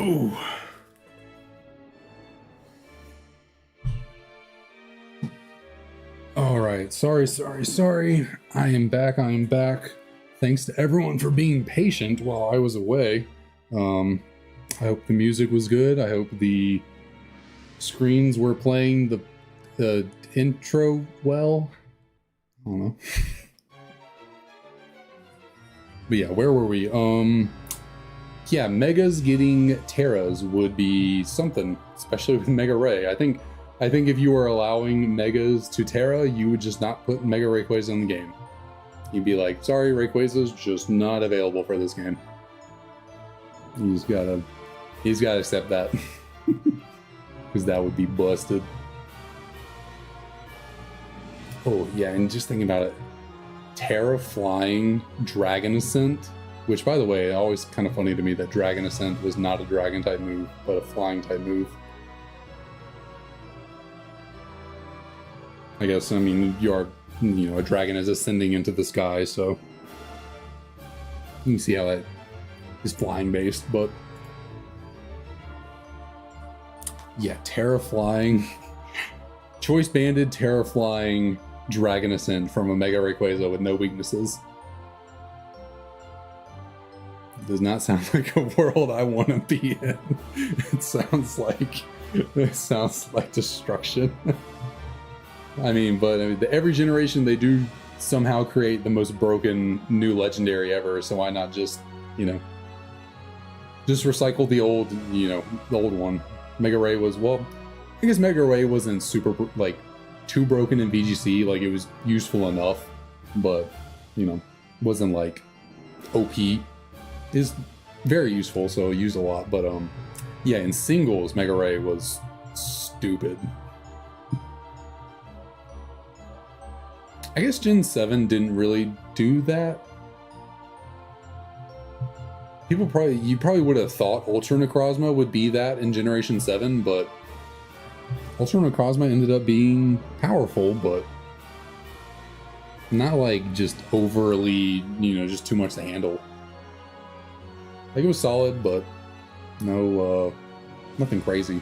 Ooh. All right, sorry. I am back. Thanks to everyone for being patient while I was away. I hope the music was good. I hope the screens were playing the intro well. I don't know. But yeah, where were we? Yeah, Megas getting Terras would be something, especially with Mega Ray. I think if you were allowing Megas to Terra, you would just not put Mega Rayquaza in the game. You'd be like, sorry, Rayquaza's just not available for this game. He's gotta accept that. Because that would be busted. Oh yeah, and just thinking about it, Terra flying Dragon Ascent, which by the way, always kind of funny to me that Dragon Ascent was not a Dragon type move, but a flying type move. I guess, I mean, a dragon is ascending into the sky, so you can see how that is flying based, but yeah, Terra flying, choice banded Terra flying Dragon Ascent from a Mega Rayquaza with no weaknesses. Does not sound like a world I want to be in. It sounds like destruction. I mean, but every generation they do somehow create the most broken new legendary ever, so why not just, just recycle the old, the old one. Mega Ray was, well, I guess Mega Ray wasn't super, too broken in VGC, it was useful enough, but, wasn't, OP. Is very useful, so used a lot, but, yeah, in singles, Mega Ray was stupid. I guess Gen 7 didn't really do that. You probably would have thought Ultra Necrozma would be that in Generation 7, but Ultra Necrozma ended up being powerful, but not just overly, just too much to handle. It was solid, but no, nothing crazy.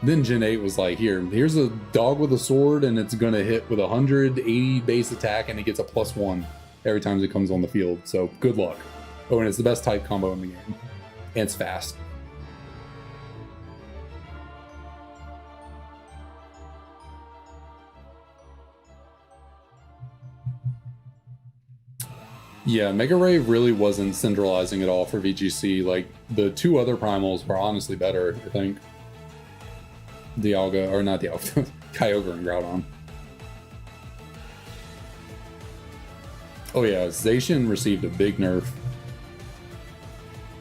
Then Gen 8 was here's a dog with a sword, and it's gonna hit with 180 base attack, and it gets a +1 every time it comes on the field, so good luck. Oh, and it's the best type combo in the game. And it's fast. Yeah, Mega Ray really wasn't centralizing at all for VGC. The two other primals were honestly better, I think. Dialga, or not Dialga, Kyogre and Groudon. Oh yeah, Zacian received a big nerf.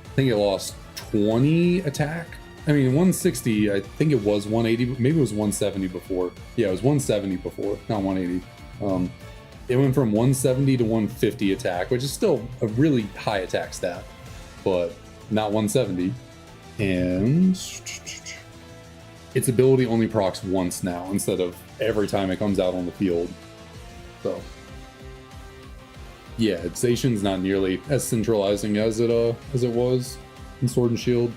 I think it lost 20 attack. I mean, 160, I think it was 180, maybe it was 170 before. Yeah, it was 170 before, not 180. It went from 170 to 150 attack, which is still a really high attack stat, but not 170. And its ability only procs once now instead of every time it comes out on the field. So yeah, Zacian's not nearly as centralizing as it was in Sword and Shield.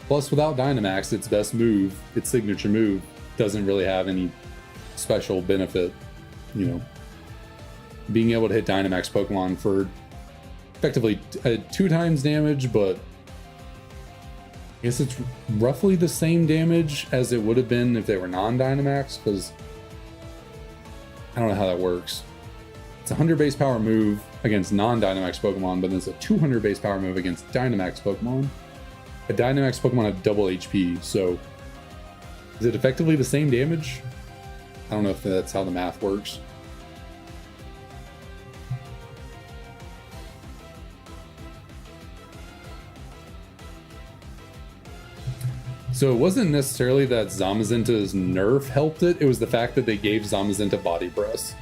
Plus, without Dynamax, its best move, its signature move, doesn't really have any special benefit. Being able to hit Dynamax Pokemon for effectively 2 times damage, but I guess it's roughly the same damage as it would have been if they were non-Dynamax, because I don't know how that works. It's a 100 base power move against non-Dynamax Pokemon, but then it's a 200 base power move against Dynamax Pokemon. A Dynamax Pokemon had double HP, so is it effectively the same damage? I don't know if that's how the math works. So it wasn't necessarily that Zamazenta's nerf helped it, it was the fact that they gave Zamazenta Body Press.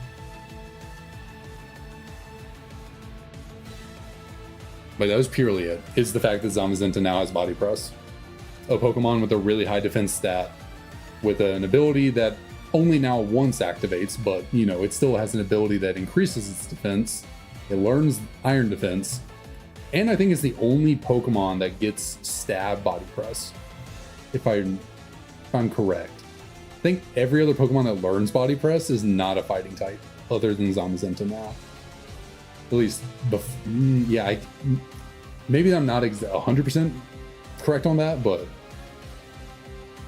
But that was purely it. It's the fact that Zamazenta now has Body Press. A Pokemon with a really high defense stat, with an ability that only now once activates, but it still has an ability that increases its defense. It learns Iron Defense, And I think it's the only Pokemon that gets Stab Body Press, if I'm correct. I think every other Pokemon that learns Body Press is not a fighting type, other than Zamazenta now. At least, yeah, maybe I'm not 100% correct on that, but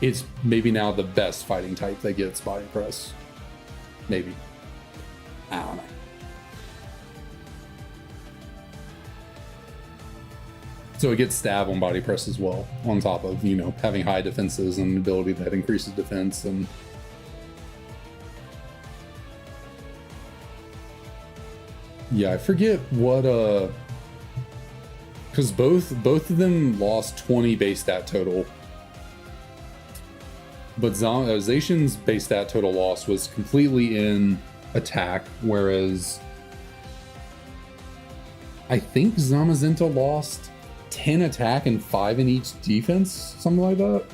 it's maybe now the best fighting type that gets Body Press. Maybe. I don't know. So it gets Stab on Body Press as well, on top of, you know, having high defenses and an ability that increases defense. And yeah, I forget what because both of them lost 20 base stat total, but Zacian's base stat total loss was completely in attack, whereas I think Zamazenta lost 10 attack and 5 in each defense, something like that.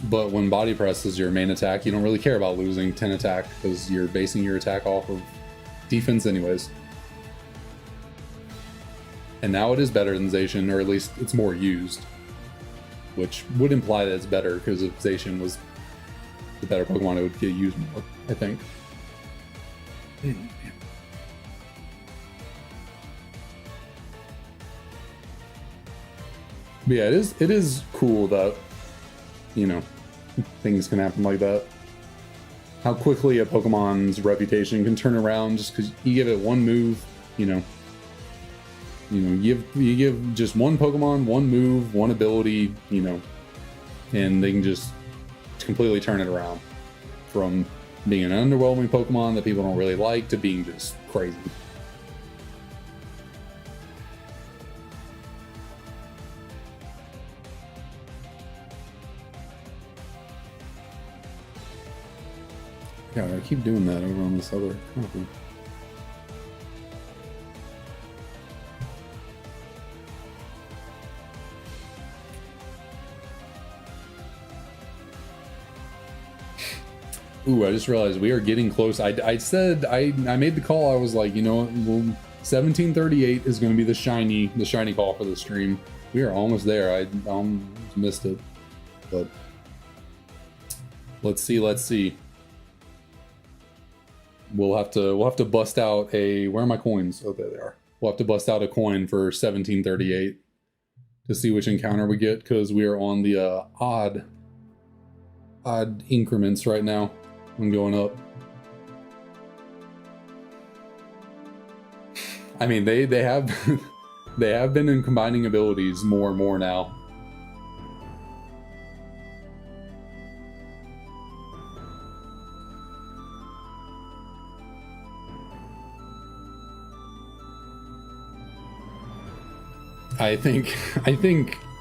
But when Body Press is your main attack, you don't really care about losing 10 attack because you're basing your attack off of defense anyways. And now it is better than Zacian, or at least it's more used, which would imply that it's better, because if Zacian was the better Pokemon, it would get used more, I think. But yeah, it is cool that, you know, things can happen like that. How quickly a Pokemon's reputation can turn around just because you give it one move, you give just one Pokemon, one move, one ability, you know, and they can just completely turn it around from being an underwhelming Pokemon that people don't really like to being just crazy. Yeah, I keep doing that over on this other copy. Ooh, I just realized we are getting close. I said I made the call. I was like, you know, 1738 is going to be the shiny call for the stream. We are almost there. I almost missed it, but let's see. We'll have to bust out a, where are my coins? Oh, there they are. We'll have to bust out a coin for 1738 to see which encounter we get, because we are on the odd increments right now. I'm going up. I mean, they have they have been in combining abilities more and more now. I think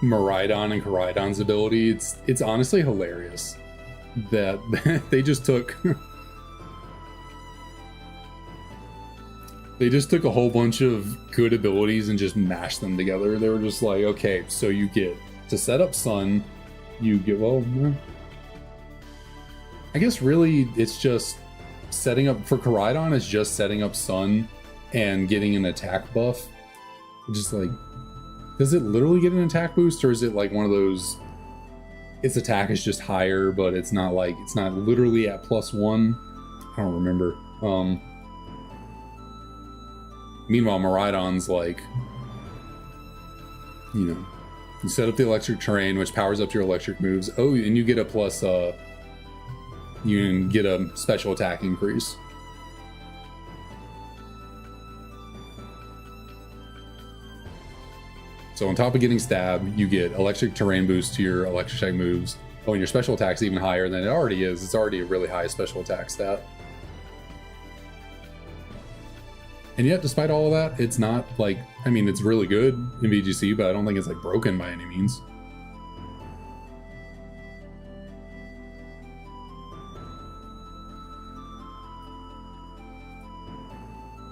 Miraidon and Koraidon's ability, it's honestly hilarious that they just took a whole bunch of good abilities and just mashed them together. They were just like, okay, so you get to set up Sun, you get, well, I guess really it's just setting up for Koraidon is just setting up Sun and getting an attack buff. Just like, does it literally get an attack boost, or is it like one of those, its attack is just higher, but it's not literally at +1? I don't remember. Meanwhile, Miraidon's like, you know, you set up the electric terrain, which powers up your electric moves. Oh, and you get a plus, you can get a special attack increase. So on top of getting Stab, you get electric terrain boost to your electric type moves. Oh, and your special attack's even higher than it already is. It's already a really high special attack stat. And yet, despite all of that, it's not like, I mean, it's really good in VGC, but I don't think it's like broken by any means.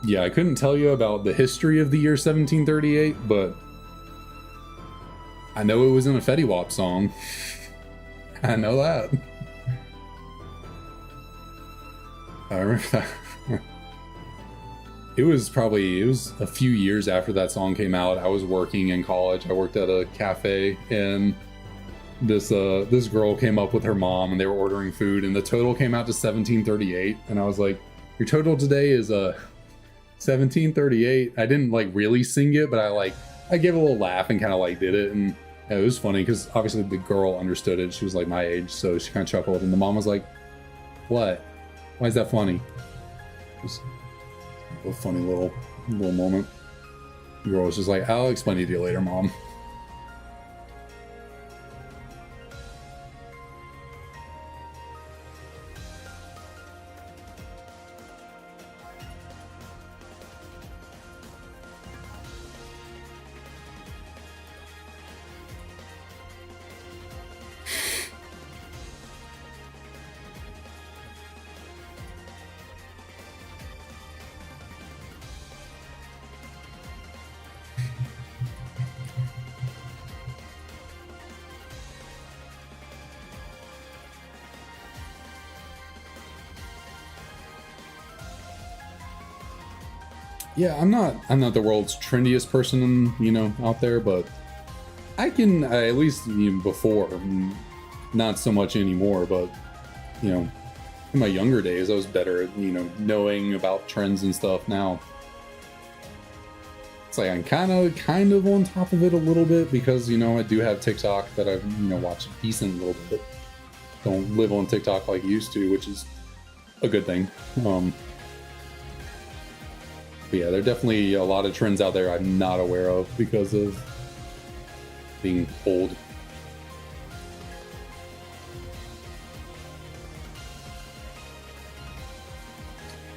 Yeah, I couldn't tell you about the history of the year 1738, but I know it was in a Fetty Wap song. I know that. I remember that. it was a few years after that song came out. I was working in college. I worked at a cafe, and this girl came up with her mom, and they were ordering food, and the total came out to $17.38, and I was like, your total today is $17.38. I didn't like really sing it, but I gave a little laugh and kind of like did it, and it was funny because obviously the girl understood it. She was like my age, so she kind of chuckled, and the mom was like, what? Why is that funny? It was a funny little moment. The girl was just like, I'll explain it to you later, Mom. Yeah, I'm not the world's trendiest person, out there, but I can at least before, not so much anymore, but in my younger days, I was better at knowing about trends and stuff. Now it's like I'm kind of on top of it a little bit because I do have TikTok that I've watched a decent little bit. Don't live on TikTok like I used to, which is a good thing. But yeah, there are definitely a lot of trends out there I'm not aware of because of being old.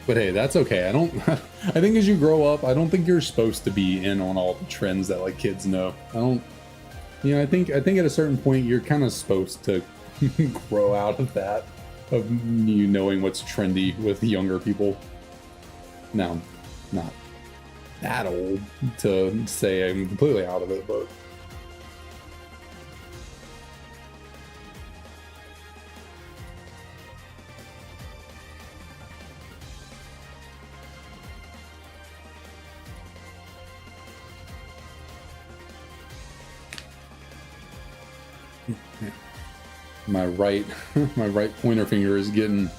But hey, that's okay. I think as you grow up, I don't think you're supposed to be in on all the trends that like kids know. I think at a certain point you're kind of supposed to grow out of that, of you knowing what's trendy with younger people. Now, not that old to say I'm completely out of it, but my right pointer finger is getting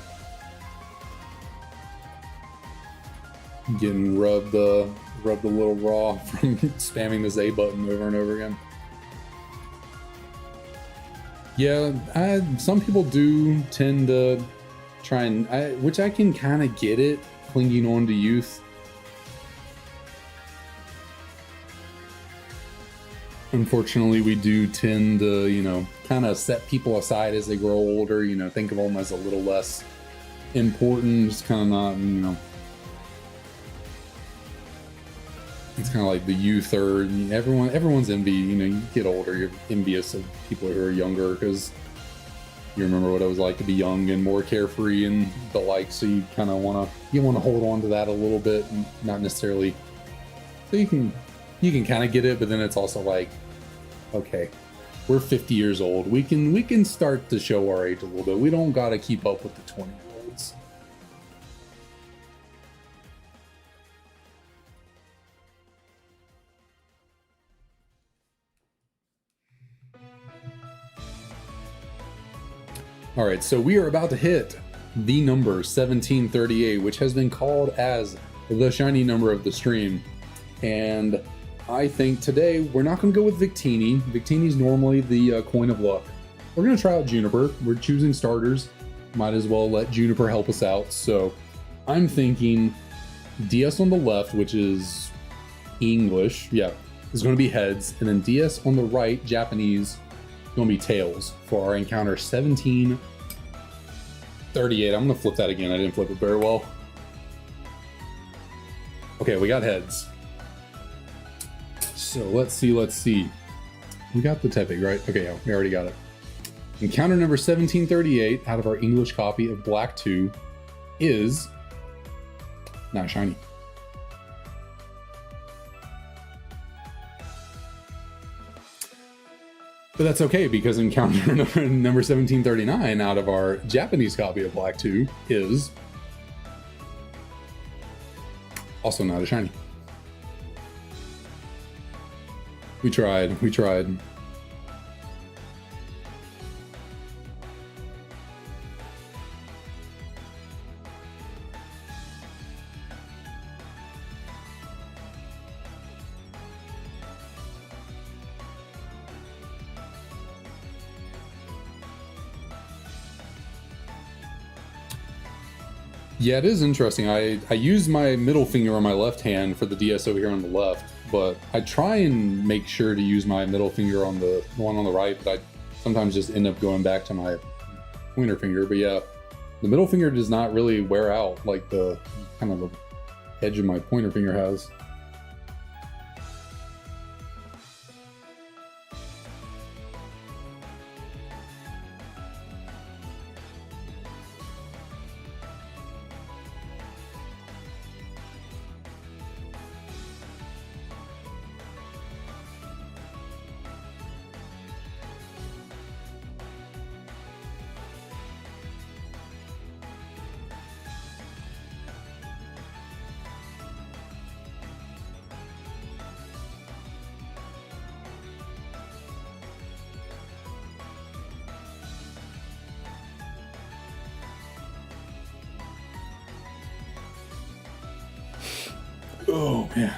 rubbed a little raw from spamming this A button over and over again. Yeah, some people do tend to try and, which I can kind of get it, clinging on to youth. Unfortunately, we do tend to, kind of set people aside as they grow older, think of them as a little less important, just kind of not, it's kind of like the youth or everyone's envy. You get older, you're envious of people who are younger because you remember what it was like to be young and more carefree and the like. So you kind of want to hold on to that a little bit, and not necessarily. So you can kind of get it, but then it's also like, okay, we're 50 years old. We can start to show our age a little bit. We don't got to keep up with the 20-year-olds. All right, so we are about to hit the number 1738, which has been called as the shiny number of the stream. And I think today we're not going to go with Victini. Victini's normally the coin of luck. We're going to try out Juniper. We're choosing starters. Might as well let Juniper help us out. So I'm thinking DS on the left, which is English, is going to be heads. And then DS on the right, Japanese, going to be tails for our encounter 1738. I'm going to flip that again. I didn't flip it very well. Okay, we got heads. So let's see. We got the Tepig, right? Okay, yeah, we already got it. Encounter number 1738 out of our English copy of Black 2 is not shiny. But that's okay, because encounter number 1739 out of our Japanese copy of Black 2 is Also not a shiny. We tried. We tried. Yeah, it is interesting. I use my middle finger on my left hand for the DS over here on the left, but I try and make sure to use my middle finger on the one on the right, but I sometimes just end up going back to my pointer finger. But yeah, the middle finger does not really wear out like the kind of the edge of my pointer finger has. Oh man.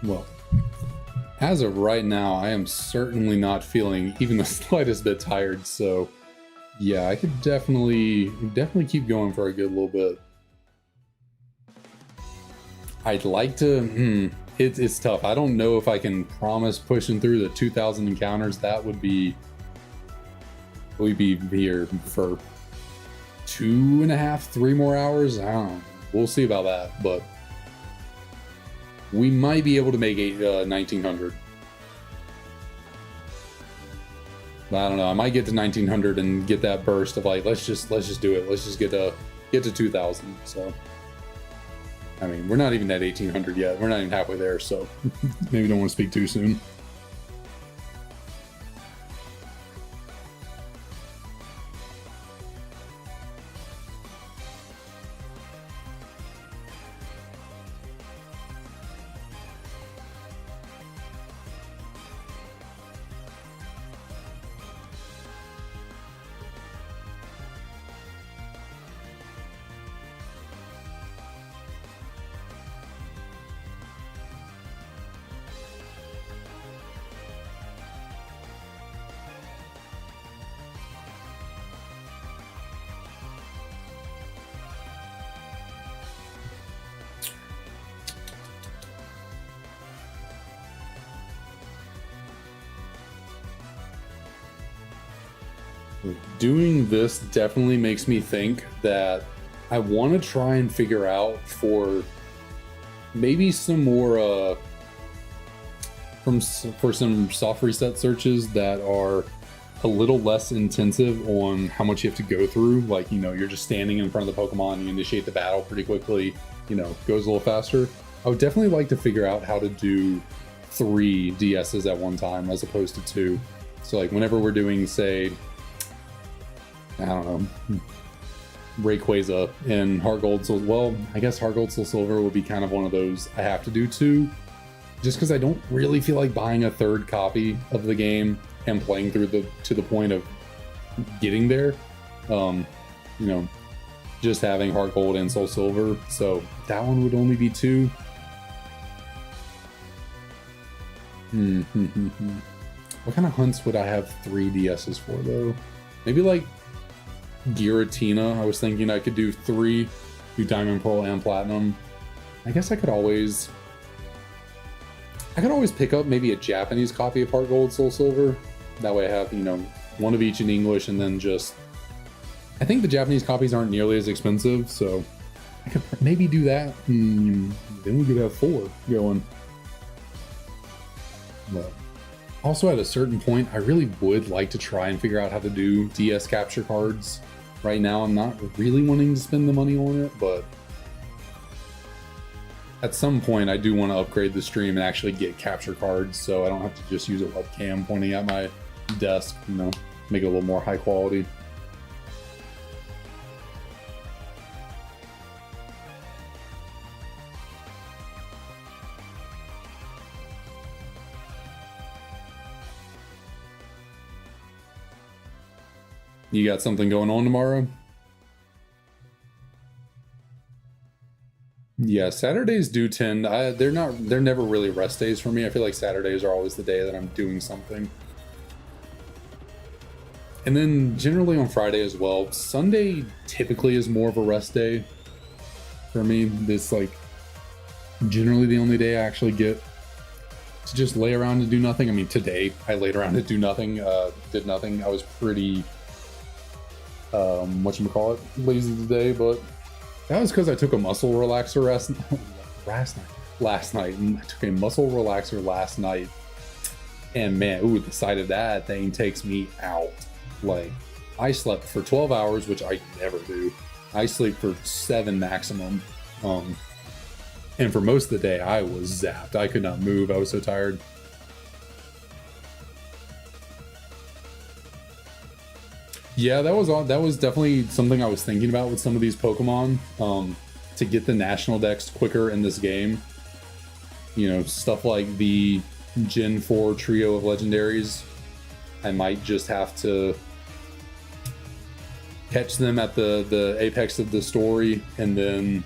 Well, as of right now, I am certainly not feeling even the slightest bit tired, so yeah, I could definitely keep going for a good little bit. I'd like to, it's tough. I don't know if I can promise pushing through the 2,000 encounters. That would be, we'd be here for 2.5, 3 more hours. I don't know. We'll see about that, but we might be able to make 1900. But I don't know. I might get to 1900 and get that burst of like, let's just do it. Let's just get to 2000. So, I mean, we're not even at 1800 yet. We're not even halfway there. So maybe don't want to speak too soon. Doing this definitely makes me think that I want to try and figure out for maybe some more for some soft reset searches that are a little less intensive on how much you have to go through. Like, you know, you're just standing in front of the Pokemon, you initiate the battle pretty quickly, you know, goes a little faster. I would definitely like to figure out how to do 3 DSs at one time as opposed to 2. So like whenever we're doing, say, I don't know, Rayquaza and Heart Gold Soul. Well, I guess Heart Gold Soul Silver would be kind of one of those I have to do 2, just because I don't really feel like buying a 3rd copy of the game and playing through to the point of getting there. You know, just having Heart Gold and Soul Silver. So that one would only be 2. What kind of hunts would I have 3 DSs for though? Maybe like Giratina. I was thinking I could do 3, do Diamond, Pearl, and Platinum. I guess I could always pick up maybe a Japanese copy of Heart Gold, Soul Silver. That way I have, you know, one of each in English, and then just, I think the Japanese copies aren't nearly as expensive, so I could maybe do that. Then we could have 4 going. But also at a certain point, I really would like to try and figure out how to do DS capture cards. Right now, I'm not really wanting to spend the money on it, but at some point I do want to upgrade the stream and actually get capture cards, so I don't have to just use a webcam pointing at my desk, you know, make it a little more high quality. You got something going on tomorrow? Yeah, Saturdays do tend, they're never really rest days for me. I feel like Saturdays are always the day that I'm doing something. And then generally on Friday as well. Sunday typically is more of a rest day for me. This like generally the only day I actually get to just lay around and do nothing. I mean, today I laid around and do nothing, did nothing. I was pretty, whatchamacallit, lazy today, but that was because I took a muscle relaxer last night. I took a muscle relaxer last night, and man, ooh, the sight of that thing takes me out. Like, I slept for 12 hours, which I never do. I sleep for 7 maximum. And for most of the day, I was zapped. I could not move. I was so tired. Yeah, that was definitely something I was thinking about with some of these Pokemon. To get the national dex quicker in this game. You know, stuff like the Gen 4 trio of legendaries. I might just have to catch them at the apex of the story and then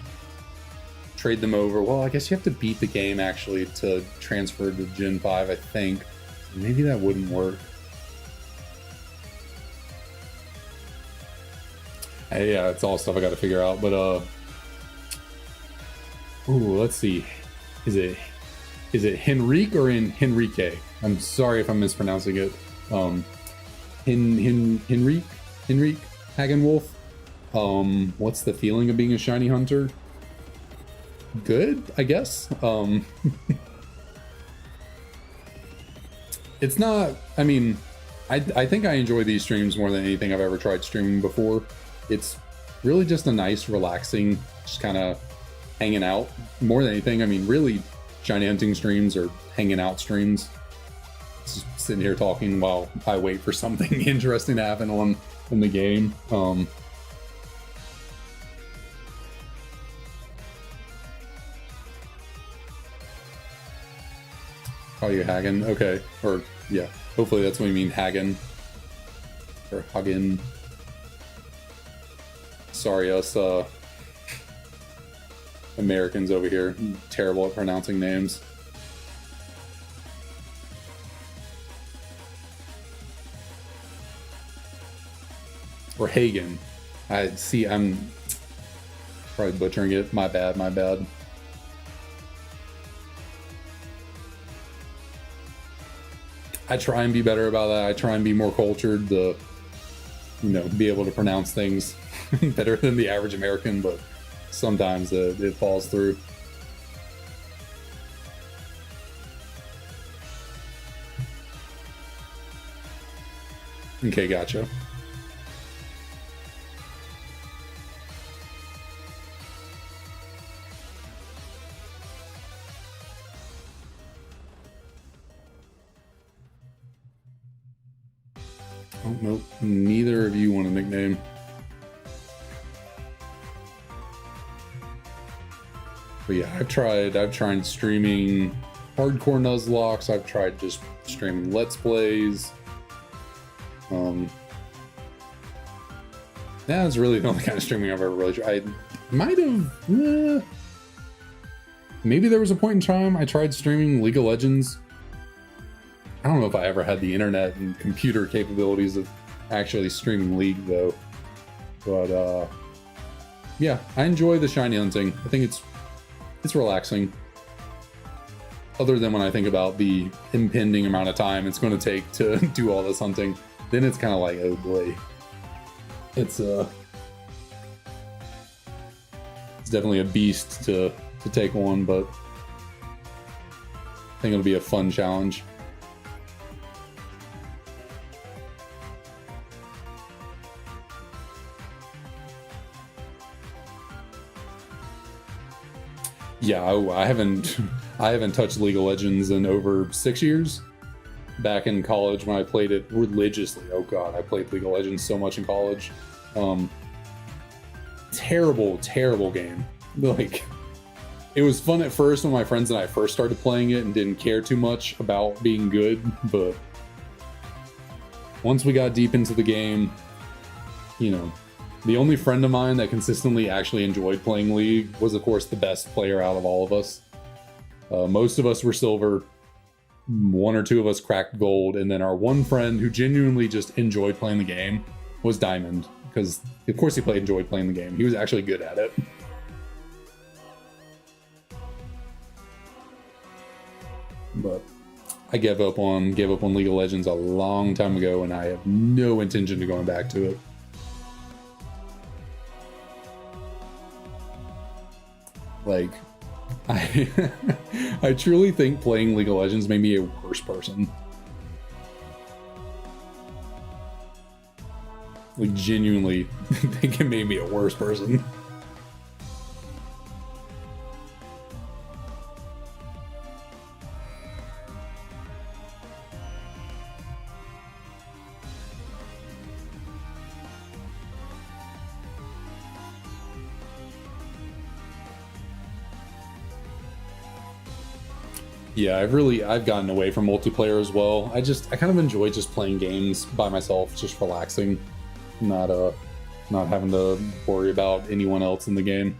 trade them over. Well, I guess you have to beat the game actually to transfer to Gen 5, I think. Maybe that wouldn't work. Yeah, it's all stuff I got to figure out. But ooh, let's see. Is it Henrique or Henrique? I'm sorry if I'm mispronouncing it. Henrique Hagenwolf. What's the feeling of being a shiny hunter? Good, I guess. It's not. I mean, I think I enjoy these streams more than anything I've ever tried streaming before. It's really just a nice, relaxing, just kind of hanging out more than anything. I mean, really, shiny hunting streams or hanging out streams. Just sitting here talking while I wait for something interesting to happen in the game. Oh, you Hagen? Okay, or yeah, hopefully that's what you mean, Hagen or Hagen. Sorry, us Americans over here, terrible at pronouncing names. Or Hagen. I see. I'm probably butchering it. My bad. My bad. I try and be better about that. I try and be more cultured to, you know, be able to pronounce things better than the average American, but sometimes it falls through. Okay, gotcha. Oh, nope. Neither of you want a nickname. But yeah, I've tried streaming hardcore Nuzlocke. I've tried just streaming Let's Plays. That's really the only kind of streaming I've ever really tried. I might have... maybe there was a point in time I tried streaming League of Legends. I don't know if I ever had the internet and computer capabilities of actually streaming League, though. But, yeah, I enjoy the shiny hunting. I think it's relaxing. Other than when I think about the impending amount of time it's going to take to do all this hunting, then it's kind of like, oh boy. It's definitely a beast to take on, but I think it'll be a fun challenge. Yeah, I haven't I haven't touched League of Legends in over 6 years. Back in college when I played it religiously. Oh god, I played League of Legends so much in college. Terrible, terrible game. Like, it was fun at first when my friends and I first started playing it and didn't care too much about being good, but once we got deep into the game, you know, the only friend of mine that consistently actually enjoyed playing League was, of course, the best player out of all of us. Most of us were silver, one or two of us cracked gold, and then our one friend who genuinely just enjoyed playing the game was diamond, because of course he enjoyed playing the game. He was actually good at it. But I gave up on League of Legends a long time ago, and I have no intention of going back to it. Like, I truly think playing League of Legends made me a worse person. Like, genuinely think it made me a worse person. Yeah, I've gotten away from multiplayer as well. I kind of enjoy just playing games by myself, just relaxing, not having to worry about anyone else in the game.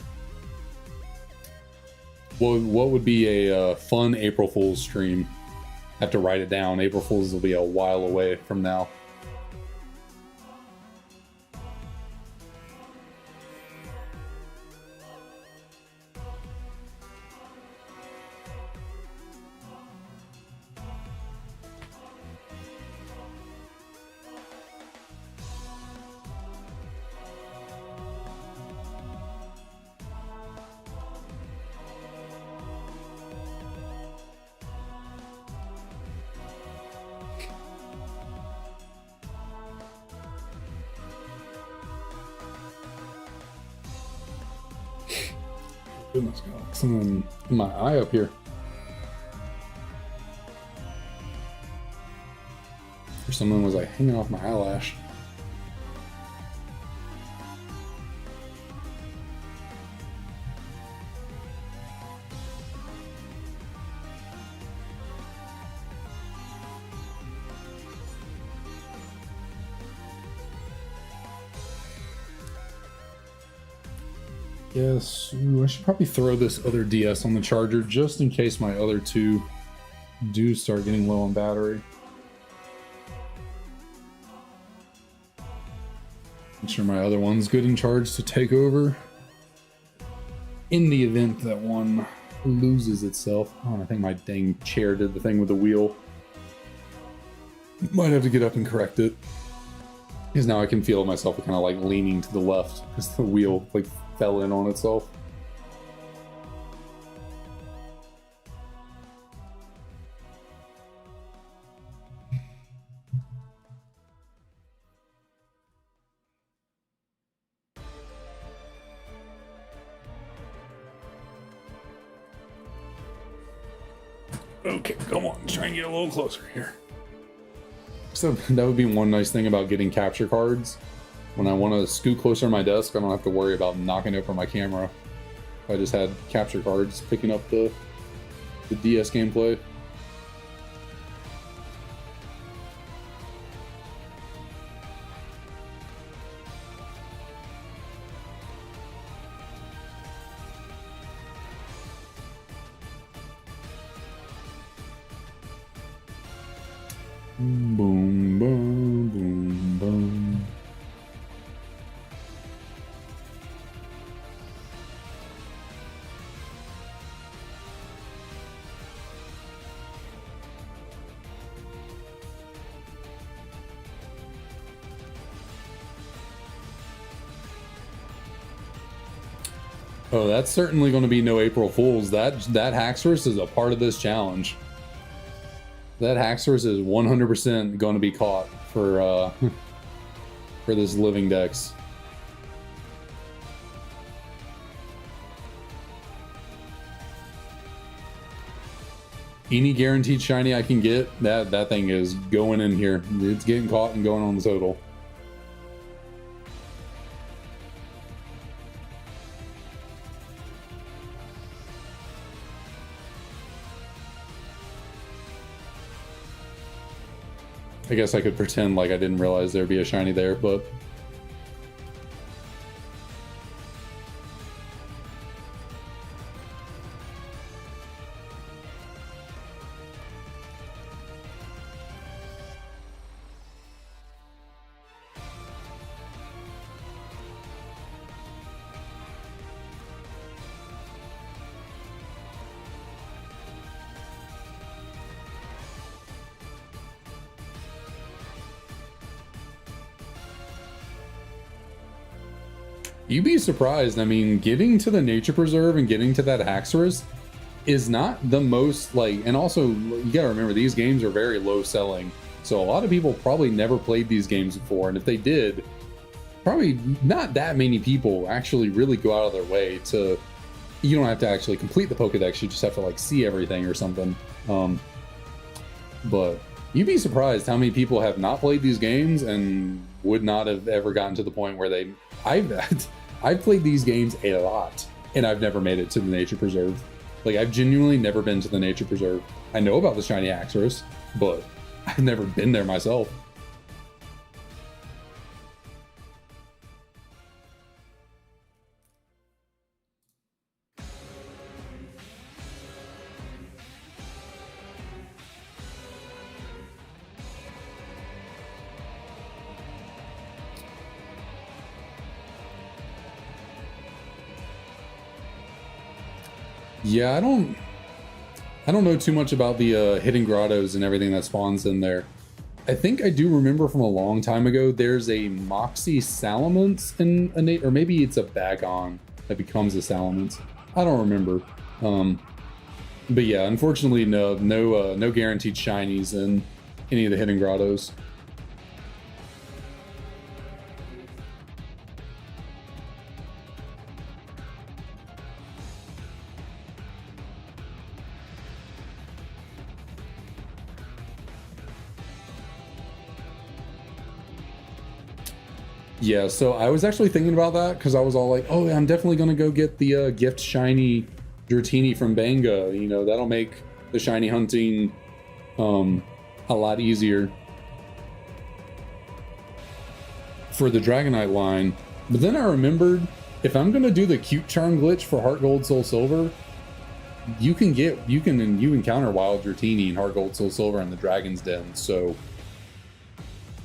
What would be a fun April Fool's stream? I have to write it down. April Fool's will be a while away from now. Goodness, got like something in my eye up here. Or something was like hanging off my eyelash. Yes, ooh, I should probably throw this other DS on the charger just in case my other two do start getting low on battery. Make sure my other one's good and charged to take over in the event that one loses itself. Oh, I think my dang chair did the thing with the wheel. Might have to get up and correct it. Because now I can feel myself kind of like leaning to the left because the wheel like fell in on itself. Okay, come on, try and get a little closer here. So that would be one nice thing about getting capture cards. When I want to scoot closer to my desk, I don't have to worry about knocking over my camera. I just had capture cards picking up the DS gameplay. Boom, boom, boom, boom. Oh, that's certainly going to be no April Fools. That Haxorus is a part of this challenge. That Haxorus is 100% going to be caught for this living dex. Any guaranteed shiny I can get, that thing is going in here. It's getting caught and going on the total. I guess I could pretend like I didn't realize there'd be a shiny there, but you'd be surprised. I mean, getting to the nature preserve and getting to that Haxorus is not the most like, and also you gotta remember these games are very low selling. So a lot of people probably never played these games before. And if they did, probably not that many people actually really go out of their way to, you don't have to actually complete the Pokedex. You just have to like see everything or something. But you'd be surprised how many people have not played these games and would not have ever gotten to the point where they, I've played these games a lot, and I've never made it to the nature preserve. Like, I've genuinely never been to the nature preserve. I know about the shiny Haxorus, but I've never been there myself. Yeah, I don't know too much about the hidden grottos and everything that spawns in there. I think I do remember from a long time ago there's a Moxie Salamence in a or maybe it's a Bagon that becomes a Salamence. I don't remember. But yeah, unfortunately no guaranteed shinies in any of the hidden grottos. Yeah, so I was actually thinking about that because I was all like, oh, I'm definitely going to go get the gift shiny Dratini from Banga. You know, that'll make the shiny hunting a lot easier for the Dragonite line. But then I remembered, if I'm going to do the cute charm glitch for Heart Gold Soul Silver, you encounter Wild Dratini in Heart Gold Soul Silver in the Dragon's Den, so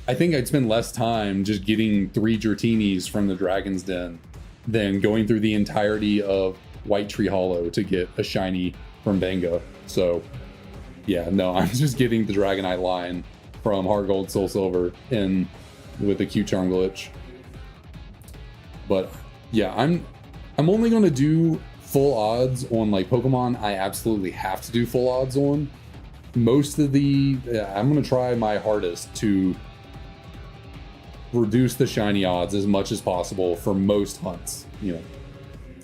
I think I'd spend less time just getting 3 Dratinis from the Dragon's Den than going through the entirety of White Tree Hollow to get a shiny from Banga. So yeah, no, I'm just getting the Dragonite line from Heart Gold Soul Silver in with the Q Charm glitch. But yeah, I'm only gonna do full odds on like Pokemon I absolutely have to do full odds on. Most of I'm gonna try my hardest to reduce the shiny odds as much as possible for most hunts. You know,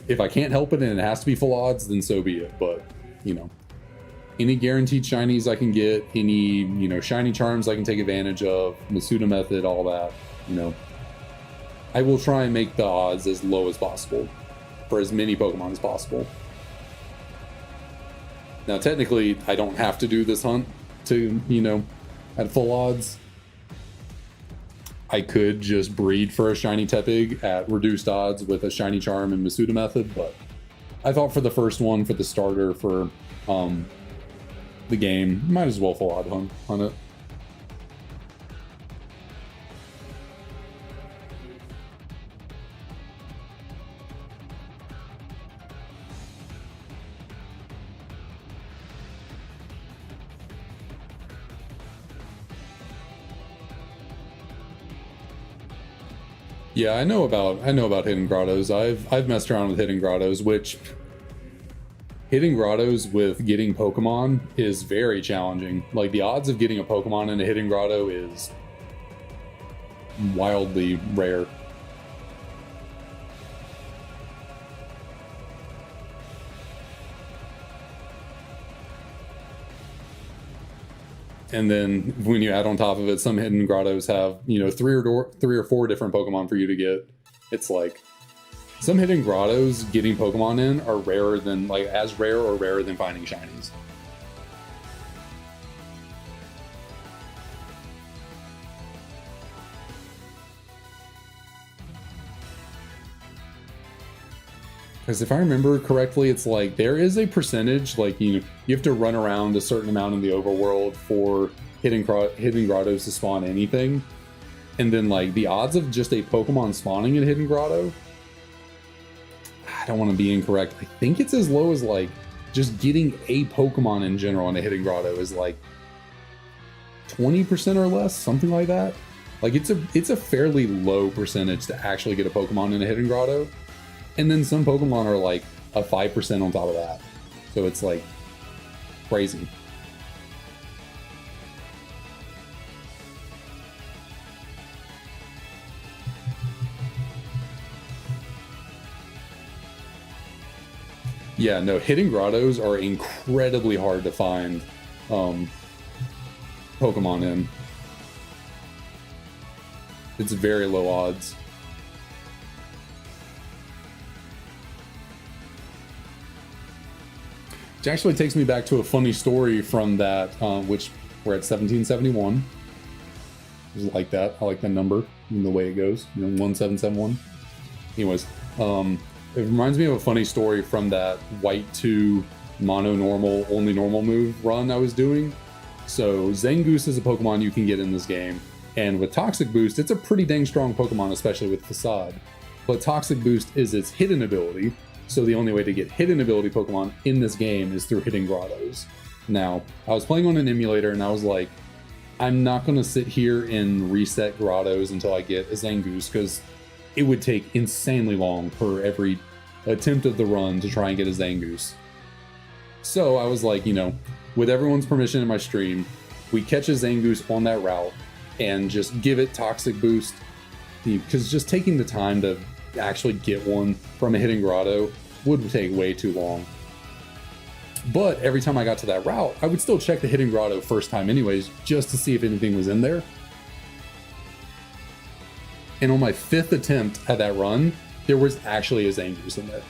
if I can't help it and it has to be full odds, then so be it. But you know, any guaranteed shinies I can get, any shiny charms I can take advantage of, Masuda method, all that, I will try and make the odds as low as possible for as many Pokemon as possible. Now technically I don't have to do this hunt to at full odds. I could just breed for a shiny Tepig at reduced odds with a shiny charm and Masuda method, but I thought for the first one, for the starter, for the game, might as well full odd hunt it. Yeah, I know about hidden grottos. I've messed around with hidden grottos, which hidden grottos with getting Pokemon is very challenging. Like, the odds of getting a Pokemon in a hidden grotto is wildly rare. And then when you add on top of it, some hidden grottos have, you know, three or four different Pokemon for you to get. It's like some hidden grottos getting Pokemon in are rarer than, like, as rare or rarer than finding shinies. Because if I remember correctly, it's like there is a percentage, like, you have to run around a certain amount in the overworld for hidden grottos to spawn anything. And then, like, the odds of just a Pokemon spawning in a hidden grotto, I don't want to be incorrect. I think it's as low as, like, just getting a Pokemon in general in a hidden grotto is like 20% or less, something like that. Like, it's a fairly low percentage to actually get a Pokemon in a hidden grotto. And then some Pokemon are like a 5% on top of that. So it's like crazy. Yeah, no, hidden grottos are incredibly hard to find Pokemon in. It's very low odds. Which actually takes me back to a funny story from that, which we're at 1771. Just like that. I like that number and the way it goes. You know, 1771. Anyways, it reminds me of a funny story from that White 2 mono normal, only normal move run I was doing. So Zangoose is a Pokemon you can get in this game. And with Toxic Boost, it's a pretty dang strong Pokemon, especially with Facade. But Toxic Boost is its hidden ability. So the only way to get hidden ability Pokemon in this game is through hidden grottos. Now, I was playing on an emulator and I was like, I'm not going to sit here and reset grottos until I get a Zangoose, because it would take insanely long for every attempt of the run to try and get a Zangoose. So I was like, you know, with everyone's permission in my stream, we catch a Zangoose on that route and just give it Toxic Boost, because just taking the time to actually get one from a hidden grotto would take way too long. But every time I got to that route, I would still check the hidden grotto first time anyways, just to see if anything was in there. And on my 5th attempt at that run, there was actually a Zangoose in there.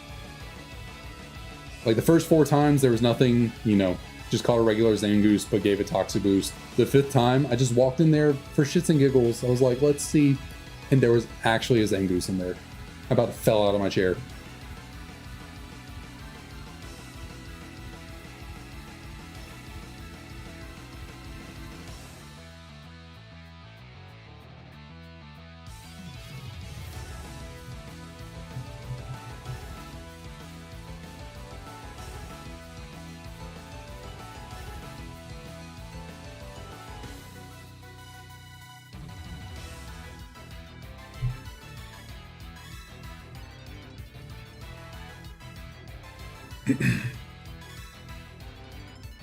Like the first 4 times, there was nothing, you know, just caught a regular Zangoose, but gave it Toxic Boost. The 5th time, I just walked in there for shits and giggles. I was like, let's see. And there was actually a Zangoose in there. I about fell out of my chair.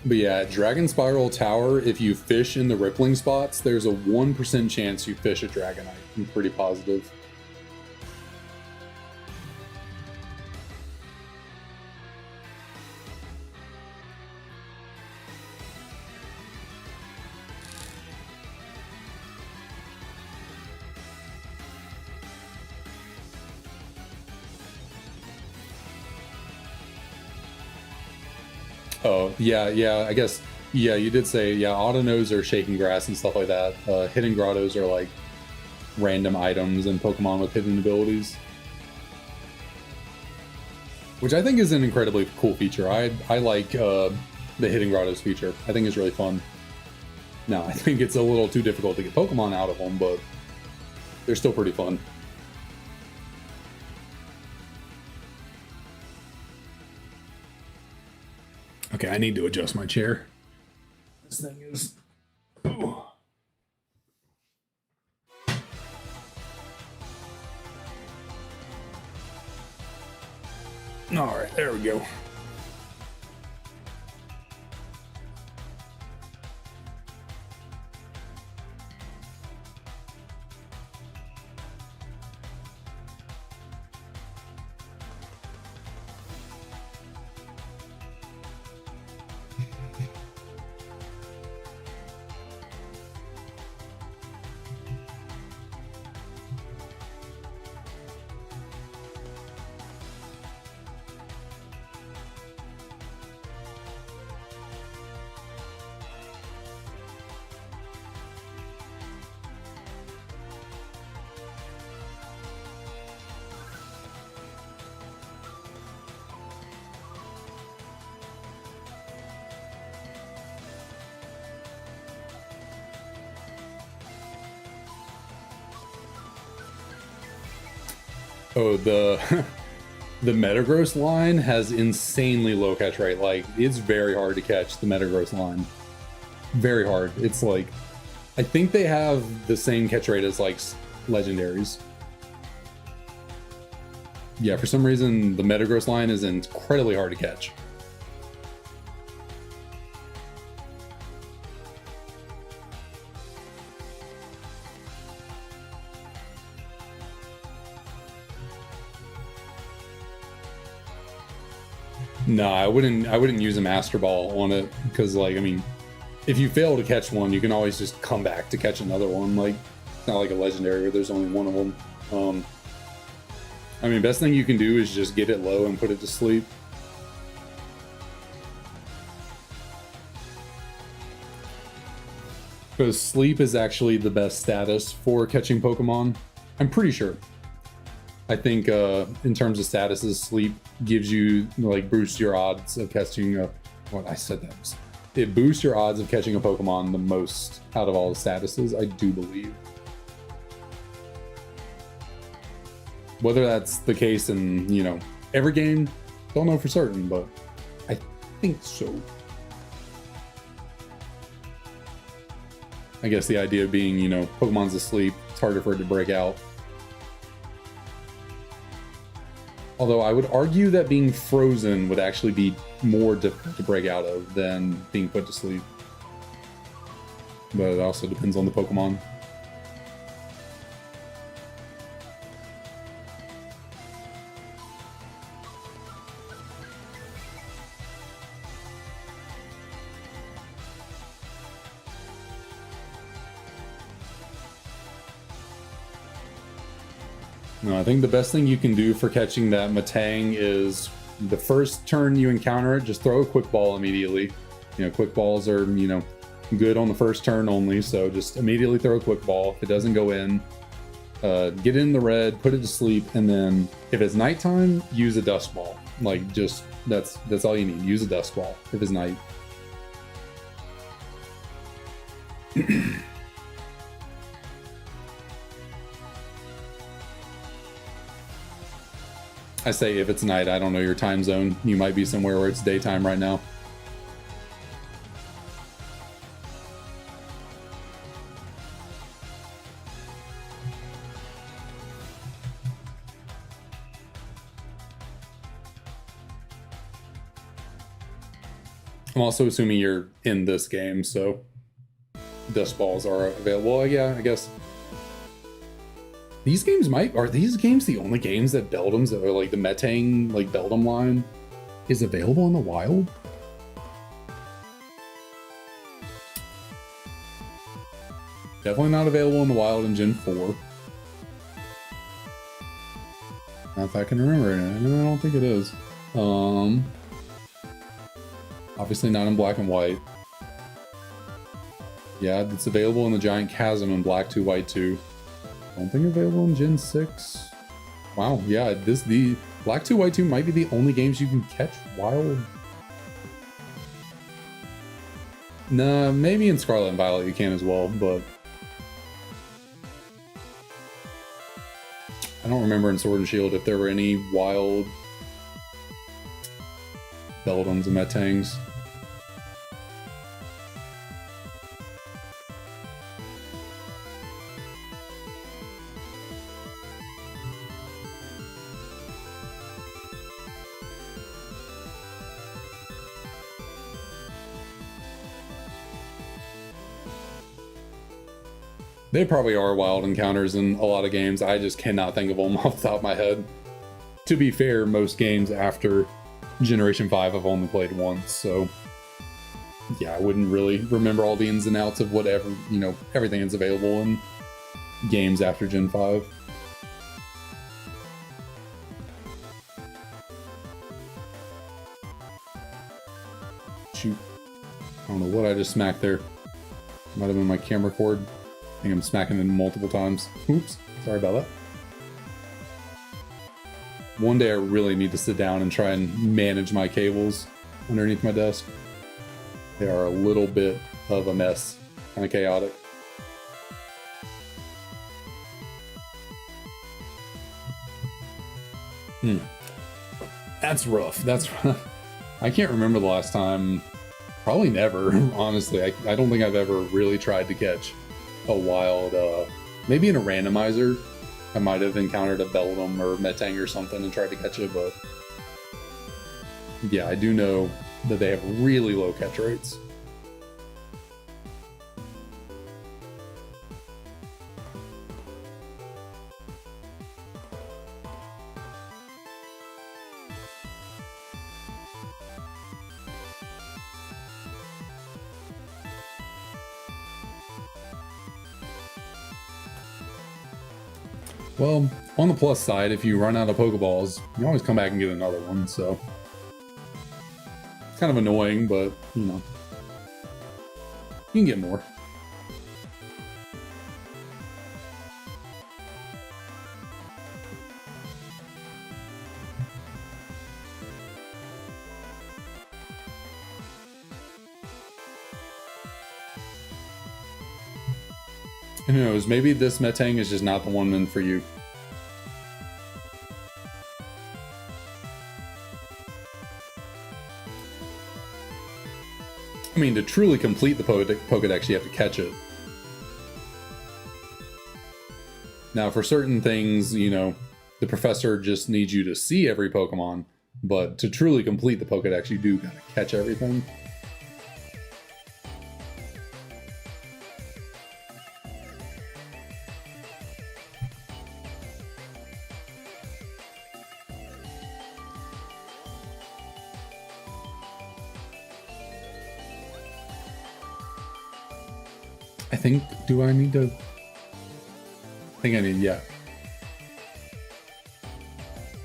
But yeah, Dragon Spiral Tower, if you fish in the rippling spots, there's a 1% chance you fish a Dragonite. I'm pretty positive. Oh, yeah, I guess, yeah, you did say, yeah, Autonos are shaking grass and stuff like that. Hidden grottos are like random items and Pokemon with hidden abilities. Which I think is an incredibly cool feature. I like the hidden grottos feature. I think it's really fun. Now, I think it's a little too difficult to get Pokemon out of them, but they're still pretty fun. Okay, I need to adjust my chair. This thing is... Ooh. All right, there we go. Oh, the the Metagross line has insanely low catch rate. Like, it's very hard to catch the Metagross line. Very hard. It's like, I think they have the same catch rate as like legendaries. Yeah, for some reason the Metagross line is incredibly hard to catch. No, I wouldn't use a Master Ball on it, because, like, I mean, if you fail to catch one, you can always just come back to catch another one. Like, it's not like a legendary where there's only one of them. I mean, best thing you can do is just get it low and put it to sleep. Because sleep is actually the best status for catching Pokemon. I'm pretty sure. I think in terms of statuses, sleep gives you, like, boosts your odds of catching a... What, I said that. It boosts your odds of catching a Pokemon the most out of all the statuses, I do believe. Whether that's the case in, you know, every game, don't know for certain, but I think so. I guess the idea being, you know, Pokemon's asleep, it's harder for it to break out. Although I would argue that being frozen would actually be more difficult to break out of than being put to sleep. But it also depends on the Pokemon. No, I think the best thing you can do for catching that Matang is the first turn you encounter it, just throw a quick ball immediately. You know, quick balls are, you know, good on the first turn only, so just immediately throw a quick ball. If it doesn't go in, get it in the red, put it to sleep, and then if it's nighttime, use a dust ball. Like, just that's all you need. Use a dust ball if it's night. I say if it's night, I don't know your time zone. You might be somewhere where it's daytime right now. I'm also assuming you're in this game, so dust balls are available. Yeah, I guess. These games are these games the only games that Beldums, or like the Metang, like Beldum line, is available in the wild? Definitely not available in the wild in Gen 4. Not if I can remember it. I don't think it is. Obviously not in black and white. Yeah, it's available in the Giant Chasm in black 2, white 2. I don't think available in Gen 6. Wow, yeah, the black 2, white 2 might be the only games you can catch wild. Nah, maybe in Scarlet and Violet you can as well, but I don't remember in Sword and Shield if there were any wild Beldums and Metangs. They probably are wild encounters in a lot of games. I just cannot think of them off the top of my head. To be fair, most games after Generation 5 I've only played once, so yeah, I wouldn't really remember all the ins and outs of whatever, you know, everything that's available in games after Gen 5. Shoot. I don't know what I just smacked there. Might have been my camera cord. I think I'm smacking it multiple times. Oops, sorry about that. One day I really need to sit down and try and manage my cables underneath my desk. They are a little bit of a mess, kind of chaotic. Hmm. That's rough. That's I can't remember the last time. Probably never, honestly. I don't think I've ever really tried to catch a wild, maybe in a randomizer. I might have encountered a Beldum or Metang or something and tried to catch it, but yeah, I do know that they have really low catch rates. Well, on the plus side, if you run out of Pokeballs, you always come back and get another one, so it's kind of annoying, but, you know, you can get more. Who knows, maybe this Metang is just not the one meant for you. I mean, to truly complete the Pokedex, you have to catch it. Now, for certain things, you know, the professor just needs you to see every Pokemon, but to truly complete the Pokedex, you do gotta catch everything. I think, do I need to? I think I need, yeah.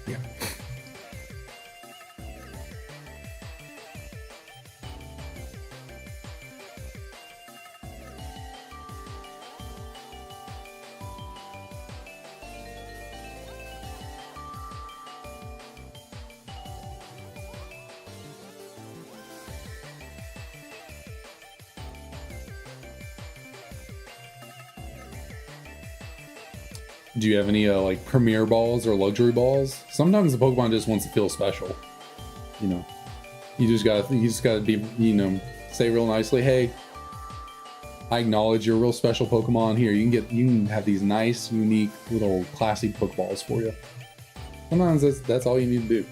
Yeah. Do you have any like premier balls or luxury balls? Sometimes the Pokemon just wants to feel special. You know, you just gotta be, you know, say real nicely, hey, I acknowledge you're a real special Pokemon. Here, you can have these nice, unique little classy Pokeballs for you. Sometimes that's all you need to do.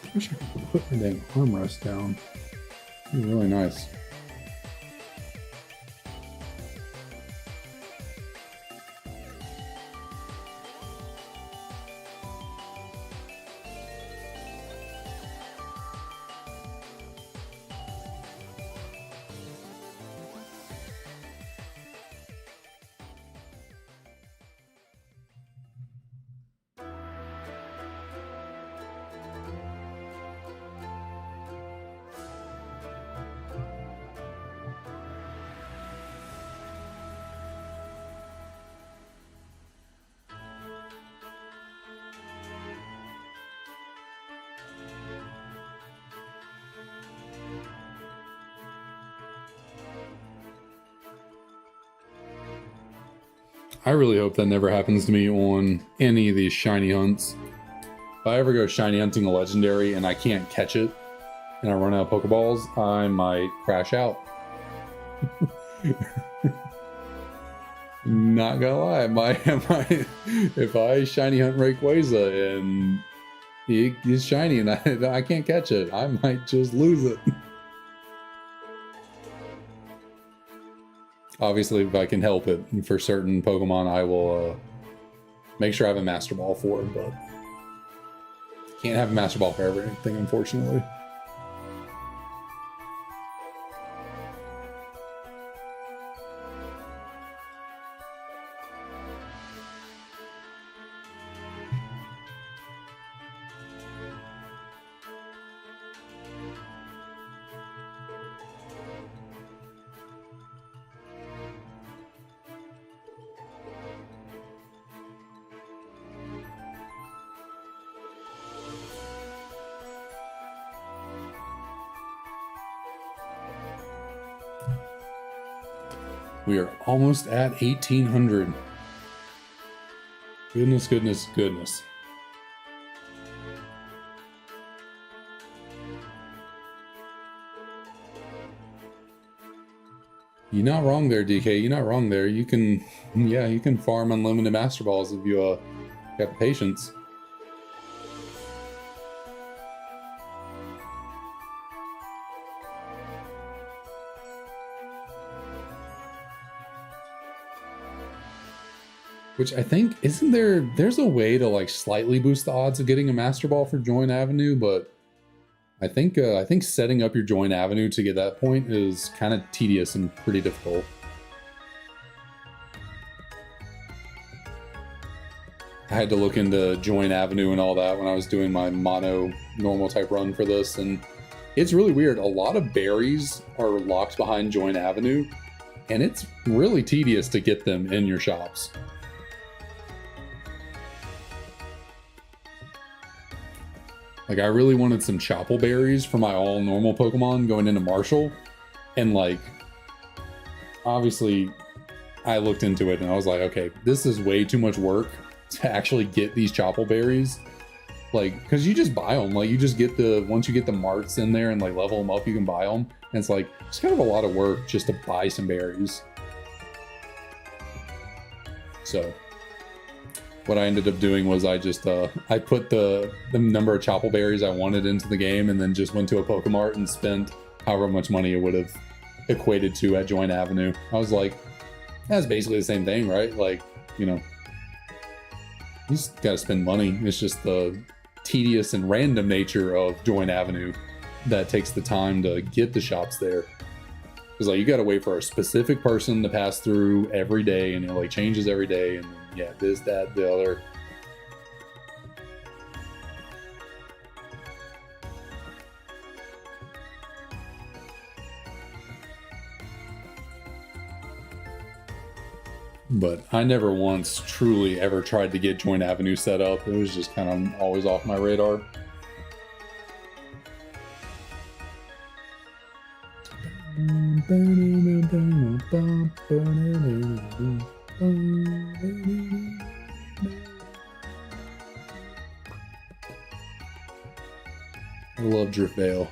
I wish I could put my dang armrest down. It'd be really nice. I really hope that never happens to me on any of these shiny hunts. If I ever go shiny hunting a legendary and I can't catch it and I run out of Pokeballs, I might crash out. Not gonna lie, if I shiny hunt Rayquaza and he's shiny and I can't catch it, I might just lose it. Obviously, if I can help it, for certain Pokemon, I will make sure I have a Master Ball for it, but can't have a Master Ball for everything, unfortunately. We are almost at 1800. Goodness, goodness, goodness. You're not wrong there, DK. You're not wrong there. You can, yeah, you can farm unlimited Master Balls if you got the patience. Which I think, isn't there's a way to like slightly boost the odds of getting a Master Ball for Join Avenue, but I think setting up your Join Avenue to get that point is kind of tedious and pretty difficult. I had to look into Join Avenue and all that when I was doing my mono normal type run for this, and it's really weird. A lot of berries are locked behind Join Avenue, and it's really tedious to get them in your shops. Like, I really wanted some Chapel berries for my all normal Pokemon going into Marshall. And like, obviously I looked into it and I was like, okay, this is way too much work to actually get these Chapel berries. Like, cause you just buy them. Like, you just get once you get the marts in there and like level them up, you can buy them. And it's like, it's kind of a lot of work just to buy some berries. So what I ended up doing was I just I put the number of Chapel berries I wanted into the game, and then just went to a Pokemart and spent however much money it would have equated to at Join Avenue. I was like, that's basically the same thing, right? Like, you know, you just gotta spend money. It's just the tedious and random nature of Join Avenue that takes the time to get the shops there. Because like, you gotta wait for a specific person to pass through every day, and it like changes every day, and yeah, this, that, the other. But I never once truly ever tried to get Join Avenue set up. It was just kind of always off my radar. I love Drift Veil.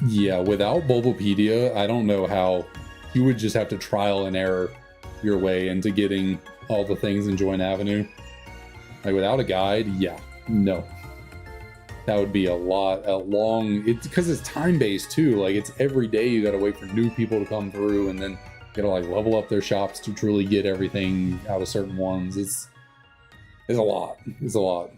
Yeah, without Bulbapedia, I don't know how. You would just have to trial and error your way into getting all the things in Join Avenue. Like, without a guide, yeah, no. That would be a long, it's because it's time-based too. Like, it's every day you gotta wait for new people to come through, and then you gotta like level up their shops to truly get everything out of certain ones. It's a lot. It's a lot.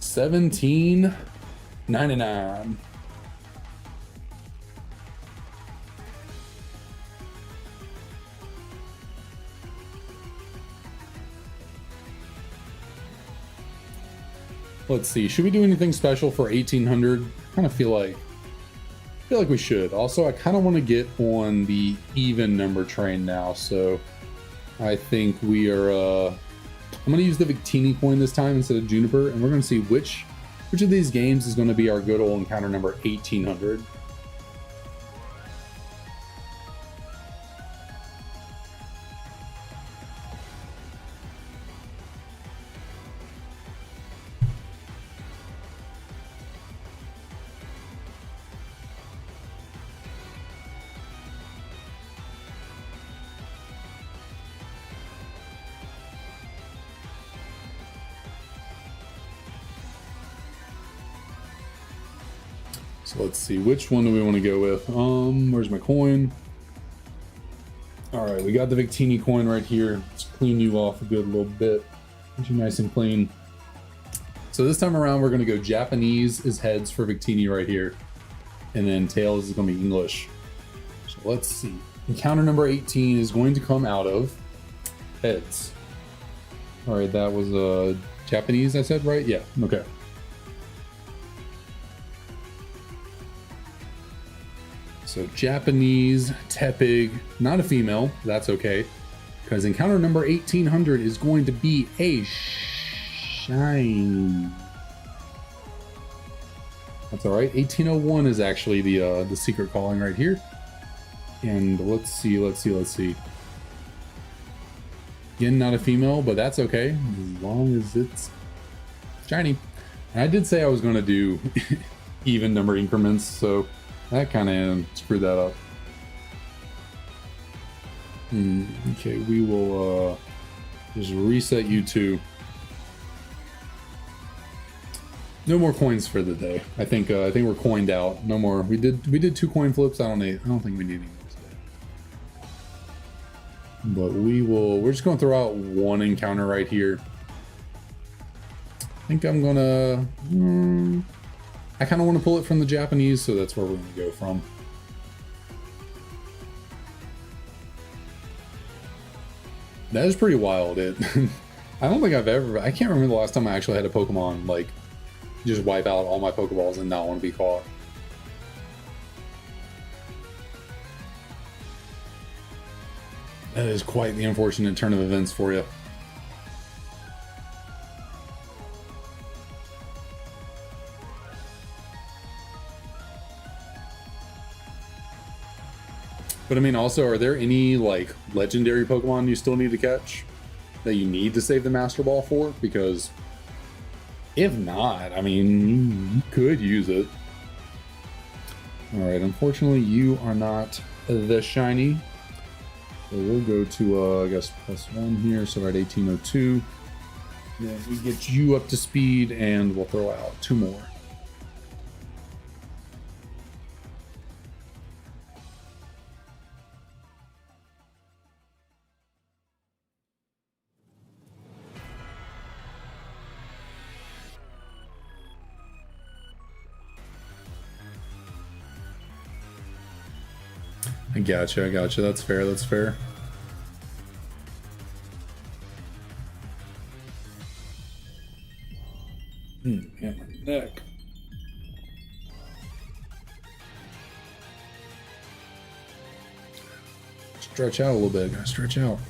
$17.99. Let's see. Should we do anything special for 1800? I kind of feel like we should. Also, I kind of want to get on the even number train now, so I think we are. I'm going to use the Victini coin this time instead of Juniper, and we're going to see which of these games is going to be our good old encounter number 1800. So let's see, which one do we want to go with? Where's my coin? All right, we got the Victini coin right here. Let's clean you off a good little bit. Get you nice and clean. So this time around, we're going to go Japanese is heads for Victini right here. And then tails is going to be English. So let's see. Encounter number 18 is going to come out of heads. All right, that was Japanese, I said, right? Yeah, okay. So Japanese Tepig, not a female. That's okay, because encounter number 1800 is going to be a shiny. That's all right. 1801 is actually the secret calling right here. And let's see. Again, not a female, but that's okay as long as it's shiny. And I did say I was going to do even number increments, so that kind of screwed that up. Okay, we will just reset you two. No more coins for the day. I think we're coined out. No more. We did 2 coin flips. I don't think we need any more today. But we're just gonna throw out 1 encounter right here. I think I'm gonna I kind of want to pull it from the Japanese, so that's where we're gonna go from. That is pretty wild. I don't think I can't remember the last time I actually had a Pokemon like just wipe out all my Pokeballs and not want to be caught. That is quite the unfortunate turn of events for you. But I mean, also, are there any like legendary Pokemon you still need to catch that you need to save the Master Ball for? Because if not, I mean, you could use it. All right, unfortunately, you are not the shiny. So we'll go to, I guess, +1 here. So we're at 1802. Then we get you up to speed, and we'll throw out 2 more. I gotcha. That's fair. Yeah, my neck. Stretch out a little bit. Gotta stretch out.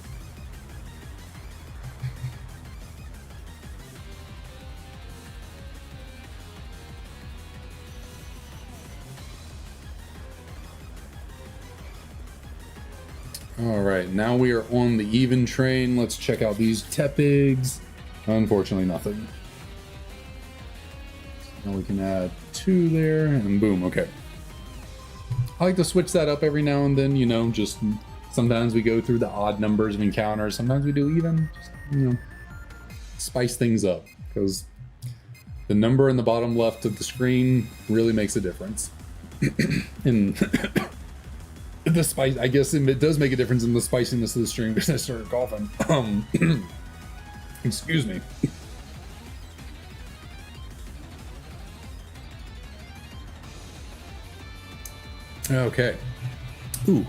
All right, now we are on the even train. Let's check out these Tepigs. Unfortunately, nothing. Now we can add 2 there, and boom, okay. I like to switch that up every now and then, you know, just sometimes we go through the odd numbers of encounters, sometimes we do even, just, you know, spice things up, because the number in the bottom left of the screen really makes a difference. And the spice, I guess it does make a difference in the spiciness of the stream because I started coughing. Excuse me. Okay. Ooh.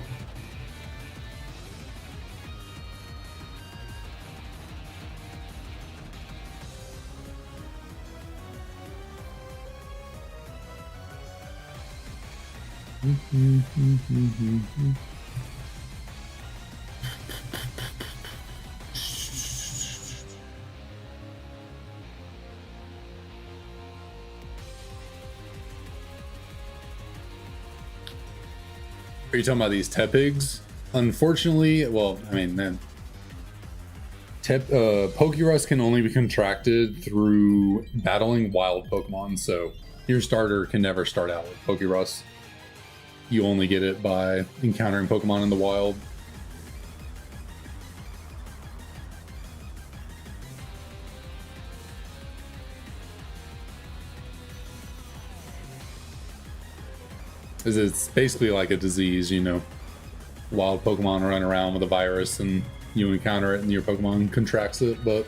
Are you talking about these Tepigs? Unfortunately, well, I mean, man, Pokerus can only be contracted through battling wild Pokemon, so your starter can never start out with Pokerus. You only get it by encountering Pokemon in the wild. Because it's basically like a disease, you know. Wild Pokemon run around with a virus and you encounter it and your Pokemon contracts it, but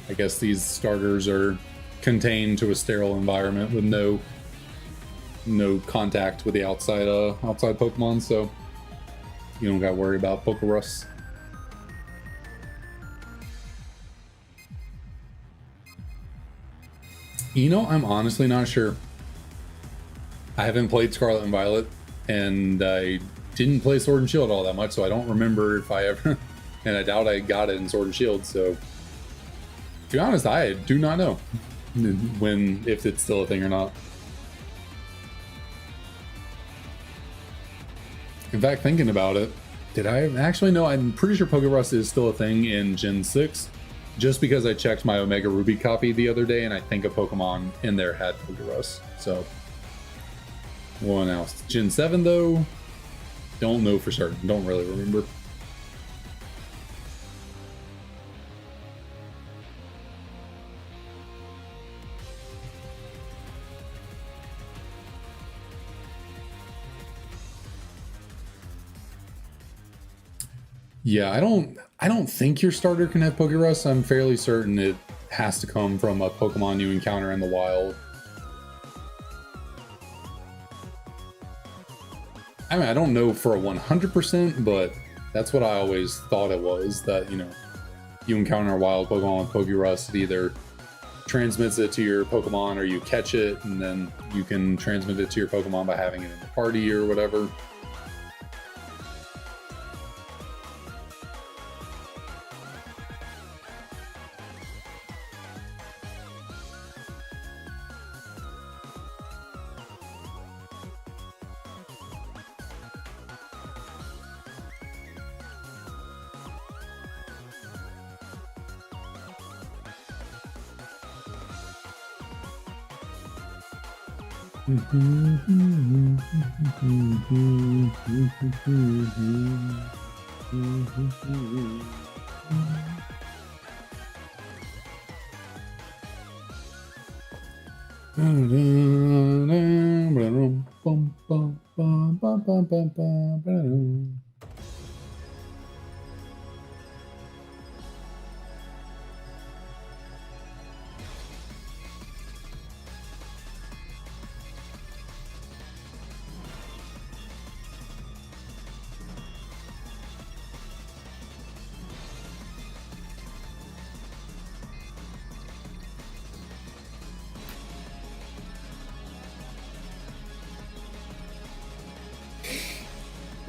I guess these starters are contained to a sterile environment with no contact with the outside Pokemon, so you don't got to worry about Pokerus. You know, I'm honestly not sure. I haven't played Scarlet and Violet, and I didn't play Sword and Shield all that much, so I don't remember if I ever, and I doubt I got it in Sword and Shield. So, to be honest, I do not know if it's still a thing or not. In fact, thinking about it, did I actually know? I'm pretty sure Pokerus is still a thing in Gen 6, just because I checked my Omega Ruby copy the other day, and I think a Pokemon in there had Pokerus. So, what else? Gen 7, though, don't know for certain. Don't really remember. Yeah, I don't think your starter can have Pokerus. I'm fairly certain it has to come from a Pokemon you encounter in the wild. I mean, I don't know for a 100%, but that's what I always thought it was, that, you know, you encounter a wild Pokemon with Pokerus, it either transmits it to your Pokemon or you catch it, and then you can transmit it to your Pokemon by having it in the party or whatever.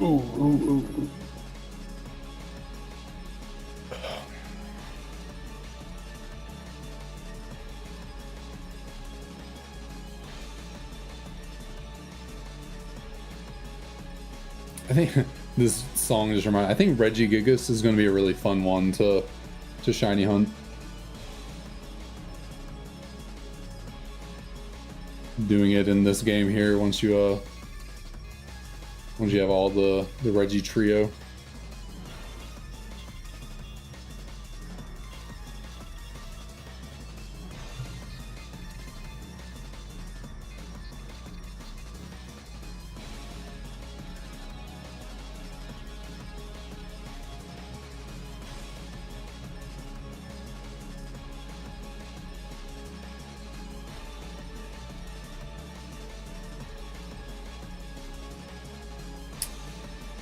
Ooh. I think this song just reminds. I think Regigigas is going to be a really fun one to shiny hunt. Doing it in this game here once you have all the Reggie trio.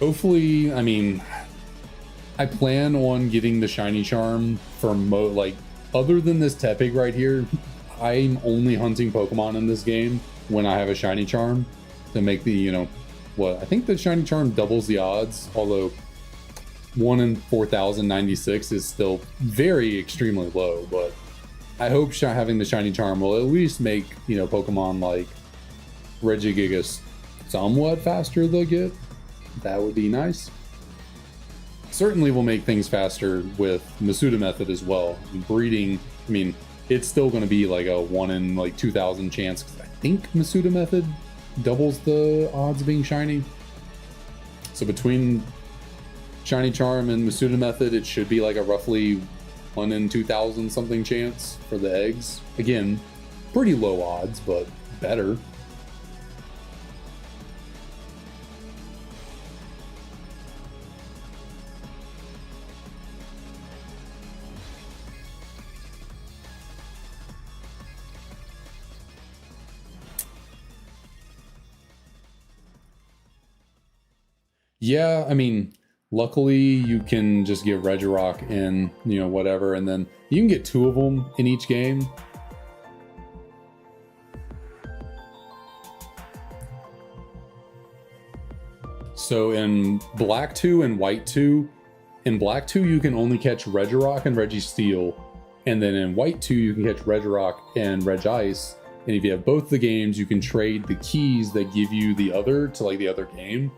Hopefully, I mean, I plan on getting the shiny charm for other than this Tepig right here. I'm only hunting Pokemon in this game when I have a shiny charm to make the, you know, what I think the shiny charm doubles the odds, although 1 in 4,096 is still very extremely low. But I hope having the shiny charm will at least make, you know, Pokemon like Regigigas somewhat faster to get. That would be nice. Certainly will make things faster with Masuda method as well. Breeding, I mean, it's still going to be like a 1 in 2,000 chance, because I think Masuda method doubles the odds of being shiny. So between shiny charm and Masuda method, it should be like a roughly 1 in 2,000 something chance for the eggs. Again, pretty low odds, but better. Yeah, I mean, luckily you can just get Regirock in, you know, whatever, and then you can get 2 of them in each game. So in Black 2 and White 2, in Black 2 you can only catch Regirock and Registeel, and then in White 2 you can catch Regirock and Regice. And if you have both the games, you can trade the keys that give you the other to like the other game.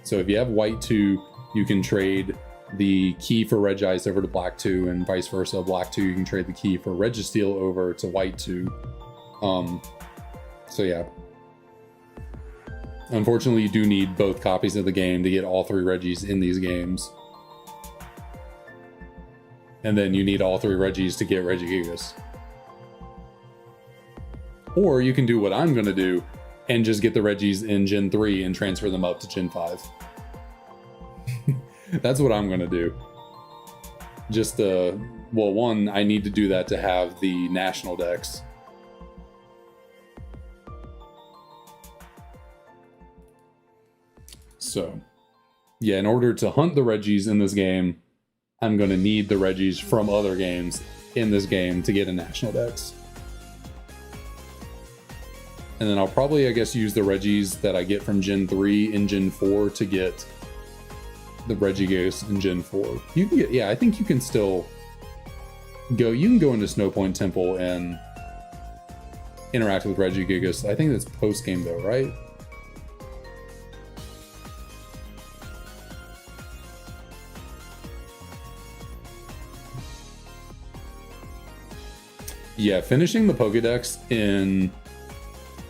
So if you have White 2, you can trade the key for Regice over to Black 2, and vice versa. Black 2, you can trade the key for Registeel over to White 2. So yeah. Unfortunately, you do need both copies of the game to get all 3 Regis in these games. And then you need all 3 Regis to get Regigigas. Or you can do what I'm going to do and just get the Regis in Gen 3 and transfer them up to Gen 5. That's what I'm going to do. Just, well, one, I need to do that to have the national decks. So, yeah, in order to hunt the Regis in this game, I'm going to need the Regis from other games in this game to get a national dex. And then I'll probably, I guess, use the Regis that I get from Gen 3 in Gen 4 to get the Regigigas in Gen 4. You can get, yeah, I think you can still go, you can go into Snowpoint Temple and interact with Regigigas. I think that's post-game though, right? Yeah, finishing the Pokedex in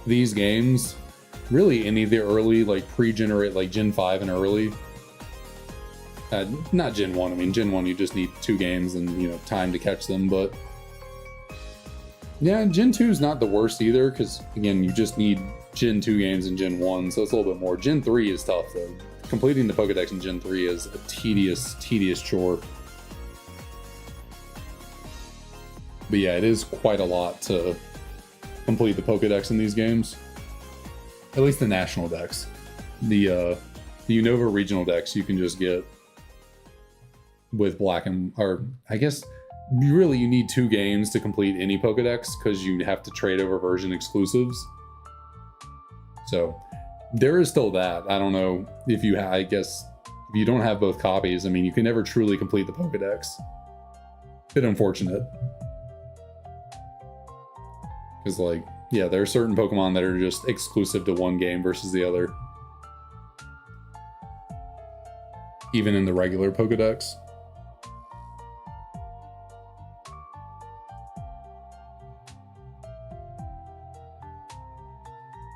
these games, really any of the early, like pre-generate, like Gen 5 and early, not Gen 1, I mean Gen 1 you just need 2 games and, you know, time to catch them, but yeah, Gen 2 is not the worst either, because again, you just need Gen 2 games and Gen 1, so it's a little bit more. Gen 3 is tough though. Completing the Pokedex in Gen 3 is a tedious chore. But yeah, it is quite a lot to complete the Pokedex in these games. At least the national decks. The Unova regional decks you can just get with Black and, or I guess you need 2 games to complete any Pokedex, because you have to trade over version exclusives. So there is still that. I don't know if you I guess if you don't have both copies, I mean, you can never truly complete the Pokedex. Bit unfortunate. Because, like, yeah, there are certain Pokemon that are just exclusive to one game versus the other. Even in the regular Pokedex.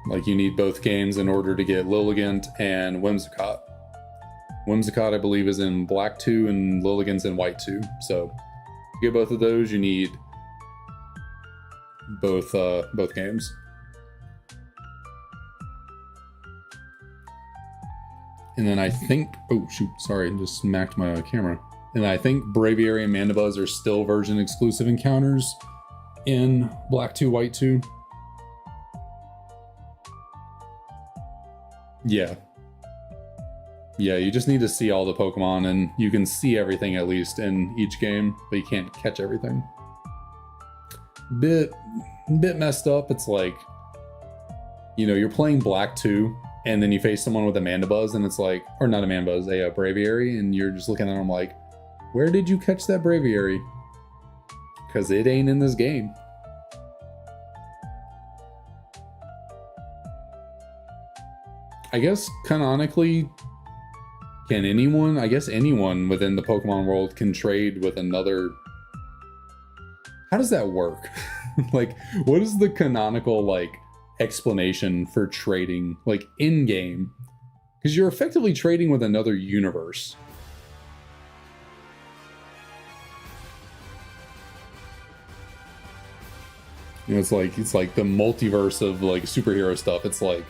Like, you need both games in order to get Lilligant and Whimsicott. Whimsicott, I believe, is in Black 2 and Lilligant's in White 2. So, to get both of those, you need both games. And then I think, oh shoot, sorry, just smacked my camera. And I think Braviary and Mandibuzz are still version exclusive encounters in Black 2, White 2. Yeah. Yeah, you just need to see all the Pokemon, and you can see everything at least in each game, but you can't catch everything. Bit messed up. It's like, you know, you're playing Black 2 and then you face someone with a Mandibuzz and it's like, or not a Mandibuzz, a Braviary, and you're just looking at them like, where did you catch that Braviary? Because it ain't in this game. I guess canonically, can anyone, I guess anyone within the Pokemon world can trade with another. How does that work? Like, what is the canonical, like, explanation for trading, like, in-game? Because you're effectively trading with another universe. You know, it's like the multiverse of, like, superhero stuff. It's like,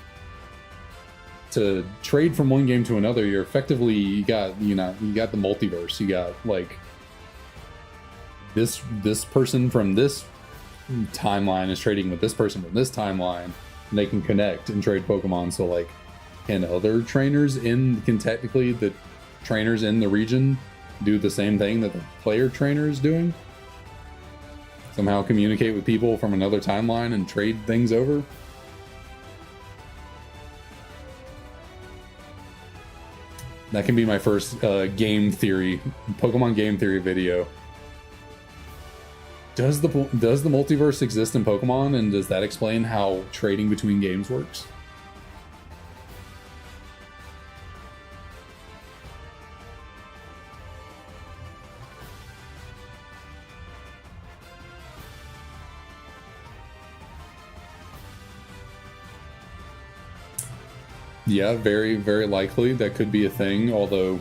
to trade from one game to another, you're effectively, you got the multiverse. You got, like, this person from this timeline is trading with this person from this timeline, and they can connect and trade Pokemon. So, like, can other trainers can technically the trainers in the region do the same thing that the player trainer is doing? Somehow communicate with people from another timeline and trade things over? That can be my first game theory, Pokemon game theory video. Does the multiverse exist in Pokemon, and does that explain how trading between games works? Yeah, very, very likely that could be a thing, although...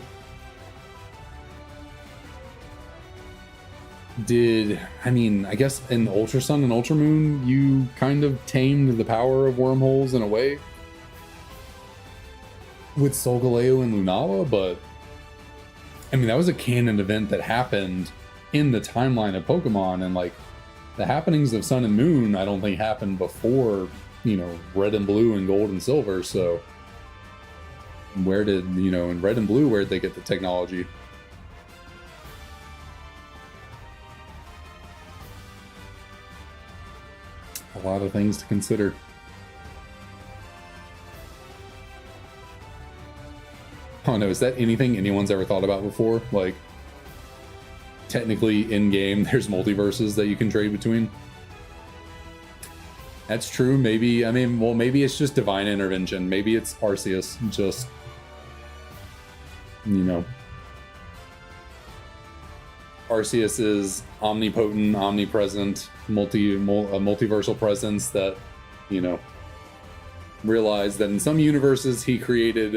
I mean, I guess in Ultra Sun and Ultra Moon, you kind of tamed the power of wormholes in a way with Solgaleo and Lunala, but I mean, that was a canon event that happened in the timeline of Pokemon, and like the happenings of Sun and Moon, I don't think happened before, you know, Red and Blue and Gold and Silver, so where did, you know, in Red and Blue, where'd they get the technology? A lot of things to consider. Oh no, is that anything anyone's ever thought about before? Like, technically in-game, there's multiverses that you can trade between? That's true, maybe, I mean, well, maybe it's just divine intervention. Maybe it's Arceus just, you know, Arceus is omnipotent, omnipresent, multiversal presence that, you know, realized that in some universes he created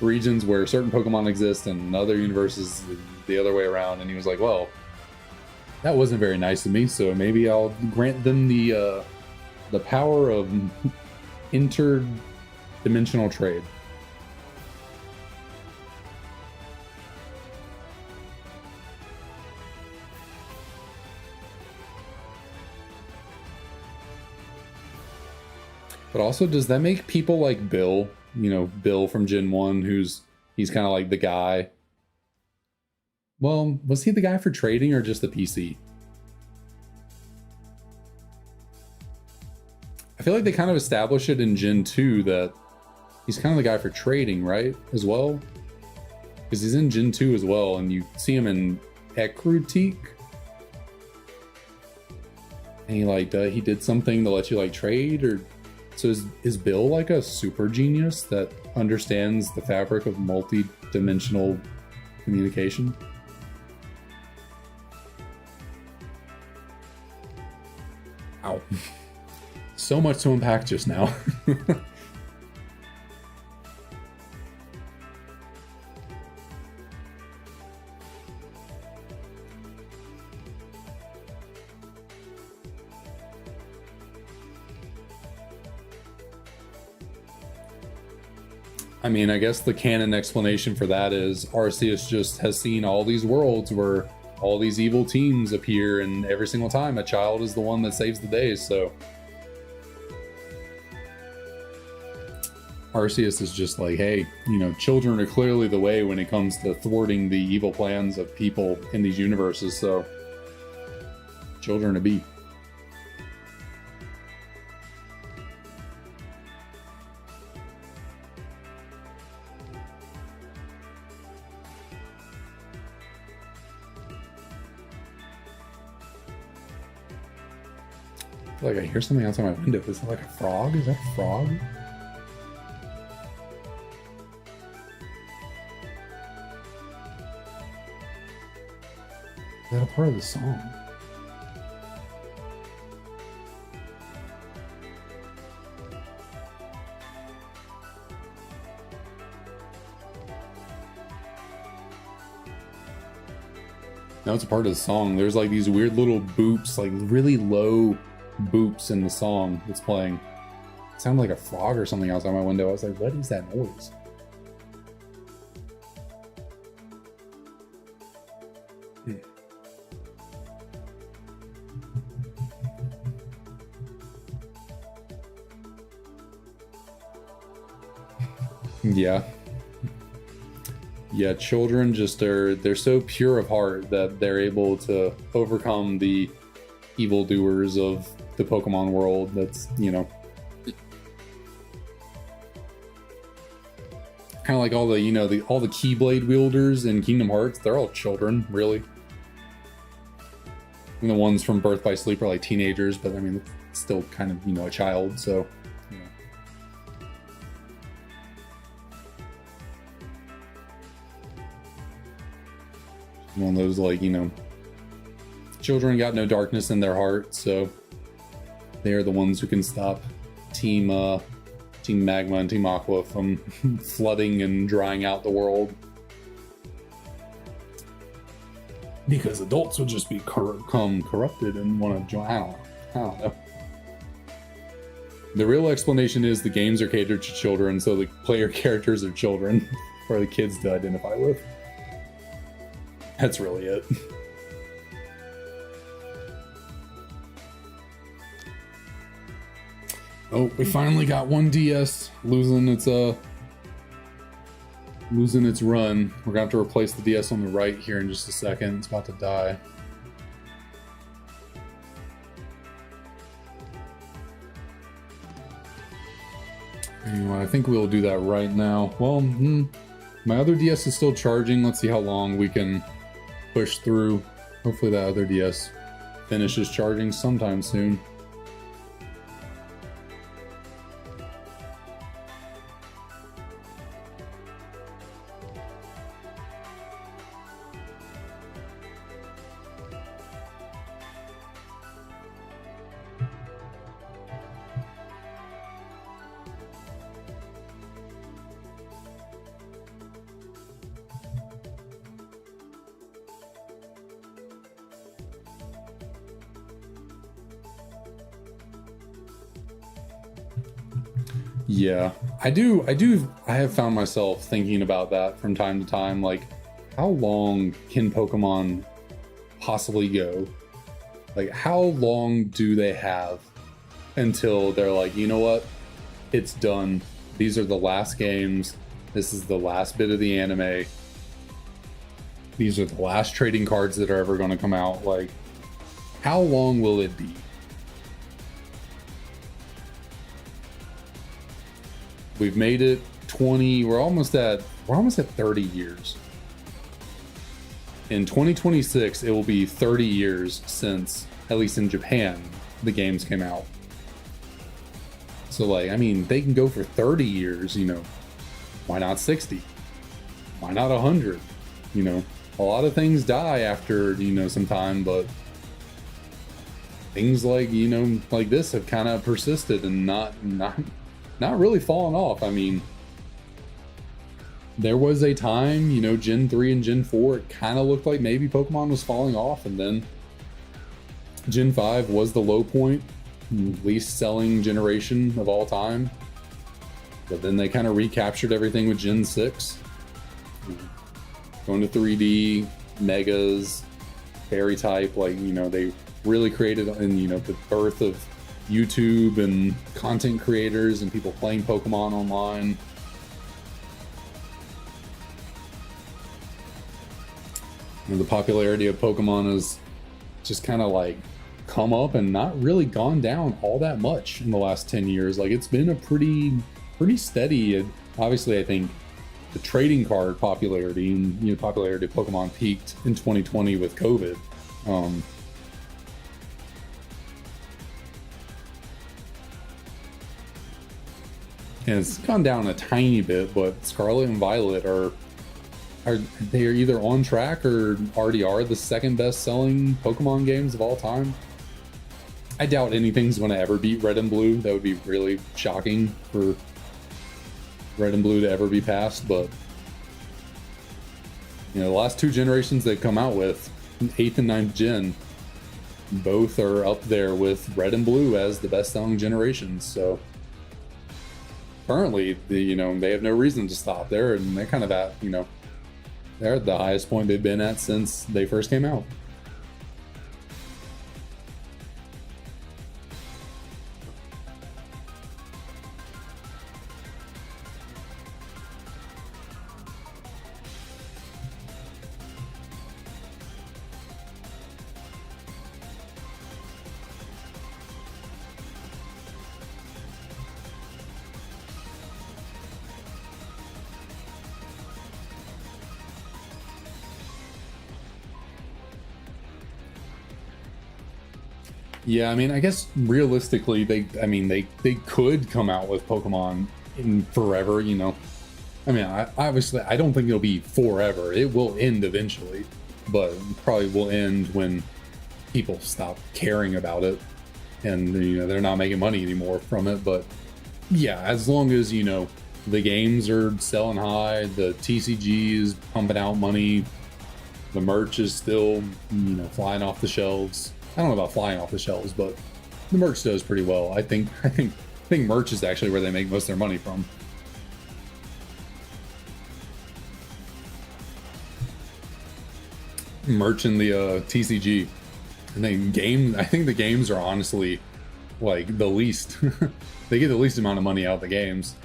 regions where certain Pokemon exist, and in other universes the other way around, and he was like, well, that wasn't very nice of me, so maybe I'll grant them the power of interdimensional trade. But also, does that make people like Bill, you know, Bill from Gen 1, he's kind of like the guy? Well, was he the guy for trading or just the PC? I feel like they kind of established it in Gen 2 that he's kind of the guy for trading, right? As well? Because he's in Gen 2 as well, and you see him in Ecruteak. And he like, he did something to let you like trade, or... So is Bill like a super genius that understands the fabric of multi-dimensional communication? Ow. So much to unpack just now. I mean, I guess the canon explanation for that is Arceus just has seen all these worlds where all these evil teams appear, and every single time a child is the one that saves the day, so Arceus is just like, hey, you know, children are clearly the way when it comes to thwarting the evil plans of people in these universes, so children to be. I feel like I hear something outside my window. Is that like a frog? Is that a frog? Is that a part of the song? No, it's a part of the song. There's like these weird little boops, like really low boops in the song that's playing. It sounded like a frog or something outside my window. I was like, what is that noise? Yeah. Yeah, children just they're so pure of heart that they're able to overcome the evildoers of the Pokemon world. That's, you know, kind of of like all the, you know, all the Keyblade wielders in Kingdom Hearts, they're all children, really. And the ones from Birth by Sleep are like teenagers, but I mean, it's still kind of, you know, a child, so, you know. One of those, like, you know, children got no darkness in their heart, so they are the ones who can stop Team Magma and Team Aqua from flooding and drying out the world. Because adults would just become corrupted and want to join. I don't know. The real explanation is the games are catered to children, so the player characters are children for the kids to identify with. That's really it. Oh, we finally got one DS losing its run. We're gonna have to replace the DS on the right here in just a second. It's about to die. Anyway, I think we'll do that right now. Well, my other DS is still charging. Let's see how long we can push through. Hopefully that other DS finishes charging sometime soon. Yeah, I have found myself thinking about that from time to time, like, how long can Pokemon possibly go? Like, how long do they have until they're like, you know what, it's done, these are the last games, this is the last bit of the anime, these are the last trading cards that are ever going to come out? Like, how long will it be? We've made it 20, we're almost at 30 years. In 2026, it will be 30 years since, at least in Japan, the games came out. So, like, I mean, they can go for 30 years, you know. Why not 60? Why not 100? You know, a lot of things die after, you know, some time, but things like, you know, like this have kind of persisted and not really fallen off. I mean, there was a time, you know, Gen 3 and Gen 4, it kind of looked like maybe Pokemon was falling off, and then Gen 5 was the low point, least selling generation of all time. But then they kind of recaptured everything with Gen 6. Going to 3D, Megas, Fairy type, like, you know, they really created, and, you know, the birth of YouTube and content creators and people playing Pokemon online. And the popularity of Pokemon has just kind of like come up and not really gone down all that much in the last 10 years. Like, it's been a pretty steady. And obviously, I think the trading card popularity and, you know, popularity of Pokemon peaked in 2020 with COVID. And it's gone down a tiny bit, but Scarlet and Violet are either on track or already are the second best selling Pokemon games of all time. I doubt anything's going to ever beat Red and Blue. That would be really shocking for Red and Blue to ever be passed, but, you know, the last two generations they've come out with, 8th and 9th gen, both are up there with Red and Blue as the best selling generations. So currently, you know, they have no reason to stop there, and they're kind of at, you know, they're at the highest point they've been at since they first came out. Yeah, I mean, I guess realistically, they could come out with Pokemon in forever. I mean, obviously, I don't think it'll be forever. It will end eventually, but probably will end when people stop caring about it, and they're not making money anymore from it. But yeah, as long as the games are selling high, the TCG is pumping out money, the merch is still flying off the shelves. I don't know about flying off the shelves, but the merch does pretty well. I think merch is actually where they make most of their money from. Merch in the TCG. And then I think the games are honestly like the least. They get the least amount of money out of the games.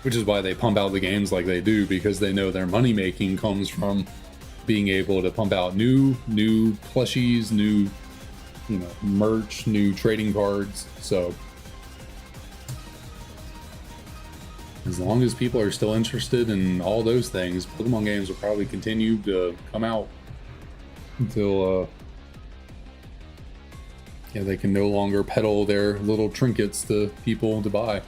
Which is why they pump out the games like they do, because they know their money making comes from being able to pump out new plushies, new merch, new trading cards. So as long as people are still interested in all those things, Pokemon games will probably continue to come out until they can no longer peddle their little trinkets to people to buy.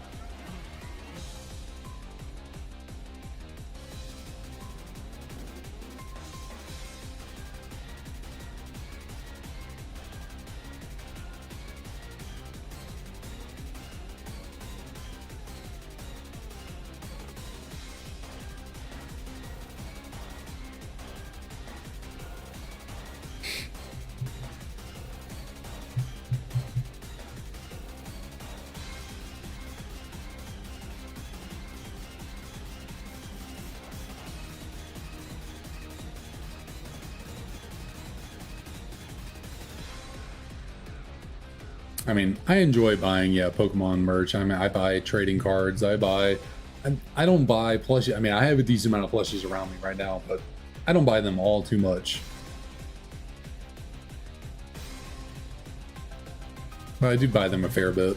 I mean, I enjoy buying, Pokemon merch. I mean, I buy trading cards. I don't buy plushies. I mean, I have a decent amount of plushies around me right now, but I don't buy them all too much. But I do buy them a fair bit.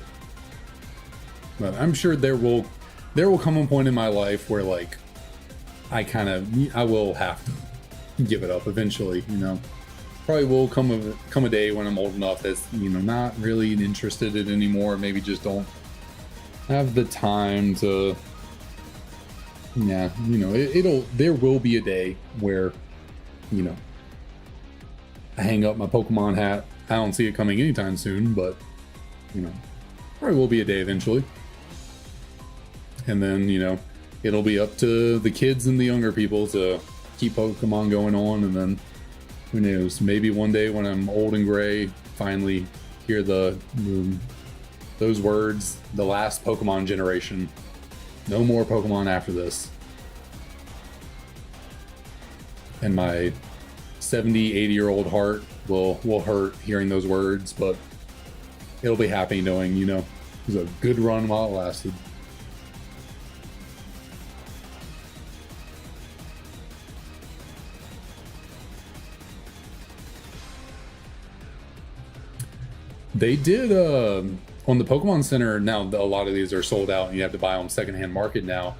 But I'm sure there will come a point in my life where like I will have to give it up eventually, Probably will come a day when I'm old enough that's not really interested in it anymore. Maybe just don't have the time to. Yeah, there will be a day where I hang up my Pokemon hat. I don't see it coming anytime soon, but probably will be a day eventually. And then it'll be up to the kids and the younger people to keep Pokemon going on, and then. Who knows? Maybe one day when I'm old and gray, finally hear those words, the last Pokemon generation. No more Pokemon after this. And my 70, 80-year-old heart will hurt hearing those words, but it'll be happy knowing, it was a good run while it lasted. They did on the Pokemon Center. Now a lot of these are sold out and you have to buy on secondhand market now.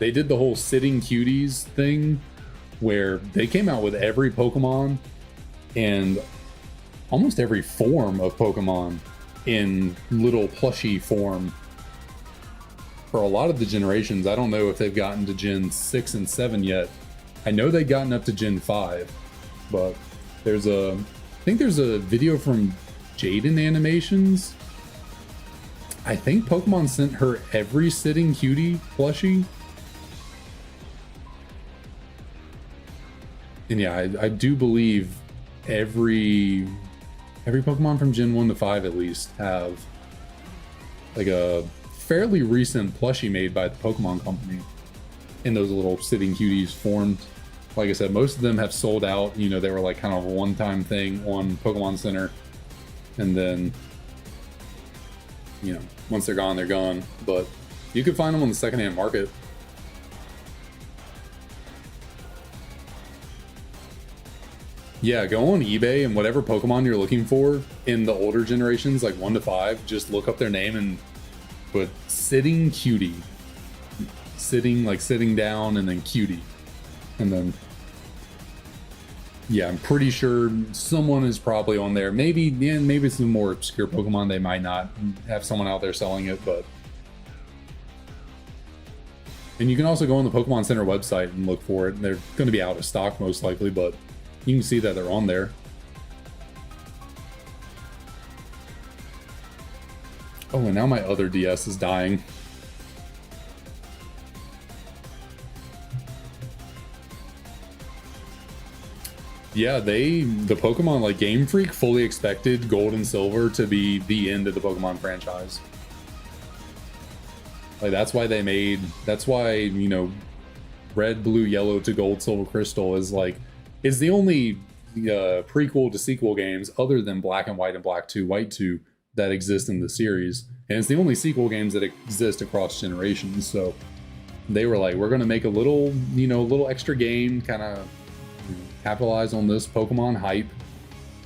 They did the whole sitting cuties thing where they came out with every Pokemon and almost every form of Pokemon in little plushie form for a lot of the generations. I don't know if they've gotten to Gen 6 and 7 yet. I know they've gotten up to Gen 5, but I think there's a video from Jaden Animations. I think Pokemon sent her every sitting cutie plushie. And yeah, I do believe every Pokemon from Gen 1 to 5 at least have like a fairly recent plushie made by the Pokemon Company in those little sitting cuties formed. Like I said, most of them have sold out. They were like kind of a one-time thing on Pokemon Center. And then, once they're gone, they're gone. But you could find them on the secondhand market. Yeah, go on eBay and whatever Pokemon you're looking for in the older generations, like 1 to 5, just look up their name and put sitting cutie. Sitting, like sitting down, and then cutie. And then, yeah, I'm pretty sure someone is probably on there. Maybe, yeah, maybe some more obscure Pokemon, they might not have someone out there selling it, but. And you can also go on the Pokemon Center website and look for it. They're going to be out of stock most likely, but you can see that they're on there. Oh, and now my other DS is dying. Yeah, the Pokemon, like Game Freak, fully expected Gold and Silver to be the end of the Pokemon franchise. Like, that's why, you know, Red, Blue, Yellow to Gold, Silver, Crystal is the only prequel to sequel games other than Black and White and Black 2, White 2 that exist in the series. And it's the only sequel games that exist across generations. So they were like, we're going to make a little extra game, kind of capitalize on this Pokemon hype.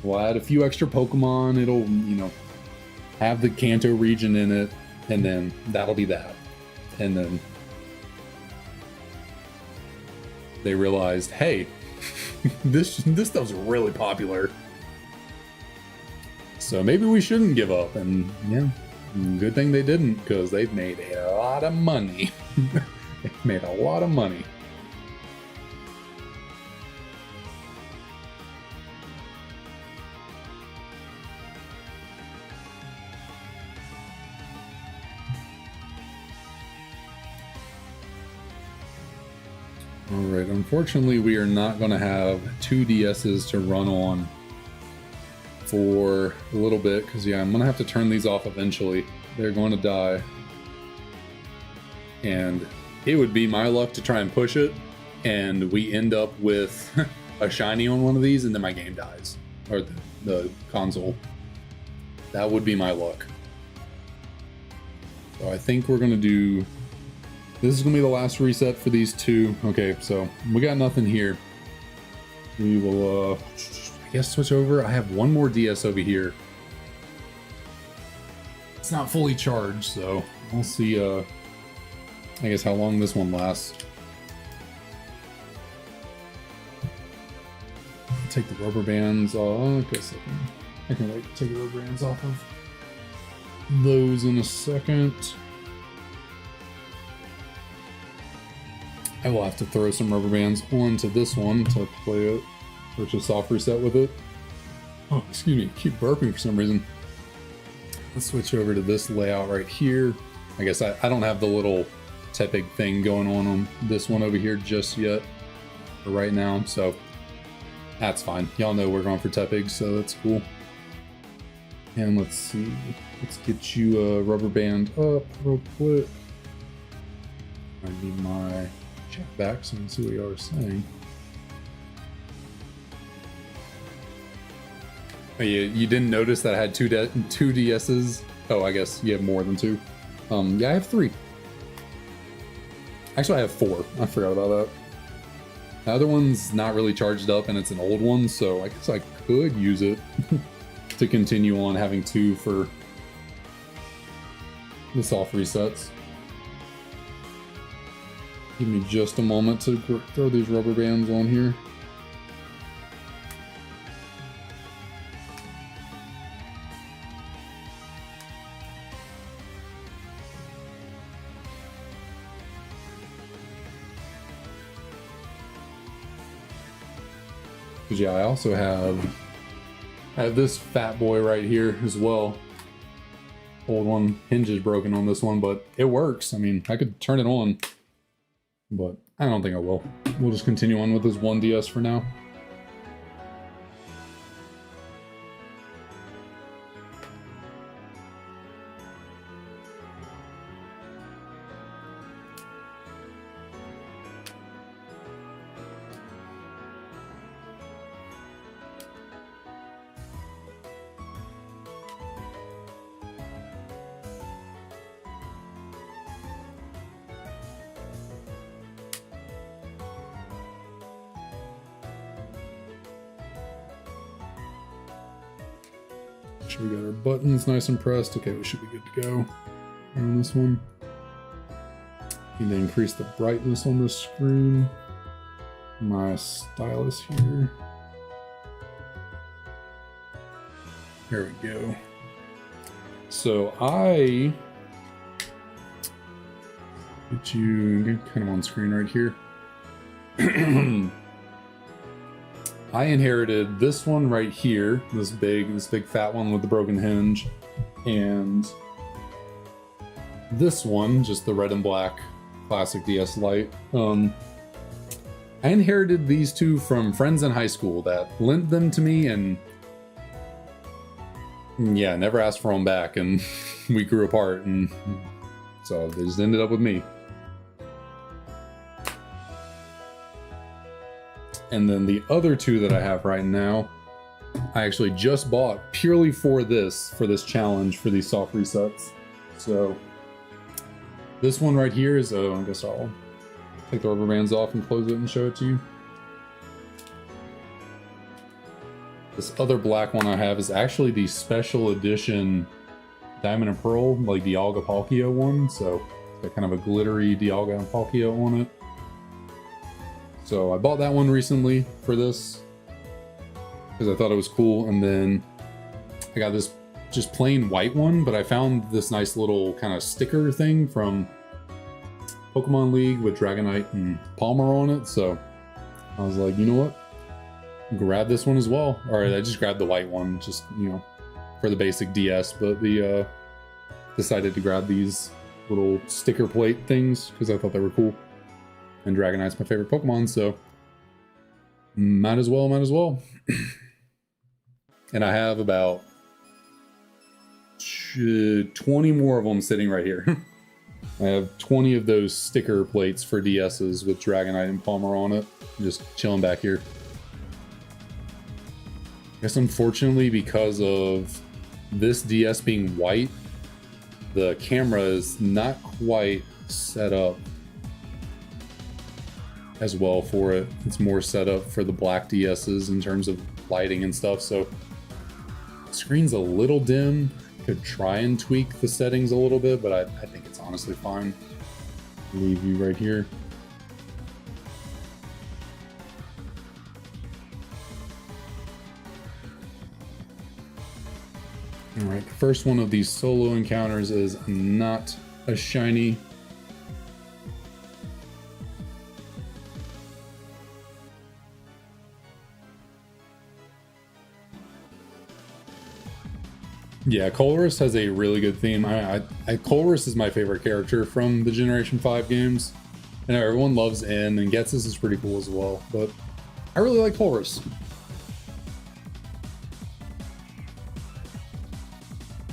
We'll add a few extra Pokemon. It'll, you know, have the Kanto region in it, and then that'll be that. And then they realized, hey, this stuff's really popular. So maybe we shouldn't give up. And yeah, good thing they didn't, because they've made a lot of money. They've made a lot of money. Alright, unfortunately we are not going to have 2 DSs to run on for a little bit, because yeah, I'm going to have to turn these off eventually. They're going to die. And it would be my luck to try and push it, and we end up with a shiny on one of these, and then my game dies. Or the console. That would be my luck. So I think we're going to do... This is going to be the last reset for these 2. Okay, so we got nothing here. We will, I guess, switch over. I have one more DS over here. It's not fully charged, so we'll see, I guess, how long this one lasts. Take the rubber bands off. I guess I can wait to take the rubber bands off of those in a second. I will have to throw some rubber bands onto this one to play it, or just soft reset with it. Oh, excuse me, I keep burping for some reason. Let's switch over to this layout right here. I guess I don't have the little Tepig thing going on this one over here just yet, for right now, so that's fine. Y'all know we're going for Tepig, so that's cool. And let's see, let's get you a rubber band up real quick. I need my chat back so I can see what y'all are saying. Oh, you didn't notice that I had two DSs? Oh, I guess you have more than 2. Yeah, I have 3. Actually, I have 4. I forgot about that. The other one's not really charged up, and it's an old one, so I guess I could use it to continue on having 2 for the soft resets. Give me just a moment to throw these rubber bands on here. Because yeah, I also have this fat boy right here as well. Old one, hinge is broken on this one, but it works. I mean, I could turn it on, but I don't think I will. We'll just continue on with this 1DS for now. sure we got our buttons nice and pressed. Okay, we should be good to go on this one. Need to increase the brightness on the screen. My stylus here. There we go. So I get you kind of on screen right here. I inherited this one right here, this big fat one with the broken hinge, and this one, just the red and black classic DS Lite. I inherited these two from friends in high school that lent them to me, and yeah, never asked for them back, and we grew apart, and so they just ended up with me. And then the other two that I have right now, I actually just bought purely for this challenge, for these soft resets. So this one right here is, I guess I'll take the rubber bands off and close it and show it to you. This other black one I have is actually the special edition Diamond and Pearl, like Dialga Palkia one. So it's got kind of a glittery Dialga and Palkia on it. So I bought that one recently for this because I thought it was cool, and then I got this just plain white one, but I found this nice little kind of sticker thing from Pokemon League with Dragonite and Palmer on it, so I was like, you know what? Grab this one as well. Alright, I just grabbed the white one, just, you know, for the basic DS, but decided to grab these little sticker plate things because I thought they were cool. And Dragonite's my favorite Pokemon, so might as well. And I have about 20 more of them sitting right here. I have 20 of those sticker plates for DSs with Dragonite and Palmer on it, just chilling back here. I guess unfortunately, because of this DS being white, the camera is not quite set up as well for it. It's more set up for the black DSs in terms of lighting and stuff, so the screen's a little dim. Could try and tweak the settings a little bit, but I think it's honestly fine. Leave you right here. Alright, the first one of these solo encounters is not a shiny. Yeah, Colress has a really good theme. Colress is my favorite character from the Generation 5 games. I know everyone loves N, and Getsus is pretty cool as well, but I really like Colress.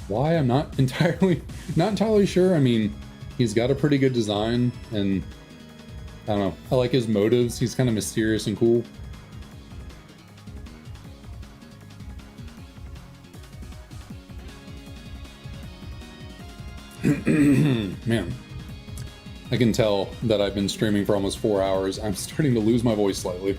Why? I'm not entirely sure. I mean, he's got a pretty good design, and I don't know. I like his motives. He's kind of mysterious and cool. Man, I can tell that I've been streaming for almost 4 hours. I'm starting to lose my voice slightly.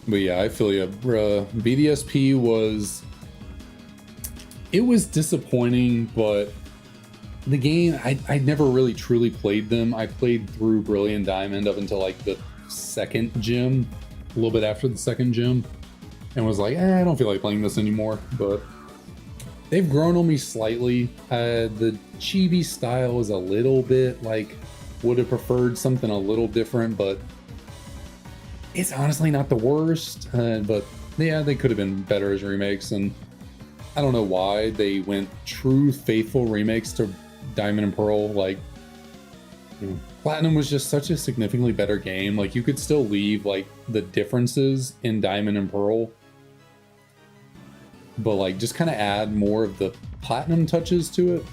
But yeah, I feel you. BDSP was disappointing, but the game, I never really truly played them. I played through Brilliant Diamond up until like the second gym, a little bit after the second gym, and was like, I don't feel like playing this anymore. But they've grown on me slightly. The chibi style is a little bit like, would have preferred something a little different, but it's honestly not the worst. But yeah, they could have been better as remakes, and I don't know why they went true faithful remakes to Diamond and Pearl. Like, you know, Platinum was just such a significantly better game. Like, you could still leave like the differences in Diamond and Pearl, but like just kind of add more of the Platinum touches to it.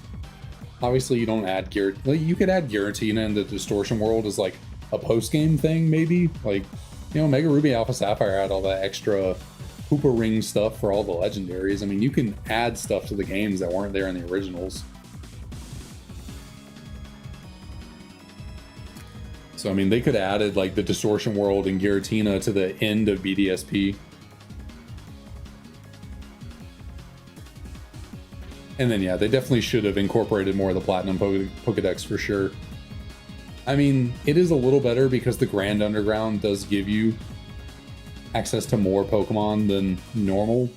Obviously, you don't add like, you could add Giratina in the Distortion World as like a post-game thing, maybe. Like, you know, Mega Ruby Alpha Sapphire had all that extra Hoopa Ring stuff for all the legendaries. I mean, you can add stuff to the games that weren't there in the originals. So, I mean, they could have added like the Distortion World and Giratina to the end of BDSP. And then, yeah, they definitely should have incorporated more of the Platinum Pokedex for sure. I mean, it is a little better because the Grand Underground does give you access to more Pokemon than normal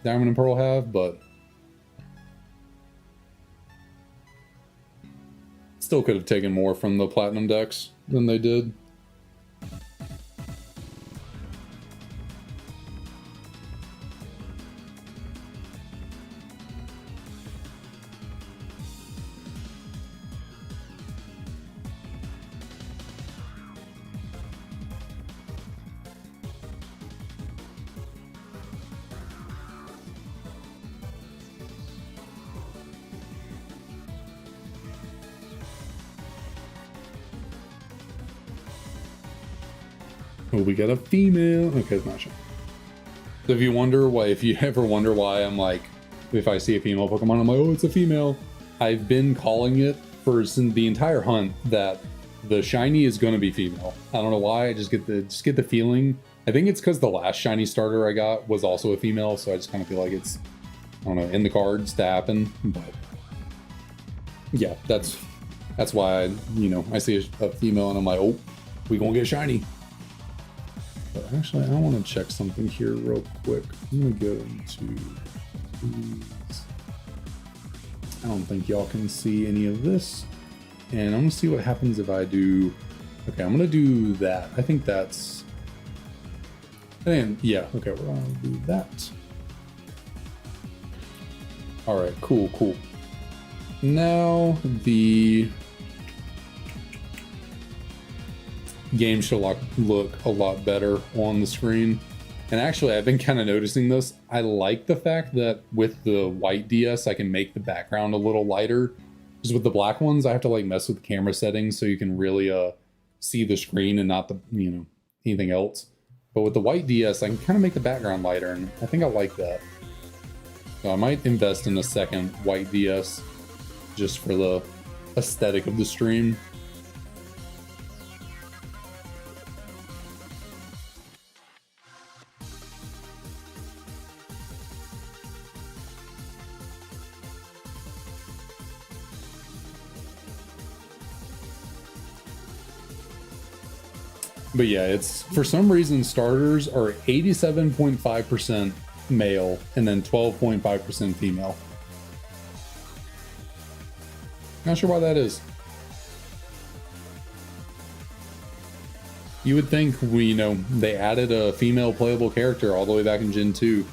Diamond and Pearl have, but still could have taken more from the Platinum decks than they did. Oh, we got a female. Okay, it's not sure. So if you wonder why, if you ever wonder why I'm like, if I see a female Pokemon, I'm like, oh, it's a female. I've been calling it for the entire hunt that the shiny is going to be female. I don't know why. I just get the feeling. I think it's because the last shiny starter I got was also a female, so I just kind of feel like it's, I don't know, in the cards to happen. But yeah, that's why I see a female and I'm like, oh, we gonna get shiny. But actually, I want to check something here real quick. I'm going to go into these. I don't think y'all can see any of this. And I'm going to see what happens if I do... Okay, I'm going to do that. I think that's... yeah, okay, we're going to do that. Alright, cool. Now, the game should look a lot better on the screen. And actually, I've been kind of noticing this. I like the fact that with the white DS, I can make the background a little lighter. Because with the black ones, I have to like mess with the camera settings so you can really see the screen and not the anything else. But with the white DS, I can kind of make the background lighter, and I think I like that. So I might invest in a second white DS just for the aesthetic of the stream. But yeah, it's for some reason starters are 87.5% male and then 12.5% female. Not sure why that is. You would think they added a female playable character all the way back in Gen 2.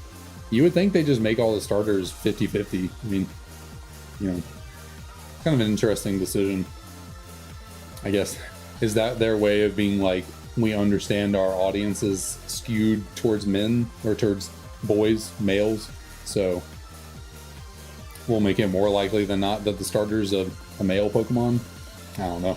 You would think they just make all the starters 50-50. I mean, kind of an interesting decision. I guess, is that their way of being like, we understand our audience is skewed towards men or towards boys, males, so we'll make it more likely than not that the starter's a male Pokemon? I don't know.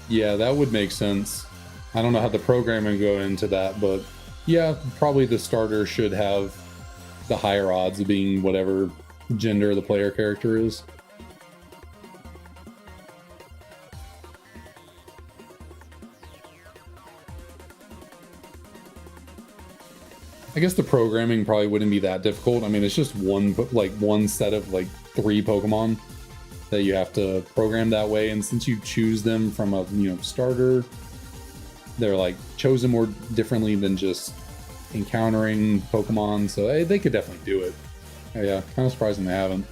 Yeah, that would make sense. I don't know how the programming go into that, but yeah, probably the starter should have the higher odds of being whatever gender the player character is. I guess the programming probably wouldn't be that difficult. I mean, it's just one set of 3 Pokemon that you have to program that way, and since you choose them from a starter, they're chosen more differently than just encountering Pokemon, so they could definitely do it. Yeah, kind of surprising they haven't.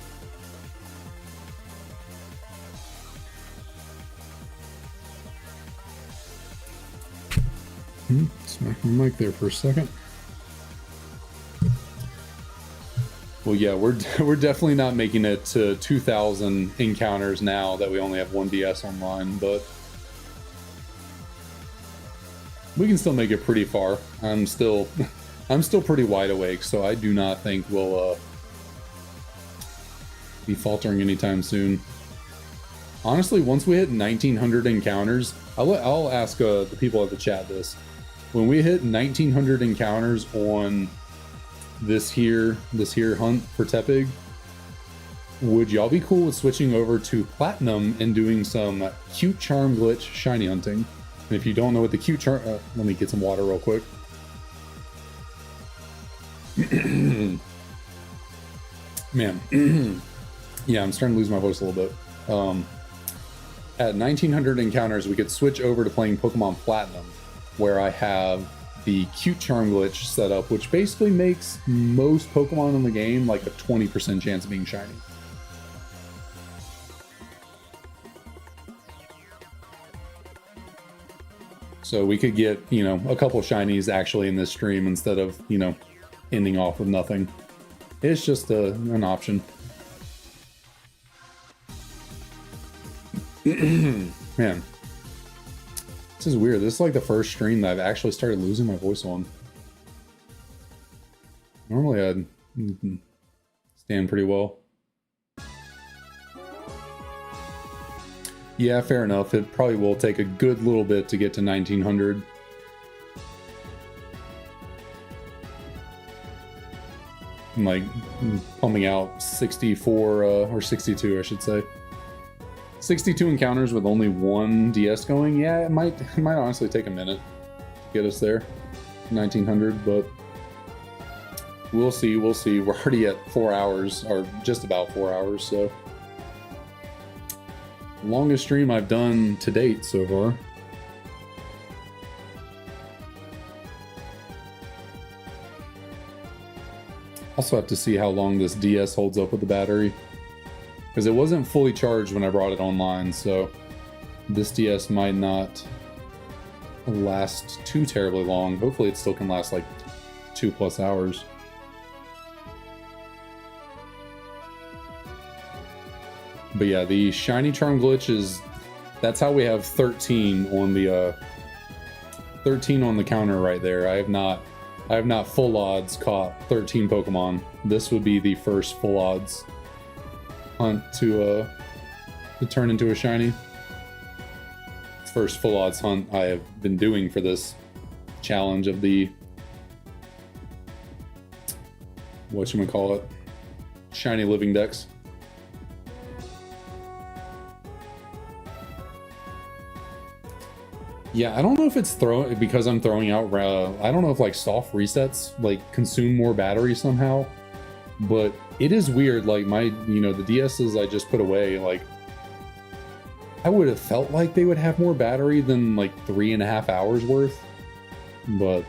Smack my mic there for a second. Well, yeah, we're definitely not making it to 2,000 encounters now that we only have one DS online, but we can still make it pretty far. I'm still pretty wide awake, so I do not think we'll be faltering anytime soon. Honestly, once we hit 1,900 encounters, I'll ask the people at the chat this. When we hit 1,900 encounters on this here hunt for Tepig, would y'all be cool with switching over to Platinum and doing some cute charm glitch shiny hunting? And if you don't know what the cute charm... let me get some water real quick. Man. Yeah, I'm starting to lose my voice a little bit. At 1,900 encounters, we could switch over to playing Pokemon Platinum, where I have the cute charm glitch set up, which basically makes most Pokemon in the game like a 20% chance of being shiny. So we could get, you know, a couple shinies actually in this stream instead of, you know, ending off with nothing. It's just an option. Man, this is weird. This is like the first stream that I've actually started losing my voice on. Normally I'd stand pretty well. Yeah, fair enough. It probably will take a good little bit to get to 1,900. I'm like pumping out 64 or 62, I should say. 62 encounters with only one DS going. Yeah, it might honestly take a minute to get us there, 1,900. But we'll see. We'll see. We're already at 4 hours, or just about 4 hours. So longest stream I've done to date so far. Also have to see how long this DS holds up with the battery, because it wasn't fully charged when I brought it online, so this DS might not last too terribly long. Hopefully it still can last like 2+ hours. But yeah, the shiny charm glitch is, that's how we have 13 on the 13 on the counter right there. I have not full odds caught 13 Pokemon. This would be the first full odds hunt to turn into a shiny. First full odds hunt I have been doing for this challenge of the, whatchamacallit, shiny living dex. Yeah, I don't know if it's because I'm throwing out, I don't know if like soft resets like consume more battery somehow, but it is weird. Like my, you know, the DSs I just put away, like I would have felt like they would have more battery than like 3.5 hours worth, but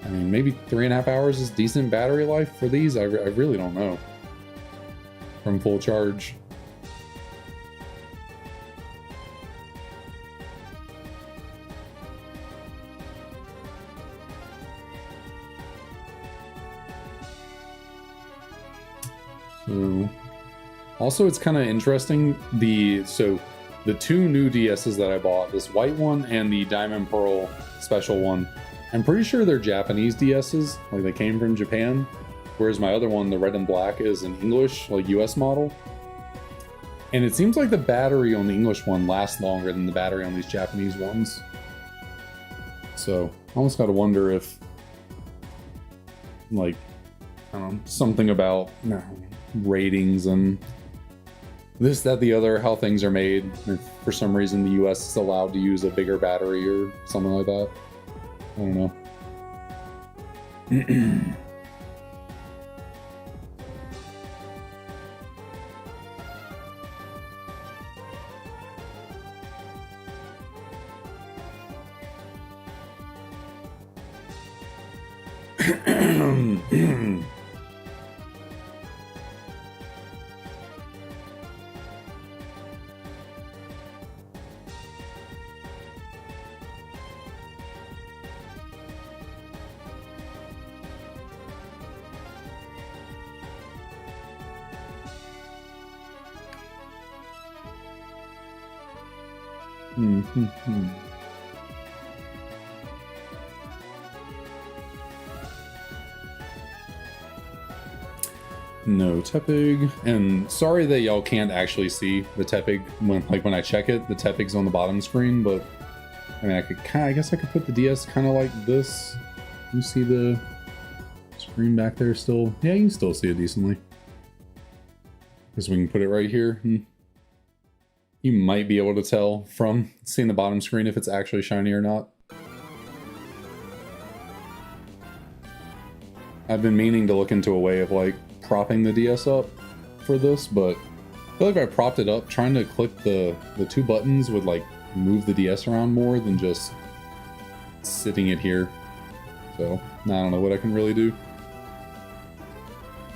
I mean, maybe 3.5 hours is decent battery life for these. I really don't know from full charge. Also, it's kind of interesting, the two new DSs that I bought, this white one and the Diamond Pearl special one, I'm pretty sure they're Japanese DSs, like they came from Japan, whereas my other one, the red and black, is an English, like US model. And it seems like the battery on the English one lasts longer than the battery on these Japanese ones. So I almost gotta wonder if, like, I don't know, something about ratings and this, that, the other, how things are made. If for some reason the US is allowed to use a bigger battery or something like that. I don't know. No Tepig, and sorry that y'all can't actually see the Tepig when I check it. The Tepig's on the bottom screen, but I mean, I guess I could put the DS kind of like this. You see the screen back there still? Yeah, you can still see it decently. Because we can put it right here. You might be able to tell from seeing the bottom screen if it's actually shiny or not. I've been meaning to look into a way of like propping the DS up for this, but I feel like if I propped it up, trying to click the two buttons would like move the DS around more than just sitting it here. So I don't know what I can really do.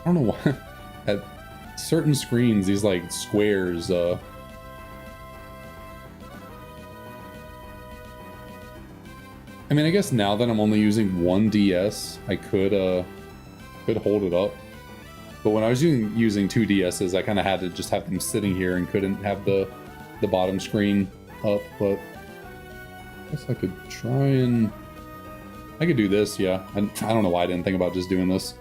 I don't know why at certain screens these like squares I mean, I guess now that I'm only using one DS, I could hold it up. But when I was using two DSs, I kind of had to just have them sitting here and couldn't have the bottom screen up. But I guess I could try and... I could do this, yeah. I don't know why I didn't think about just doing this.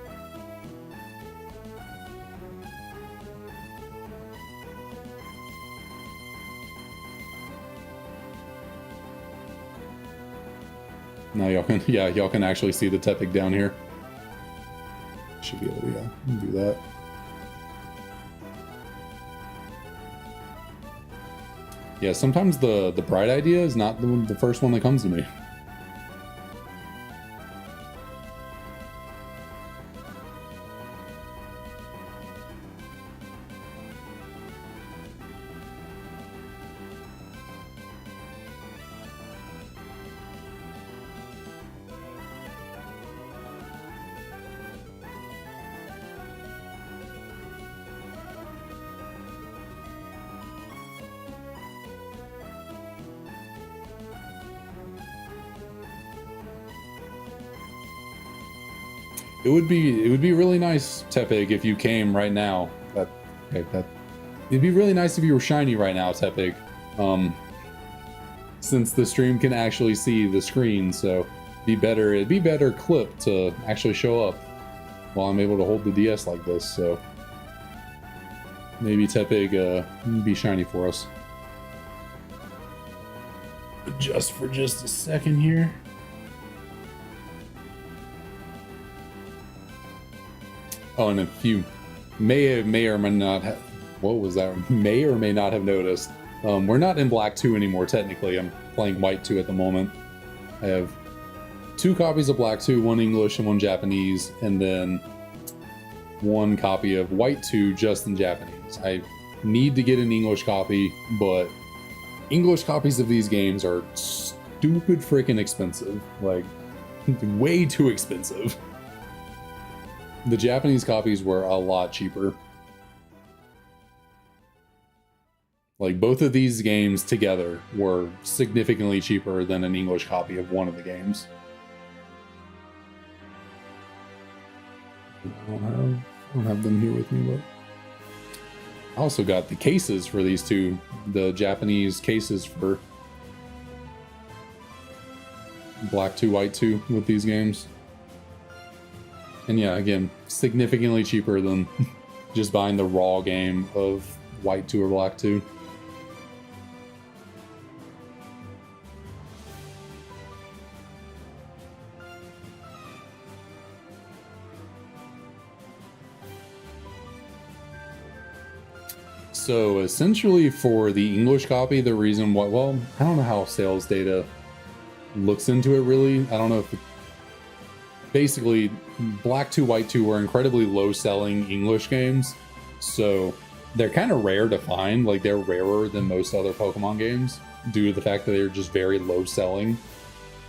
Now y'all can, yeah, y'all can actually see the Tepig down here. Should be able to, yeah, do that. Yeah, sometimes the bright idea is not the first one that comes to me. It would be really nice, Tepig, if you came right now. It'd be really nice if you were shiny right now, Tepig. Since the stream can actually see the screen, so it'd be better clip to actually show up while I'm able to hold the DS like this. So maybe Tepig be shiny for us. Just for just a second here. Oh, and if you may or may not have, what was that? May or may not have noticed, we're not in Black 2 anymore, technically. I'm playing White 2 at the moment. I have 2 copies of Black 2, one English and one Japanese, and then 1 copy of White 2 just in Japanese. I need to get an English copy, but English copies of these games are stupid freaking expensive. Like, way too expensive. The Japanese copies were a lot cheaper. Like, both of these games together were significantly cheaper than an English copy of one of the games. I don't have them here with me, but I also got the cases for these two, the Japanese cases for Black 2, White 2 with these games. And yeah, again, significantly cheaper than just buying the raw game of White 2 or Black 2. So essentially for the English copy, the reason why, well, I don't know how sales data looks into it really. I don't know if basically Black 2, White 2 were incredibly low selling English games. So they're kind of rare to find. Like, they're rarer than most other Pokemon games due to the fact that they're just very low selling.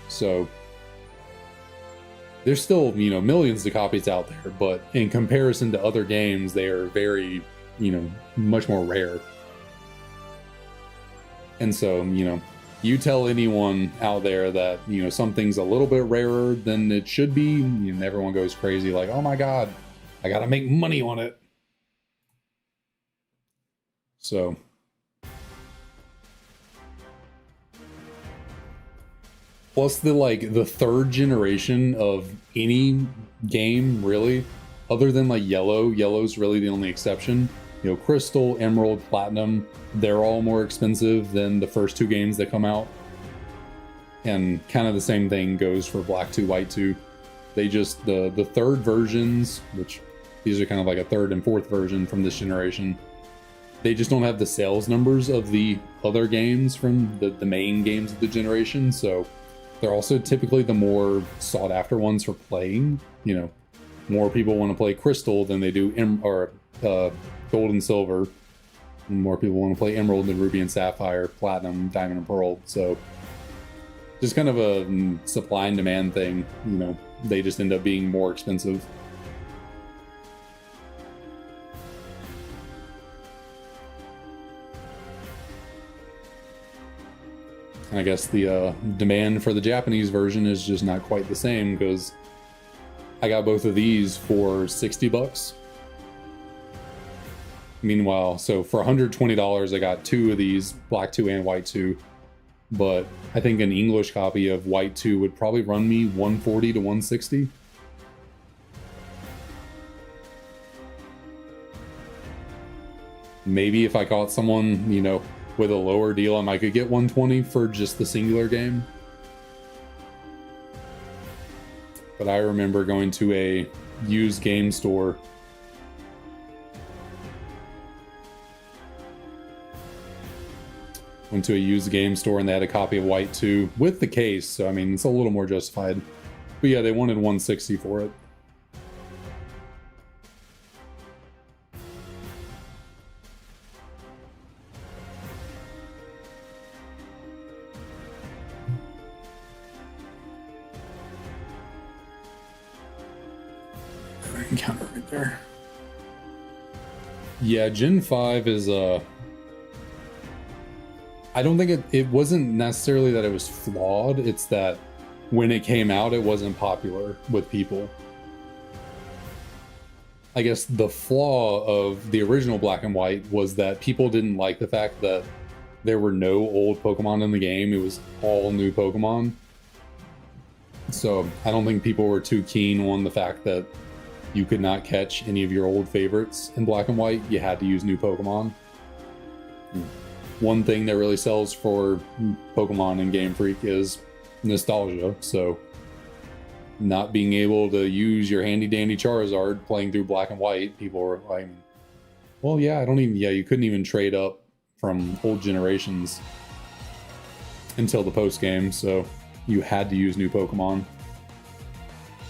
So there's still, you know, millions of copies out there, but in comparison to other games, they are very, you know, much more rare. And so, you know, you tell anyone out there that, you know, something's a little bit rarer than it should be, and everyone goes crazy like, oh my god, I gotta make money on it. So Plus the third generation of any game, really, other than like yellow's really the only exception. You know, Crystal, Emerald, Platinum, they're all more expensive than the first two games that come out. And kind of the same thing goes for Black 2, White 2. They just, the third versions, which these are kind of like a third and fourth version from this generation, they just don't have the sales numbers of the other games from the main games of the generation. So they're also typically the more sought after ones for playing. You know, more people want to play Crystal than they do Gold and Silver. And more people want to play Emerald than Ruby and Sapphire, Platinum, Diamond and Pearl. So just kind of a supply and demand thing. You know, they just end up being more expensive. I guess the demand for the Japanese version is just not quite the same, because I got both of these for $60. Meanwhile, so for $120, I got two of these, Black 2 and White 2. But I think an English copy of White 2 would probably run me $140 to $160. Maybe if I caught someone, you know, with a lower deal, I might could get $120 for just the singular game. But I remember going to a used game store went to a used game store and they had a copy of White 2 with the case, so I mean it's a little more justified. But yeah, they wanted $160 for it. Encounter right there. Yeah, Gen 5 is I don't think it wasn't necessarily that it was flawed, it's that when it came out it wasn't popular with people. I guess the flaw of the original Black and White was that people didn't like the fact that there were no old Pokemon in the game. It was all new Pokemon. So I don't think people were too keen on the fact that you could not catch any of your old favorites in Black and White. You had to use new Pokemon. One thing that really sells for Pokemon and Game Freak is nostalgia. So not being able to use your handy dandy Charizard playing through Black and White, people were like, well, yeah, you couldn't even trade up from old generations until the post game. So you had to use new Pokemon.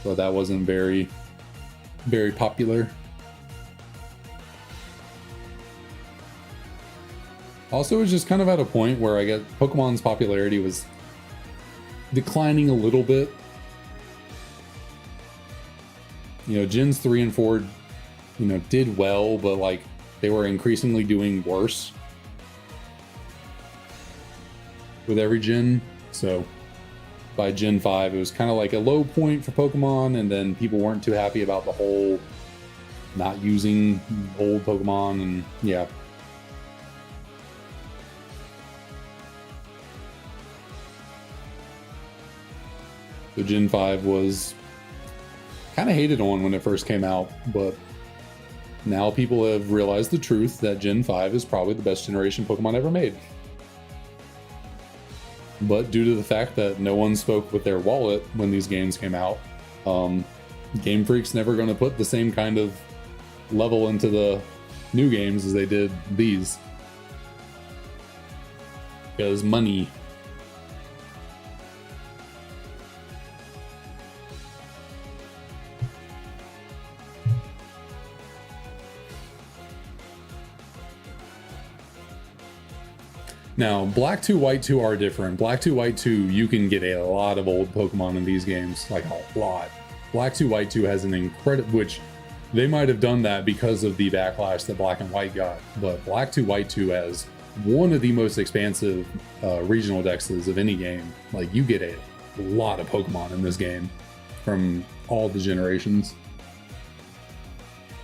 So that wasn't very popular. Also, it was just kind of at a point where I guess Pokemon's popularity was declining a little bit. You know, Gens 3 and 4, you know, did well, but like they were increasingly doing worse with every gen. So by Gen 5, it was kind of like a low point for Pokemon, and then people weren't too happy about the whole not using old Pokemon, and yeah. So Gen 5 was kind of hated on when it first came out, but now people have realized the truth that Gen 5 is probably the best generation Pokemon ever made. But due to the fact that no one spoke with their wallet when these games came out, Game Freak's never going to put the same kind of level into the new games as they did these. Because money. Now, Black 2, White 2 are different. Black 2, White 2, you can get a lot of old Pokemon in these games, like a lot. Black 2, White 2 has an incredible, which they might have done that because of the backlash that Black and White got, but Black 2, White 2 has one of the most expansive regional dexes of any game. Like, you get a lot of Pokemon in this game from all the generations.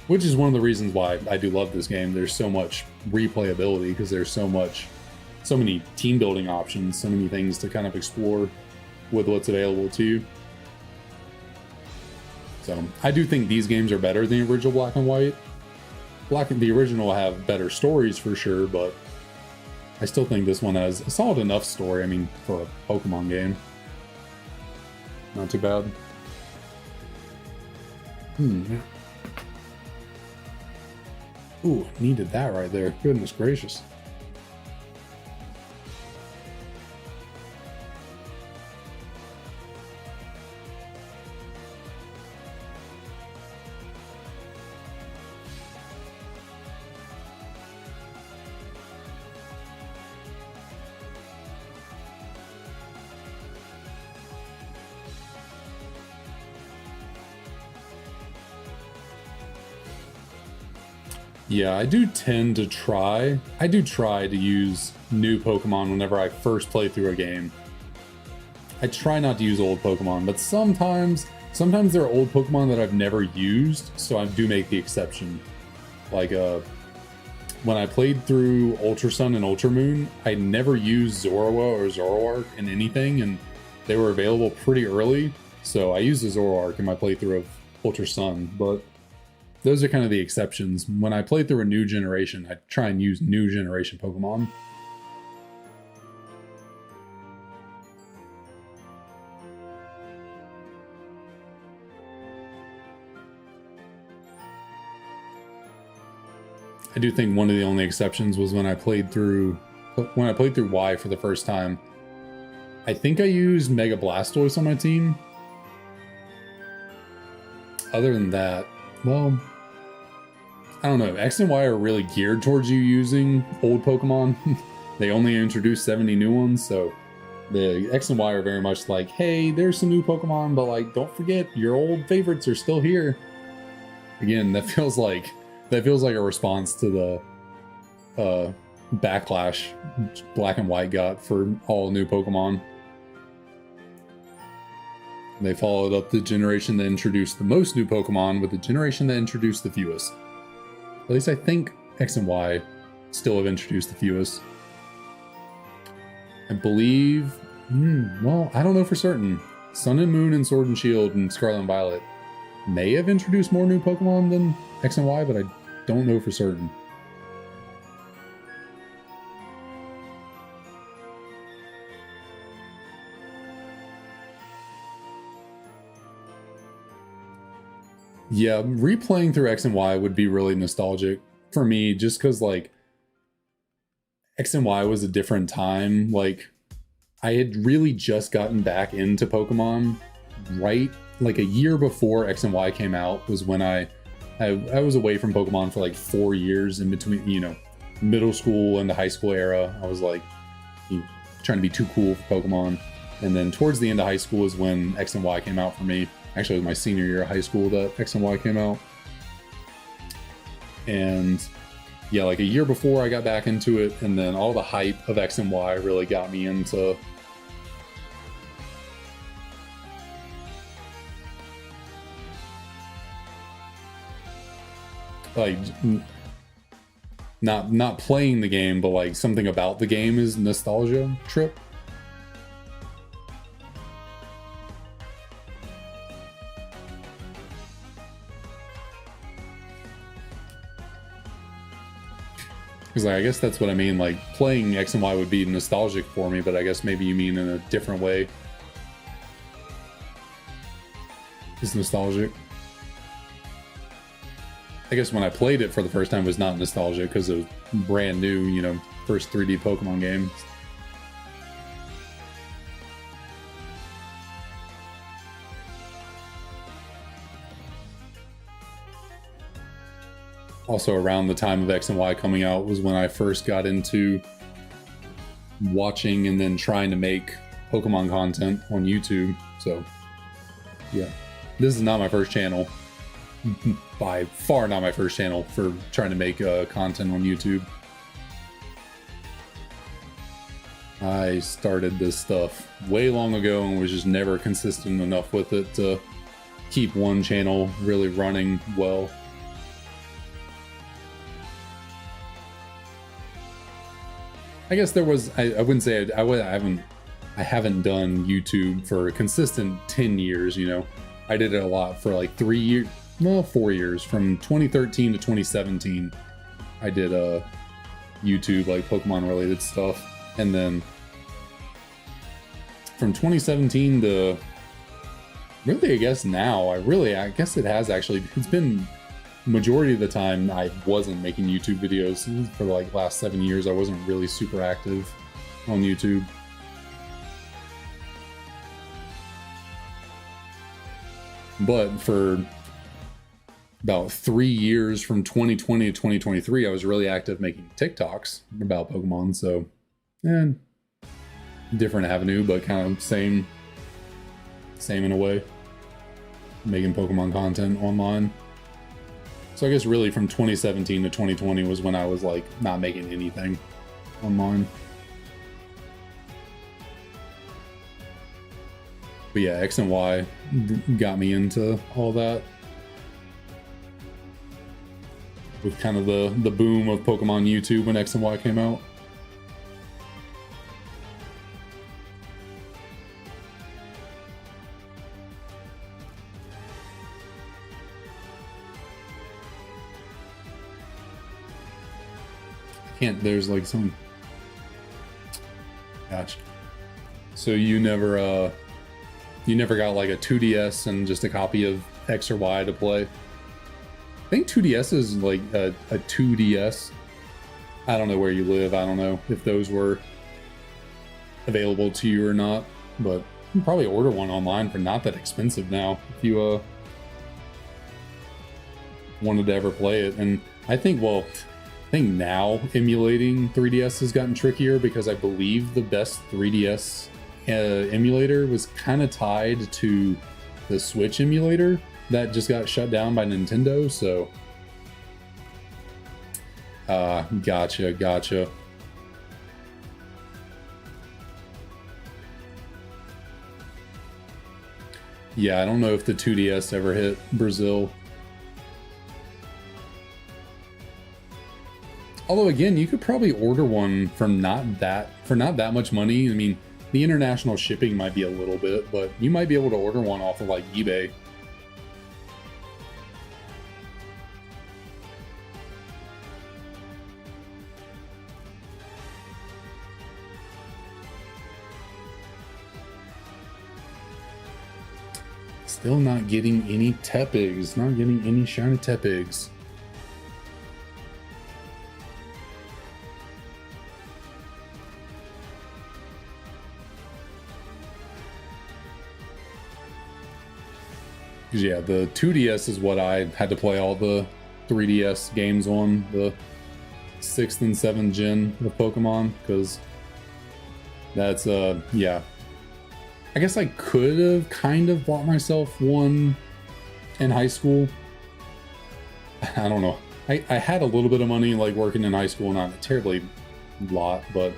Which is one of the reasons why I do love this game. There's so much replayability, because there's so many team building options, so many things to kind of explore. with what's available to you. So I do think these games are better than the original Black and White. The original have better stories for sure, but I still think this one has a solid enough story. I mean, for a Pokemon game, not too bad. Ooh, needed that right there. Goodness gracious. Yeah, I do tend to try. I do try to use new Pokemon whenever I first play through a game. I try not to use old Pokemon, but sometimes there are old Pokemon that I've never used, so I do make the exception. Like, when I played through Ultra Sun and Ultra Moon, I never used Zorua or Zoroark in anything, and they were available pretty early, so I used the Zoroark in my playthrough of Ultra Sun, but those are kind of the exceptions. When I play through a new generation, I try and use new generation Pokemon. I do think one of the only exceptions was when I played through Y for the first time. I think I used Mega Blastoise on my team. Other than that, well, I don't know. X and Y are really geared towards you using old Pokemon. They only introduced 70 new ones, so the X and Y are very much like, hey, there's some new Pokemon, but like, don't forget your old favorites are still here. Again, that feels like a response to the backlash Black and White got for all new Pokemon. They followed up the generation that introduced the most new Pokemon with the generation that introduced the fewest. At least I think X and Y still have introduced the fewest. I believe, well, I don't know for certain. Sun and Moon and Sword and Shield and Scarlet and Violet may have introduced more new Pokemon than X and Y, but I don't know for certain. Yeah, replaying through X and Y would be really nostalgic for me, just because, like, X and Y was a different time. Like, I had really just gotten back into Pokemon, right? Like, a year before X and Y came out was when I was away from Pokemon for, like, 4 years in between, you know, middle school and the high school era. I was, like, trying to be too cool for Pokemon. And then towards the end of high school is when X and Y came out for me. Actually, it was my senior year of high school that X and Y came out. And yeah, like a year before I got back into it, and then all the hype of X and Y really got me into like not playing the game, but like something about the game is nostalgia trip. Because like, I guess that's what I mean, like playing X and Y would be nostalgic for me, but I guess maybe you mean in a different way. It's nostalgic. I guess when I played it for the first time it was not nostalgic because it was brand new, you know, first 3D Pokemon game. Also around the time of X and Y coming out was when I first got into watching and then trying to make Pokemon content on YouTube. So yeah, this is not my first channel. By far not my first channel for trying to make content on YouTube. I started this stuff way long ago and was just never consistent enough with it to keep one channel really running well. I guess there was, I wouldn't say I I haven't done YouTube for a consistent 10 years, you know. I did it a lot for like 4 years, from 2013 to 2017. I did YouTube, like Pokemon related stuff. And then from 2017 to really, I guess now, I guess it has actually, it's been majority of the time I wasn't making YouTube videos. For like last 7 years, I wasn't really super active on YouTube. But for about 3 years, from 2020 to 2023, I was really active making TikToks about Pokemon. So, different avenue, but kind of same in a way. Making Pokemon content online. So I guess really from 2017 to 2020 was when I was like not making anything online. But yeah, X and Y got me into all that. With kind of the boom of Pokemon YouTube when X and Y came out. There's like some... Gotcha. So you never got like a 2DS and just a copy of X or Y to play? I think 2DS is like a 2DS. I don't know where you live. I don't know if those were available to you or not, but you can probably order one online for not that expensive now if you wanted to ever play it. And I think, well, I think now emulating 3DS has gotten trickier, because I believe the best 3DS emulator was kind of tied to the Switch emulator that just got shut down by Nintendo. So gotcha. Yeah, I don't know if the 2DS ever hit Brazil. Although again, you could probably order one from not that much money. I mean, the international shipping might be a little bit, but you might be able to order one off of like eBay. Still not getting any Tepigs, not getting any shiny Tepigs. Yeah, the 2DS is what I had to play all the 3DS games on, the 6th and 7th gen of Pokemon, because that's, yeah. I guess I could have kind of bought myself one in high school. I don't know. I had a little bit of money, like, working in high school, not a terribly lot, but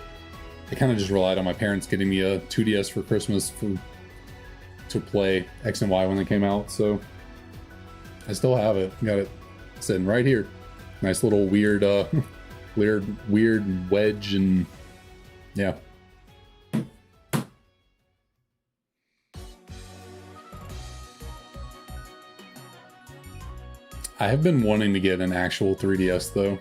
I kind of just relied on my parents getting me a 2DS for Christmas to play X and Y when they came out. So I still have it. Got it sitting right here. Nice little weird weird wedge, and yeah. I have been wanting to get an actual 3DS though.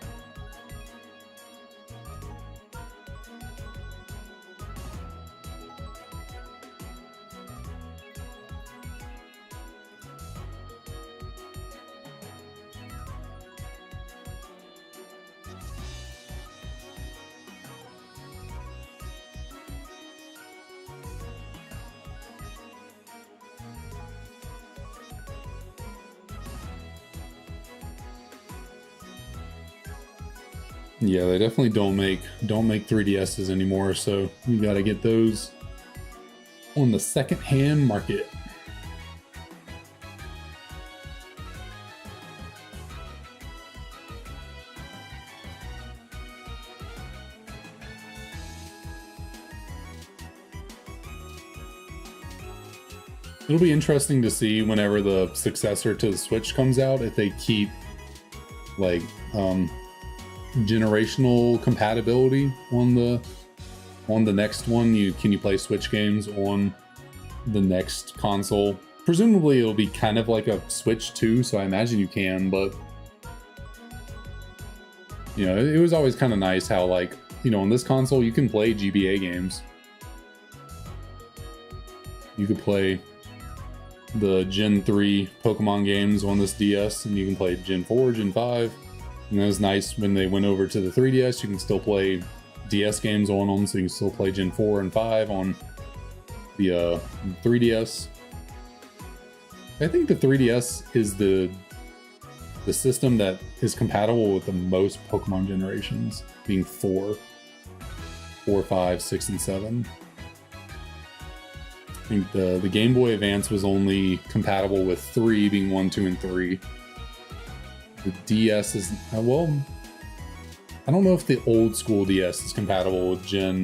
Yeah, they definitely don't make 3DSs anymore, so you got to get those on the second-hand market. It'll be interesting to see whenever the successor to the Switch comes out, if they keep like generational compatibility on the on the next one, can you play Switch games on the next console? Presumably it'll be kind of like a Switch 2, so I imagine you can, but you know, it was always kind of nice how, like, you know, on this console you can play GBA games. You could play the Gen 3 Pokemon games on this DS, and you can play Gen 4, Gen 5. And it was nice when they went over to the 3DS, you can still play DS games on them, so you can still play Gen 4 and 5 on the 3DS. I think the 3DS is the system that is compatible with the most Pokemon generations, being 4, 5, 6, and 7. I think the Game Boy Advance was only compatible with 3, being 1, 2, and 3. The DS is, well, I don't know if the old school DS is compatible with Gens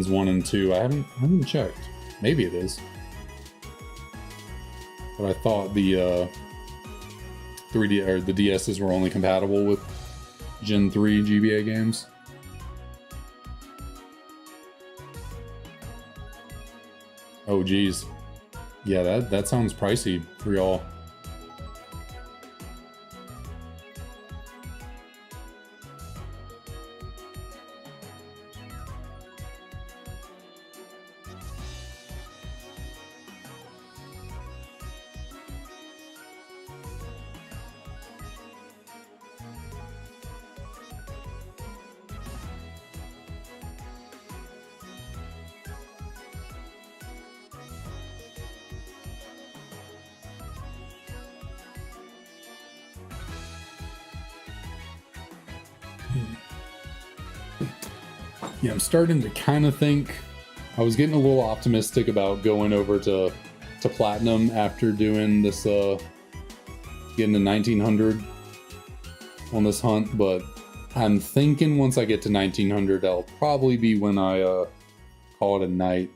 1 and 2. I haven't checked. Maybe it is. But I thought the 3D or the DSs were only compatible with Gen 3 GBA games. Oh geez. Yeah, that sounds pricey for y'all. Yeah, I'm starting to kind of think, I was getting a little optimistic about going over to Platinum after doing this, getting to 1900 on this hunt, but I'm thinking once I get to 1900, that'll probably be when I call it a night.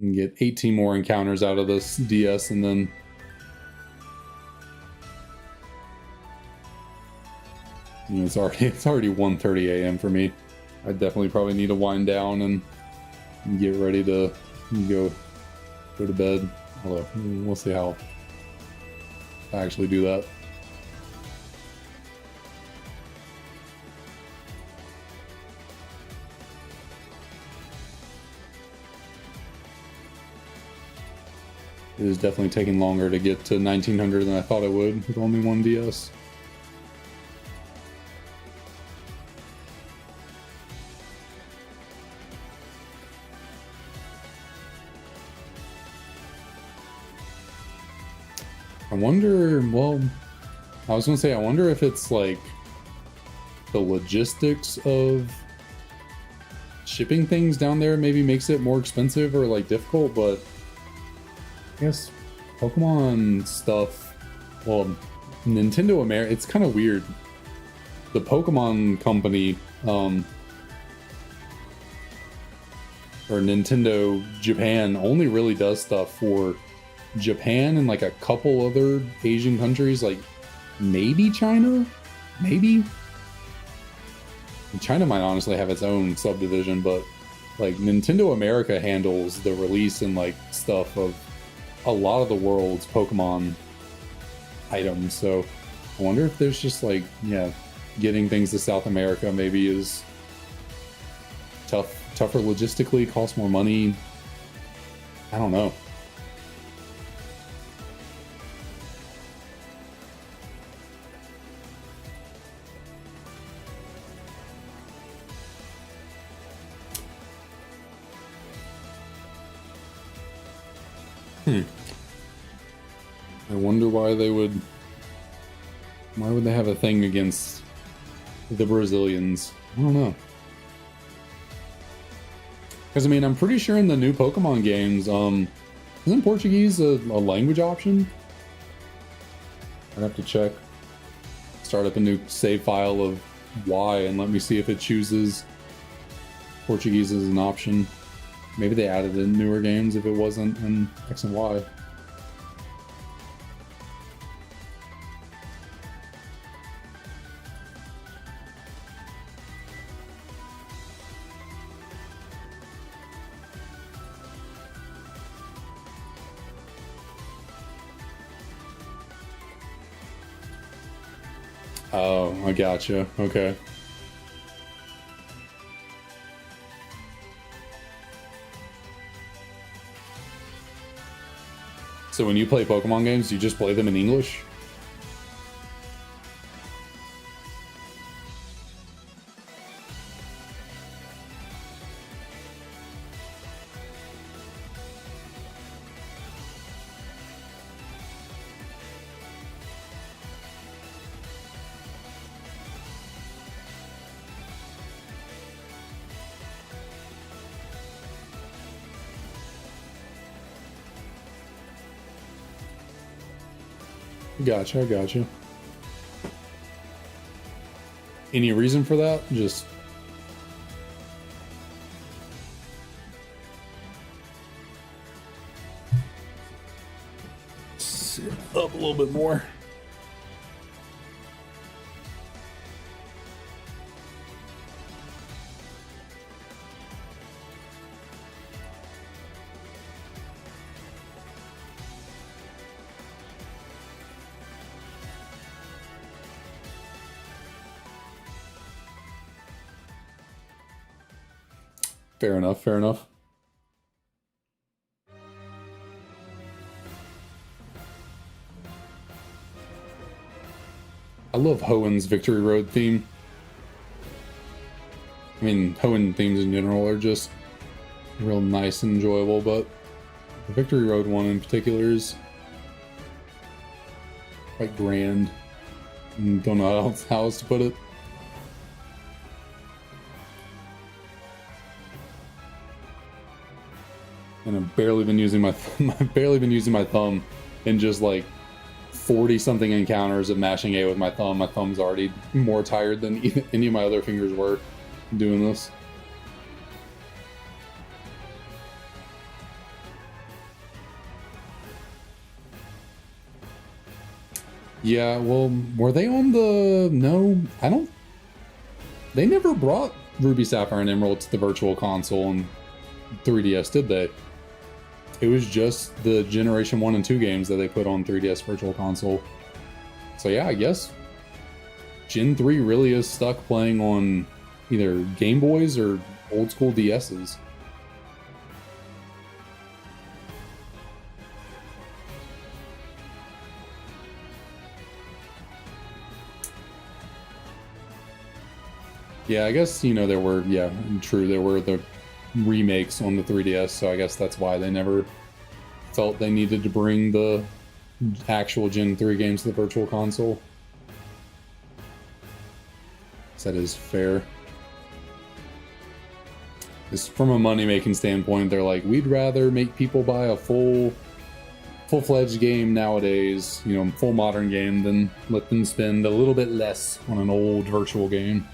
And get 18 more encounters out of this DS, and then it's already 1:30 a.m. for me. I definitely probably need to wind down and get ready to go to bed. Although we'll see how I actually do that. It is definitely taking longer to get to 1900 than I thought it would with only one DS. I wonder, well, I was gonna say, I wonder if it's like the logistics of shipping things down there maybe makes it more expensive or like difficult, but I guess Pokemon stuff, well, Nintendo America, it's kind of weird. The Pokemon company, or Nintendo Japan only really does stuff for Japan and like a couple other Asian countries, like maybe China, maybe. China might honestly have its own subdivision, but like Nintendo America handles the release and like stuff of a lot of the world's Pokemon items. So I wonder if there's just like, yeah, getting things to South America maybe is tougher logistically, costs more money. I don't know. I wonder why would they have a thing against the Brazilians? I don't know. Because I mean, I'm pretty sure in the new Pokemon games, isn't Portuguese a language option? I'd have to check. Start up a new save file of Y and let me see if it chooses Portuguese as an option. Maybe they added it in newer games if it wasn't in X and Y. Oh, I gotcha. Okay. So when you play Pokemon games, you just play them in English? Gotcha, I gotcha. Any reason for that? Just... sit up a little bit more. Fair enough, fair enough. I love Hoenn's Victory Road theme. I mean, Hoenn themes in general are just real nice and enjoyable, but the Victory Road one in particular is quite grand. Don't know how else to put it. And I've barely been using my thumb in just like 40 something encounters of mashing A with my thumb. My thumb's already more tired than any of my other fingers were doing this. Yeah, well, were they on the... No, I don't... They never brought Ruby, Sapphire, and Emerald to the Virtual Console and 3DS, did they? It was just the Generation 1 and 2 games that they put on 3DS Virtual Console. So yeah, I guess Gen 3 really is stuck playing on either Game Boys or old school DSs. Yeah, I guess, you know, there were, yeah, true, there were the remakes on the 3DS, so I guess that's why they never felt they needed to bring the actual Gen 3 games to the Virtual Console. So that is fair. Just from a money-making standpoint, they're like, we'd rather make people buy a full-fledged game nowadays, you know, full modern game, than let them spend a little bit less on an old virtual game.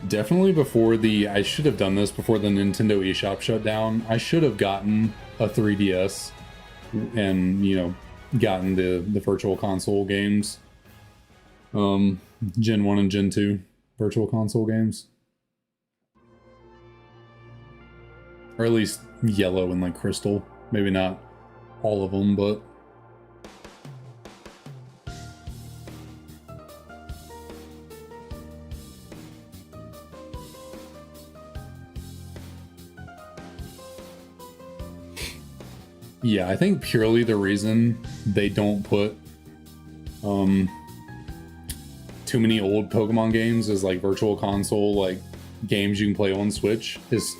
Definitely before the... I should have done this before the Nintendo eShop shut down. I should have gotten a 3DS and, you know, gotten the Virtual Console games. Gen 1 and Gen 2 Virtual Console games. Or at least Yellow and, like, Crystal. Maybe not all of them, but... Yeah, I think purely the reason they don't put too many old Pokemon games as like Virtual Console, like games you can play on Switch, is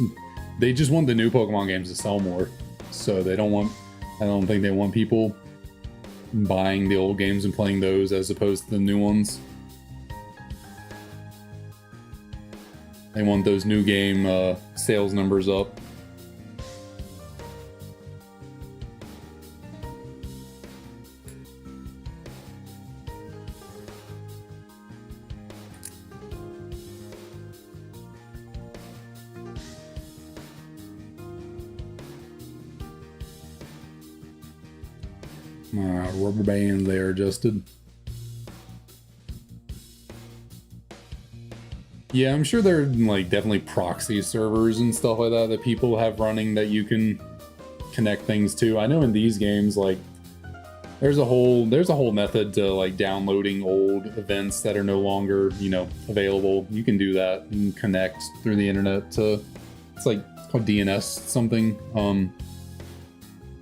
they just want the new Pokemon games to sell more. So they don't want, I don't think they want people buying the old games and playing those as opposed to the new ones. They want those new game sales numbers up. Alright, rubber band there adjusted. Yeah, I'm sure there are like definitely proxy servers and stuff like that that people have running that you can connect things to. I know in these games, like there's a whole method to like downloading old events that are no longer, you know, available. You can do that and connect through the internet to, it's called DNS something.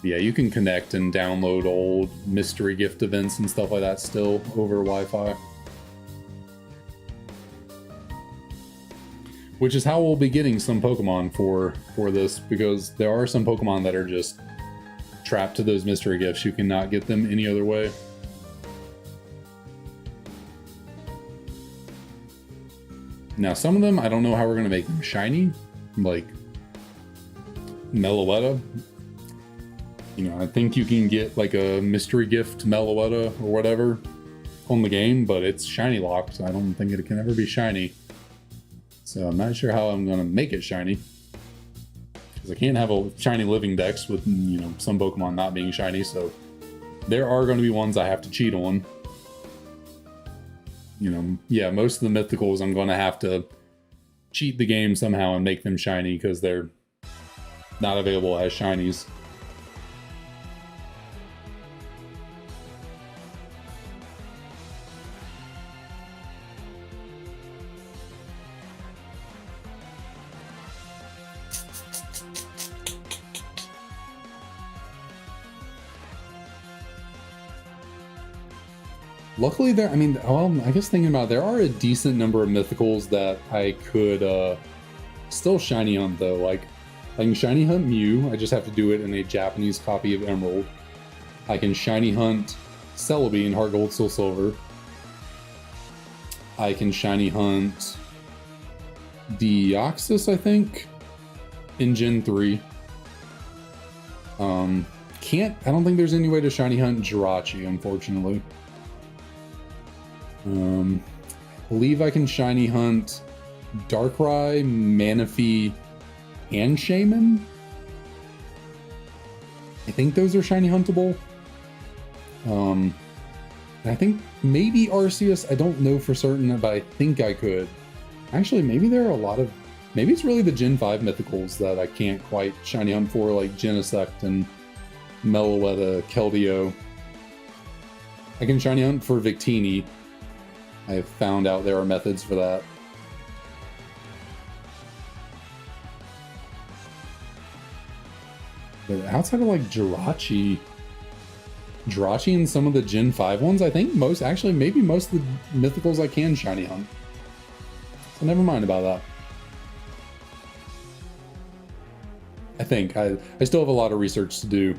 Yeah, you can connect and download old mystery gift events and stuff like that still over Wi-Fi. Which is how we'll be getting some Pokemon for this, because there are some Pokemon that are just trapped to those mystery gifts. You cannot get them any other way. Now, some of them, I don't know how we're going to make them shiny. Like Meloetta. You know, I think you can get like a mystery gift Meloetta or whatever on the game, but it's shiny locked. I don't think it can ever be shiny. So I'm not sure how I'm going to make it shiny. Because I can't have a shiny living dex with, you know, some Pokemon not being shiny. So there are going to be ones I have to cheat on. You know, yeah, most of the mythicals I'm going to have to cheat the game somehow and make them shiny because they're not available as shinies. Luckily there, I mean, well, I guess thinking about it, there are a decent number of mythicals that I could still shiny hunt though. Like, I can shiny hunt Mew, I just have to do it in a Japanese copy of Emerald. I can shiny hunt Celebi in Heart Gold Soul Silver. I can shiny hunt Deoxys, I think, in Gen 3. I don't think there's any way to shiny hunt Jirachi, unfortunately. I believe I can shiny hunt Darkrai, Manaphy, and Shaman. I think those are shiny huntable. I think maybe Arceus, I don't know for certain, but I think I could. Actually, maybe there are a lot of, maybe it's really the Gen 5 mythicals that I can't quite shiny hunt for, like Genesect and Meloetta, Keldeo. I can shiny hunt for Victini. I have found out there are methods for that. But outside of like Jirachi and some of the Gen 5 ones, I think maybe most of the mythicals I can shiny hunt. So never mind about that. I think. I still have a lot of research to do.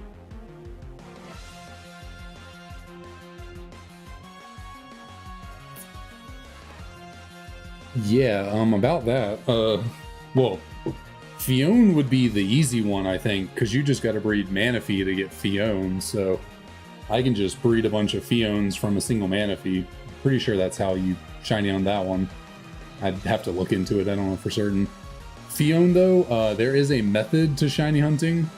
Yeah, about that. Well, Fione would be the easy one, I think, because you just got to breed Manaphy to get Fione, so I can just breed a bunch of Fiones from a single Manaphy. Pretty sure that's how you shiny on that one. I'd have to look into it, I don't know for certain. Fione, though, there is a method to shiny hunting.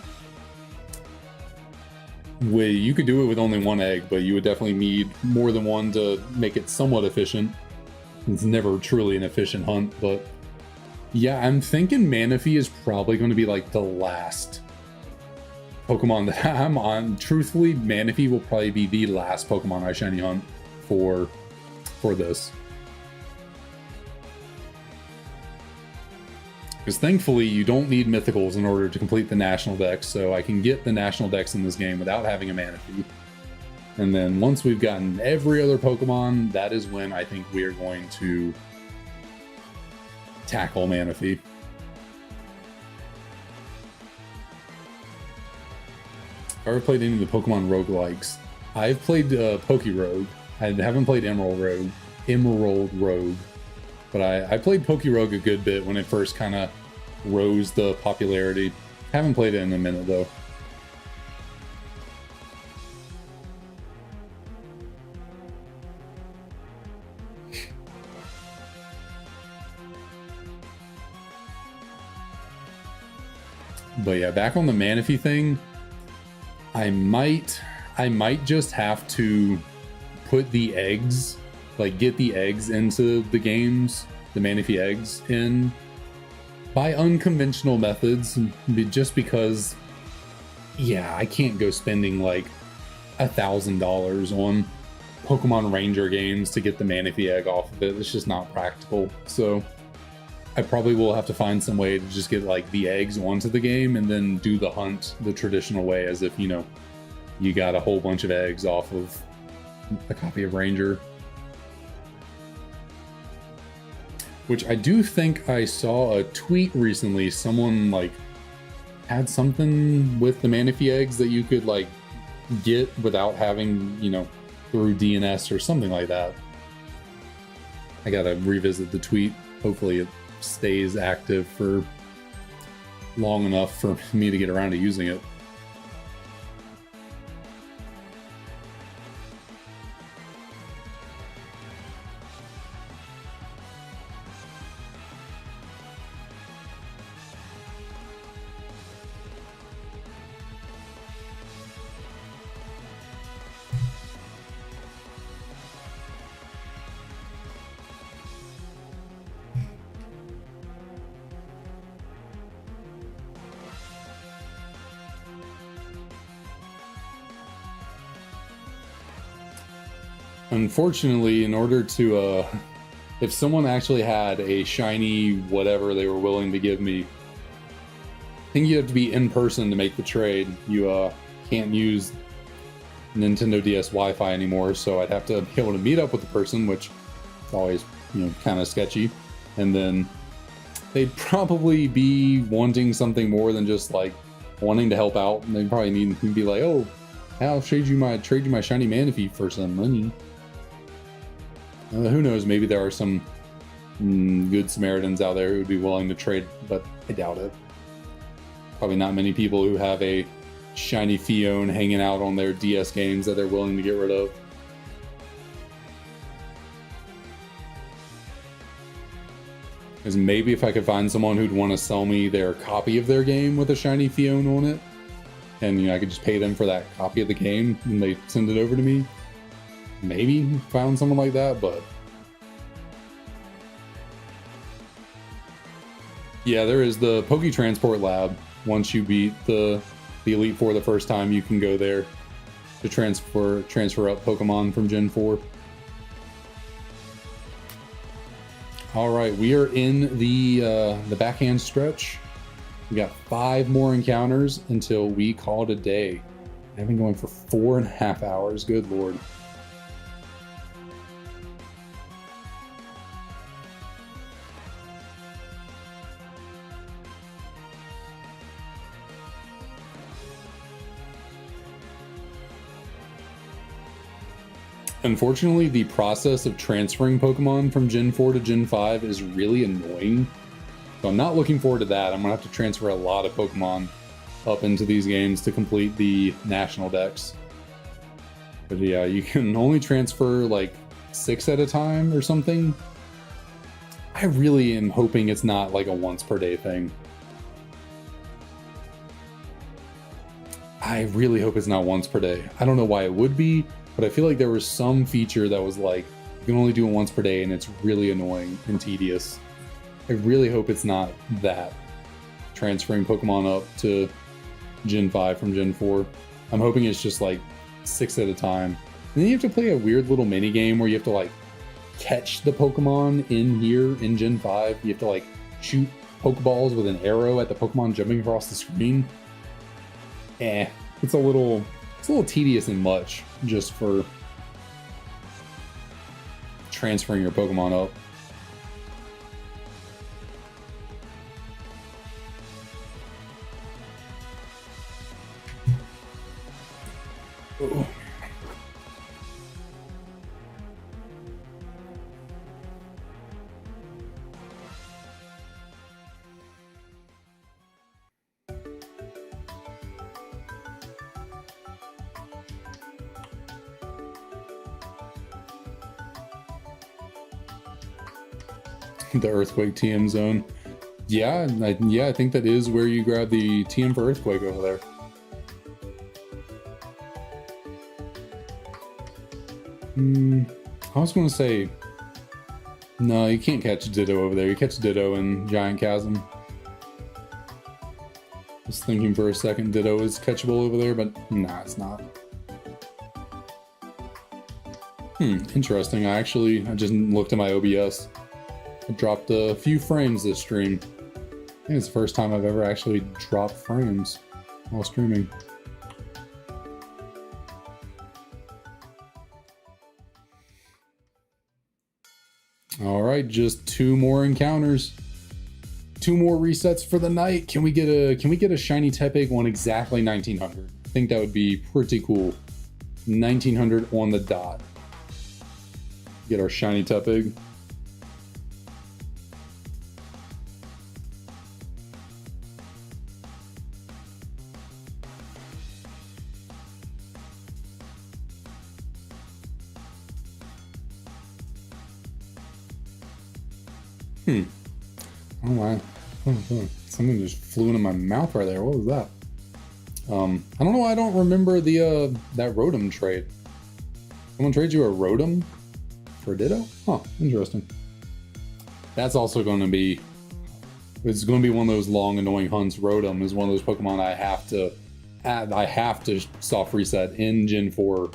Where you could do it with only one egg, but you would definitely need more than one to make it somewhat efficient. It's never truly an efficient hunt, but yeah, I'm thinking Manaphy is probably going to be like the last Pokemon that I'm on. Truthfully, Manaphy will probably be the last Pokemon I shiny hunt for this. Because thankfully, you don't need mythicals in order to complete the National Dex, so I can get the National Dex in this game without having a Manaphy. And then once we've gotten every other Pokemon, that is when I think we are going to tackle Manaphy. I've ever played any of the Pokemon roguelikes. I've played Pokerogue. I haven't played Emerald Rogue. But I played Pokerogue a good bit when it first kind of rose the popularity. Haven't played it in a minute though. But yeah, back on the Manaphy thing, I might just have to put the eggs, like get the eggs into the games the Manaphy eggs in by unconventional methods, just because, yeah, I can't go spending like $1,000 on Pokemon Ranger games to get the Manaphy egg off of it. It's just not practical. So I probably will have to find some way to just get like the eggs onto the game and then do the hunt the traditional way, as if, you know, you got a whole bunch of eggs off of a copy of Ranger. Which I do think I saw a tweet recently. Someone like had something with the Manaphy eggs that you could like get without having, you know, through DNS or something like that. I gotta revisit the tweet. Hopefully it stays active for long enough for me to get around to using it. Unfortunately, in order to, if someone actually had a shiny whatever they were willing to give me, I think you have to be in person to make the trade. You can't use Nintendo DS Wi-Fi anymore, so I'd have to be able to meet up with the person, which is always, you know, kind of sketchy. And then they'd probably be wanting something more than just like wanting to help out. And they'd probably need to be like, "Oh, I'll trade you my shiny Manaphy for some money." Who knows? Maybe there are some good Samaritans out there who would be willing to trade, but I doubt it. Probably not many people who have a shiny Fione hanging out on their DS games that they're willing to get rid of. Because maybe if I could find someone who'd want to sell me their copy of their game with a shiny Fione on it, and, you know, I could just pay them for that copy of the game and they send it over to me. Maybe found someone like that, but yeah, there is the Poke Transport Lab. Once you beat the Elite Four the first time, you can go there to transfer up Pokemon from Gen 4. All right, we are in the backhand stretch. We got 5 more encounters until we call it a day. I've been going for 4.5 hours. Good lord. Unfortunately, the process of transferring Pokemon from Gen 4 to Gen 5 is really annoying. So I'm not looking forward to that. I'm going to have to transfer a lot of Pokemon up into these games to complete the national decks. But yeah, you can only transfer like 6 at a time or something. I really am hoping it's not like a once per day thing. I really hope it's not once per day. I don't know why it would be, but I feel like there was some feature that was like, you can only do it once per day, and it's really annoying and tedious. I really hope it's not that. Transferring Pokemon up to Gen 5 from Gen 4. I'm hoping it's just like 6 at a time. And then you have to play a weird little mini game where you have to like catch the Pokemon in here in Gen 5. You have to like shoot Pokeballs with an arrow at the Pokemon jumping across the screen. It's a little tedious and much just for transferring your Pokemon up. Oh. The Earthquake TM zone. Yeah, I think that is where you grab the TM for Earthquake over there. I was going to say, No, you can't catch Ditto over there. You catch Ditto in Giant Chasm. Was thinking for a second Ditto is catchable over there, but nah, it's not. Interesting. I just looked at my OBS. I dropped a few frames this stream. I think it's the first time I've ever actually dropped frames while streaming. All right, just 2 more encounters. 2 more resets for the night. Can we get a shiny Tepig on exactly 1900? I think that would be pretty cool. 1900 on the dot. Get our shiny Tepig. I don't know why. Something just flew into my mouth right there. What was that? I don't know why I don't remember the that Rotom trade. Someone trades you a Rotom for a Ditto? Huh, interesting. That's also going to be... It's going to be one of those long, annoying hunts. Rotom is one of those Pokemon I have to add. I have to soft reset in Gen 4.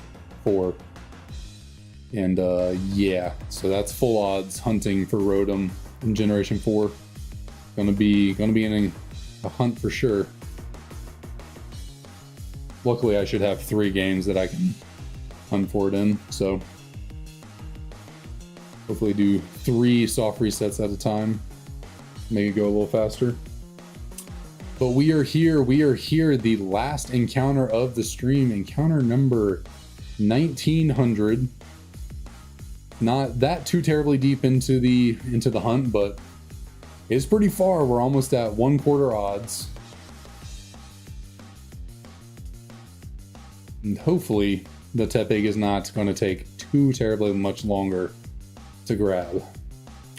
And yeah, so that's full odds hunting for Rotom in Generation 4. Gonna be in a hunt for sure. Luckily, I should have 3 games that I can hunt for it in, so hopefully do 3 soft resets at a time, make it go a little faster. But we are here, the last encounter of the stream, encounter number 1900. Not that too terribly deep into the hunt, but it's pretty far. We're almost at 1/4 odds. And hopefully the Tepig is not going to take too terribly much longer to grab.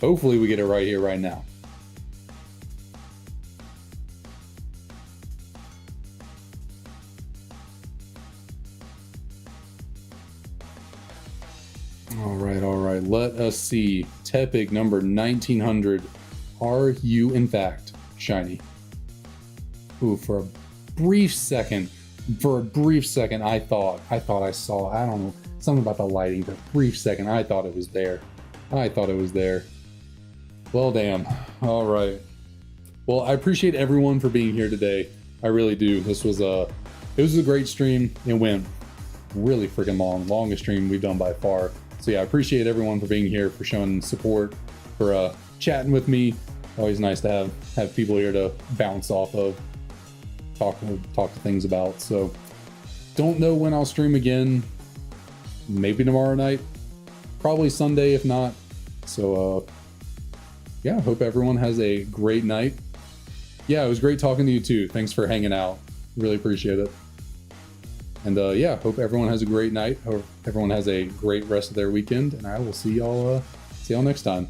Hopefully we get it right here, right now. All right, let us see. Tepig number 1900. Are you in fact shiny? Ooh, for a brief second, I thought I saw, I don't know, something about the lighting. For a brief second, I thought it was there. Well, damn. All right. Well, I appreciate everyone for being here today. I really do. It was a great stream. It went really freaking long. Longest stream we've done by far. So yeah, I appreciate everyone for being here, for showing support, for chatting with me. Always nice to have people here to bounce off of, talk to things about. So don't know when I'll stream again. Maybe tomorrow night, probably Sunday if not. So yeah, hope everyone has a great night. Yeah, it was great talking to you too. Thanks for hanging out. Really appreciate it. And yeah, hope everyone has a great night. Hope everyone has a great rest of their weekend. And I will see y'all next time.